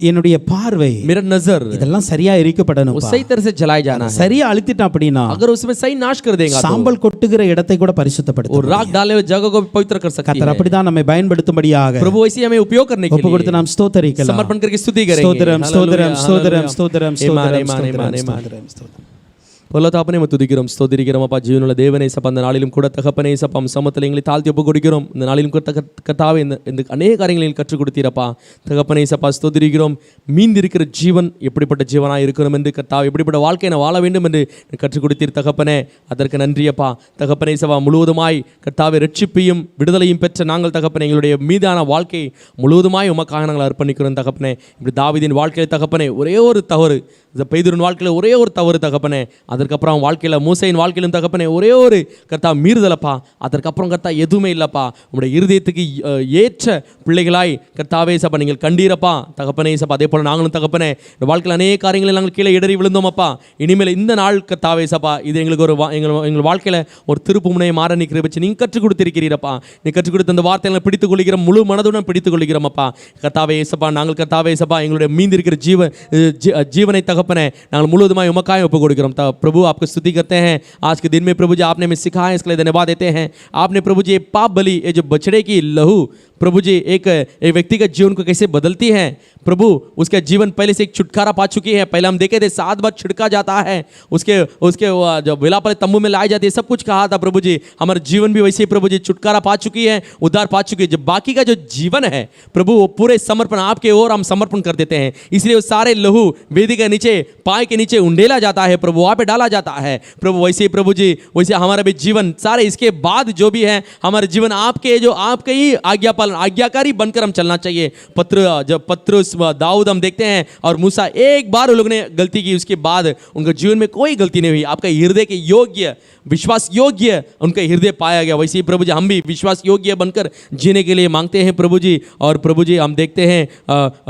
என்னுடைய பார்வை मेरा नजर இதெல்லாம் சரியா எரிக்கப்படணும் वो सही तरह से जलाया जाना है। சரியா அழுத்திட்டோம் அப்படின்னா अगर उसमें सही नाश कर देगा तो சாம்பல் கொட்டுகிற இடத்தை கூட वो பரிசுத்தப்படுத்தும் राग डाले हुए जगह को भी पवित्र कर सकती கர்த்தர் है। அப்படிதான் நம்மை பயன்படுத்தும்படியாக प्रभु ऐसे हमें उपयोग करने के ஒப்பு கொடுத்து लिए நாம் ஸ்தோத்தரிக்கலாம் समर्पण करके स्तुति करेंगे। ஸ்தோத்திரம் ஸ்தோத்திரம் हालेलुया, ஸ்தோத்திரம் हालेलुया। ஸ்தோத்திரம் ईमान, ஸ்தோத்திரம் ईमान, ईमान, ईमान। ஸ்தோத்திரம் ஸ்தோத்திரம் பொல்லோ தகப்பனே துதிக்கிறோம் ஸ்தோத்திரிக்கிறோம் அப்பா ஜீவனுள்ள தேவனே சப்பா இந்த நாளிலும் கூட தகப்பனே சப்பா சமத்தில் எங்களை தாழ்த்தி ஒப்பு கொடுக்கிறோம். இந்த நாளிலும் கூட கர்த்தாவே இந்த அநேக காரியங்களில் கற்றுக் கொடுத்தீரப்பா தகப்பனே சப்பா ஸ்தோத்திரிக்கிறோம். மீந்திருக்கிற ஜீவன் எப்படிப்பட்ட ஜீவனாக இருக்கணும் என்று கர்த்தாவே எப்படிப்பட்ட வாழ்க்கையை நான் வாழ வேண்டும் என்று கற்றுக் கொடுத்தீர் தகப்பனே, அதற்கு நன்றியப்பா தகப்பனே சப்பா. முழுவதுமாய் கர்த்தாவே ரட்சிப்பையும் விடுதலையும் பெற்ற நாங்கள் தகப்பனே எங்களுடைய மீதான வாழ்க்கை முழுவதுமாய் உமக்காக நாங்கள் அர்ப்பணிக்கிறோம் தகப்பனே. இப்படி தாவீதின் வாழ்க்கையில் தகப்பனே ஒரே ஒரு தவறு பேதுருவின் வாழ்க்கையில் ஒரே ஒரு தவறு தகப்பனே, அதற்கப்புறம் அவன் வாழ்க்கையில் மூசையின் வாழ்க்கையிலும் தகப்பனே ஒரே ஒரு கர்த்தா மீறுதலப்பா, அதற்கப்புறம் கர்த்தா எதுவுமே இல்லைப்பா. உங்களுடைய இருதயத்துக்கு ஏற்ற பிள்ளைகளாய் கர்த்தாவே சப்பா நீங்கள் கண்டீரப்பா தகப்பனே சப்பா. அதே போல் நாங்களும் தகப்பனே இந்த வாழ்க்கையில் அநேக காரியங்களில் நாங்கள் கீழே இடறி விழுந்தோமப்பா. இனிமேல் இந்த நாள் கர்த்தாவே சப்பா இது எங்களுக்கு ஒரு எங்கள் வாழ்க்கையில் ஒரு திருப்பு முனையை மாற நிற்கிற வச்சு நீங்கள் கற்றுக் கொடுத்திருக்கிறீரப்பா. நீ கற்றுக் கொடுத்த அந்த வார்த்தைகளை பிடித்துக் கொள்கிறோம், முழு மனதுடன் பிடித்துக் கொள்கிறோமப்பா கர்த்தாவே சப்பா. நாங்கள் கர்த்தாவே சப்பா எங்களுடைய மீந்திருக்கிற जीवने तगपने नांगल मुलुदमाय उमकाय उप கொடுக்கிறோம் प्रभु। आपको स्तुति करते हैं आज के दिन में प्रभु जी, आपने हमें सिखाया, इसके लिए धन्यवाद देते हैं। आपने प्रभु जी पाप बलि, ये जो बछड़े की लहू प्रभु जी एक व्यक्ति का जीवन को कैसे बदलती है प्रभु, उसका जीवन पहले से एक छुटकारा पा चुकी है। पहले हम देखे थे 7 बार छिड़का जाता है, उसके जो विलाप तंबू में लाई जाती है, सब कुछ कहा था प्रभु जी। हमारा जीवन भी वैसे ही प्रभु जी छुटकारा पा चुकी है, उद्धार पा चुकी है। जो बाकी का जो जीवन है प्रभु वो पूरे समर्पण आपके ओर हम समर्पण कर देते हैं। इसलिए वो सारे लहू वेदी के नीचे पाए के नीचे उंडेला जाता है प्रभु, वहाँ पे डाला जाता है प्रभु। वैसे ही प्रभु जी वैसे हमारा भी जीवन सारे इसके बाद जो भी है हमारे जीवन आपके ही आज्ञाकारी बनकर हम चलना चाहिए। पत्रुस दाऊद हम देखते हैं और मूसा, एक बार उन लोगों ने गलती की, उसके बाद उनके जीवन में कोई गलती नहीं हुई। आपका हृदय के योग्य, विश्वास योग्य उनका हृदय पाया गया। वैसे ही प्रभु जी हम भी विश्वास योग्य बनकर जीने के लिए मांगते हैं प्रभु जी। और प्रभु जी हम देखते हैं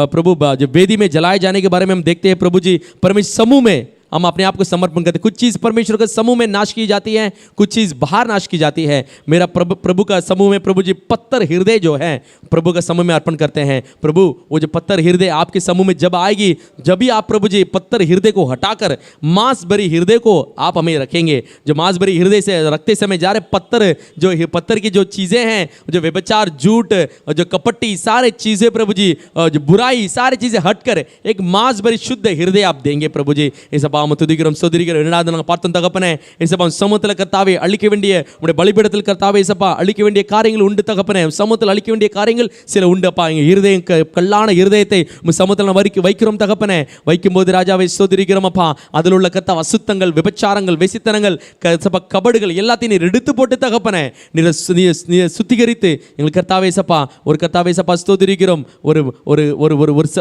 प्रभु जो वेदी में जलाए जाने के बारे में हम देखते हैं प्रभु जी, परमेश्वर समूह में हम अपने आप को समर्पण करते हैं। कुछ चीज़ परमेश्वर के समूह में नाश की जाती है, कुछ चीज़ बाहर नाश की जाती है। मेरा प्रभु का समूह में प्रभु जी पत्थर हृदय जो है प्रभु का समूह में अर्पण करते हैं प्रभु। वो जो पत्थर हृदय आपके समूह में जब आएगी, जब भी आप प्रभु जी पत्थर हृदय को हटाकर मांस भरी हृदय को आप हमें रखेंगे। जो मांस भरी हृदय से रखते समय जा रहे पत्थर की जो चीज़ें हैं, जो व्यभिचार, झूठ, जो कपट्टी, सारे चीज़ें प्रभु जी, जो बुराई, सारी चीज़ें हटकर एक मांस भरी शुद्ध हृदय आप देंगे प्रभु जी। इस துதிக்கிறோம் ஸ்தோத்திரிக்கிறோம்। இரண்டாவது நாங்கள் பார்த்தோம் தகப்பனே இயேசப்பா, சமூகத்தில் கர்த்தாவே அழிக்க வேண்டிய உடைய பலிபீடத்தில் கர்த்தாவே இயேசப்பா அழிக்க வேண்டிய காரியங்கள் உண்டு தகப்பனே। சமூகத்தில் அழிக்க வேண்டிய காரியங்கள் சில உண்டுப்பா। எங்க இருதயம் கல்லான இருதயத்தை சமூகத்தில் வைக்கிறோம் தகப்பனே। வைக்கும்போது ராஜாவை ஸ்தோத்திரிக்கிறோம் அப்பா, அதில் உள்ள கர்த்தா அசுத்தங்கள், விபச்சாரங்கள், வெசித்தனங்கள், கபடுகள் எல்லாத்தையும் நீர் எடுத்து போட்டு தகப்பனே நீர் சுத்திகரித்து எங்களுக்கு கர்த்தாவே இயேசப்பா ஒரு கர்த்தாவே இயேசப்பா ஸ்தோத்திரிக்கிறோம்।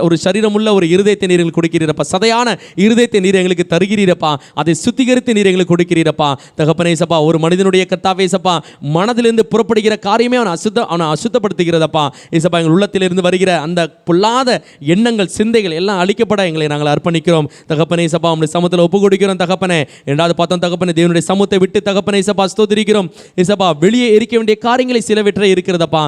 ஒரு சரீரம் உள்ள ஒரு இருதயத்தை நீர் எங்களுக்கு கொடுக்கிறீரப்பா, சதையான இருதயத்தை நீர் எங்களுக்கு தருகிறீரப்பா, அதை சுத்திகரித்து நீர் எங்களுக்கு கொடுக்கிறீரப்பா தகப்பனே இயேசப்பா। ஒரு மனிதனுடைய கர்த்தாவே இயேசப்பா மனதிலிருந்து புறப்படுகிற காரியமே அவனை அசுத்தப்படுத்துகிறதப்பா இயேசப்பா। எங்கள் உள்ளத்திலிருந்து வருகிற அந்த பொல்லாத எண்ணங்கள், சிந்தைகள் எல்லாம் அழிக்கப்பட எங்களை நாங்கள் அர்ப்பணிக்கிறோம் தகப்பனே இயேசப்பா। உம்முடைய சமூகத்தில் ஒப்பு கொடுக்கிறோம் தகப்பனே। இரண்டாவது பார்த்தோம் தகப்பனே, தேவனுடைய சமூகத்தை விட்டு தகப்பனே இயேசப்பா ஸ்தோத்திரிக்கிறோம் இயேசப்பா। வெளியே எரிக்க வேண்டிய காரியங்களை சிலவற்றை இருக்கிறதப்பா,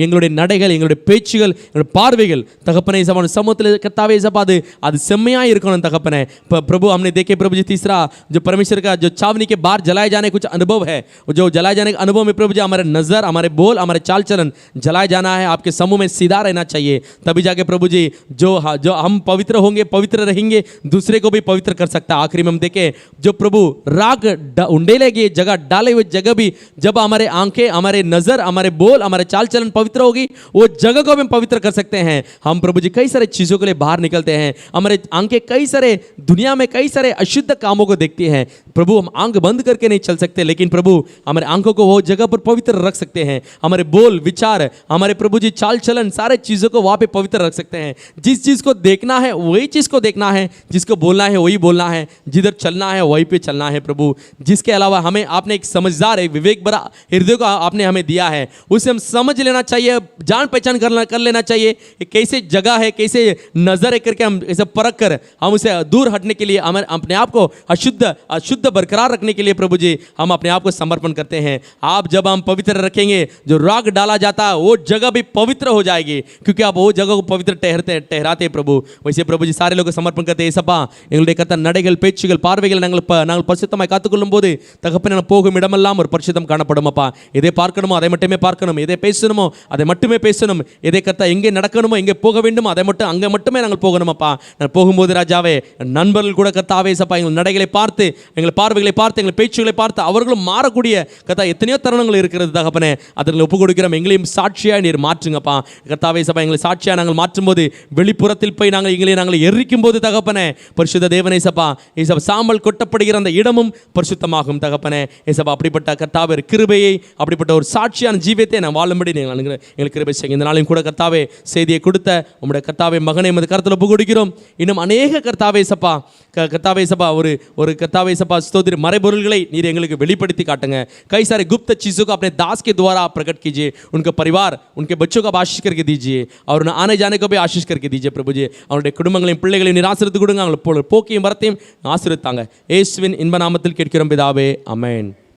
எங்களுடைய நடைகள், எங்களுடைய பேச்சுகள், எங்களுடைய பார்வைகள் தகப்பனே இயேசப்பா சமூகத்தில் கர்த்தாவே இயேசப்பா அது செம்மையா இருக்கணும் தகப்பனே। प्रभु हमने देखे प्रभु जी तीसरा जो परमेश्वर का जो छावनी के बाहर जलाए जाने कुछ अनुभव है, जो जलाए जाने के अनुभव में प्रभु जी हमारे नजर, हमारे बोल, हमारे चाल चलन जलाए जाना है, आपके समूह में सीधा रहना चाहिए। तभी जाके प्रभु जी जो हम पवित्र होंगे, पवित्र रहेंगे, दूसरे को भी पवित्र कर सकता है। आखिरी में हम देखे जो प्रभु राग उंडेले की जगह डाले हुए जगह भी जब हमारे आंखें, हमारे नजर, हमारे बोल, हमारे चाल चलन पवित्र होगी, वो जगह को भी हम पवित्र कर सकते हैं। हम प्रभु जी कई सारे चीजों के लिए बाहर निकलते हैं, हमारे आंखें कई सारे दुनिया में कई सारे अशुद्ध कामों को देखती हैं प्रभु। हम आंख बंद करके नहीं चल सकते, लेकिन प्रभु हमारे आंखों को वो जगह पर पवित्र रख सकते हैं। हमारे बोल, विचार, हमारे प्रभु जी चाल चलन, सारे चीज़ों को वहाँ पे पवित्र रख सकते हैं। जिस चीज़ को देखना है वही चीज़ को देखना है, जिसको बोलना है वही बोलना है, जिधर चलना है वहीं पे चलना है प्रभु। जिसके अलावा हमें आपने एक समझदार, एक विवेक भरा हृदय को आपने हमें दिया है, उसे हम समझ लेना चाहिए, जान पहचान कर लेना चाहिए कैसे जगह है, कैसे नजर है करके हम ऐसे परख कर हम उसे दूर हटने के लिए, हमें अपने आप को अशुद्ध बरकरार रखने के लिए प्रभु जी हम अपने आप को समर्पण करते हैं। आप जब हम पवित्र रखेंगे, जो राग डाला जाता है वो जगह भी पवित्र हो जाएगी, क्योंकि आप वो जगह को पवित्र ठहराते प्रभु। वैसे प्रभु जी सारे लोग समर्पण करते ஏசப்பா। எங்களுடைய கர்த்தா நடைகள், பேச்சுகள், பார்வைகள் நாங்கள் பரிசுத்தமாய் காத்துக்கொள்ளும் போது தகப்பனே நான் போகும் இடமெல்லாம் ஒரு பரிசுத்தம் காணப்படும் அப்பா। எதை பார்க்கணுமோ அதை மட்டுமே பார்க்கணும், எதை பேசணுமோ அதை மட்டுமே பேசணும், எதை கர்த்தா எங்கே நடக்கணுமோ, எங்கே போக வேண்டுமோ அதை மட்டும் அங்கே மட்டுமே நாங்கள் போகணும் அப்பா। நான் போகும்போது ராஜாவே நண்பர்கள் கூட கர்த்தாவே சப்பா எங்கள் நடைகளை பார்த்து, எங்கள் பார்வைகளை பார்த்து, எங்கள் பேச்சுகளை பார்த்து அவர்களும் மாறக்கூடிய கர்த்தா எத்தனையோ தருணங்கள் இருக்கிறது தகப்பனே. அதில் ஒப்பு கொடுக்கிறோம். எங்களையும் சாட்சியாக நீர் மாற்றுங்கப்பா கர்த்தாவே சப்பா. எங்களை சாட்சியாக நாங்கள் மாற்றும்போது வெளிப்புறத்தில் போய் நாங்கள் எரிக்கும் போது தகப்பனே பரிசுத்த தேவனே சப்பா ஏசப்பா சாம்பல் கொட்டப்படுகிற அந்த இடமும் பரிசுத்தமாகும் தகப்பனே ஏசப்பா. அப்படிப்பட்ட கர்த்தாவே கிருபையை, அப்படிப்பட்ட ஒரு சாட்சியான ஜீவியத்தை நான் வாழும்படி நீங்கள் எங்களுக்கு கிருபை செய்யுங்க. இந்த நாளையும் கூட கர்த்தாவே செய்தியை கொடுத்த உம்முடைய கர்த்தாவே மகனை எமது கருத்தில் ஒப்பு கொடுக்கிறோம். இன்னும் அநேக கர்த்தாவே சப்பா கர்த்தாவே சப்பா ஒரு கர்த்தாவே सपा स्तोत्र मறைபொருள்களை நீர் எங்களுக்கு வெளிப்படுத்தி காட்டுங்க. कई सारे गुप्त चीज़ों को अपने दास के द्वारा प्रकट कीजिए. उनका परिवार, उनके बच्चों का आशीष करके दीजिए और उन्हें आने जाने को भी आशीष करके दीजिए प्रभु जी. அவருடைய குடும்பங்களையும் பிள்ளைகளையும் நீர் ஆசீர்வதித்து கொடுங்க. அவங்க போக்கியும் வரத்தையும் ஆசீர்வதித்தாங்க. இயேசுவின் இன்ப நாமத்தில் கேட்கிறோம் பிதாவே, ஆமென்.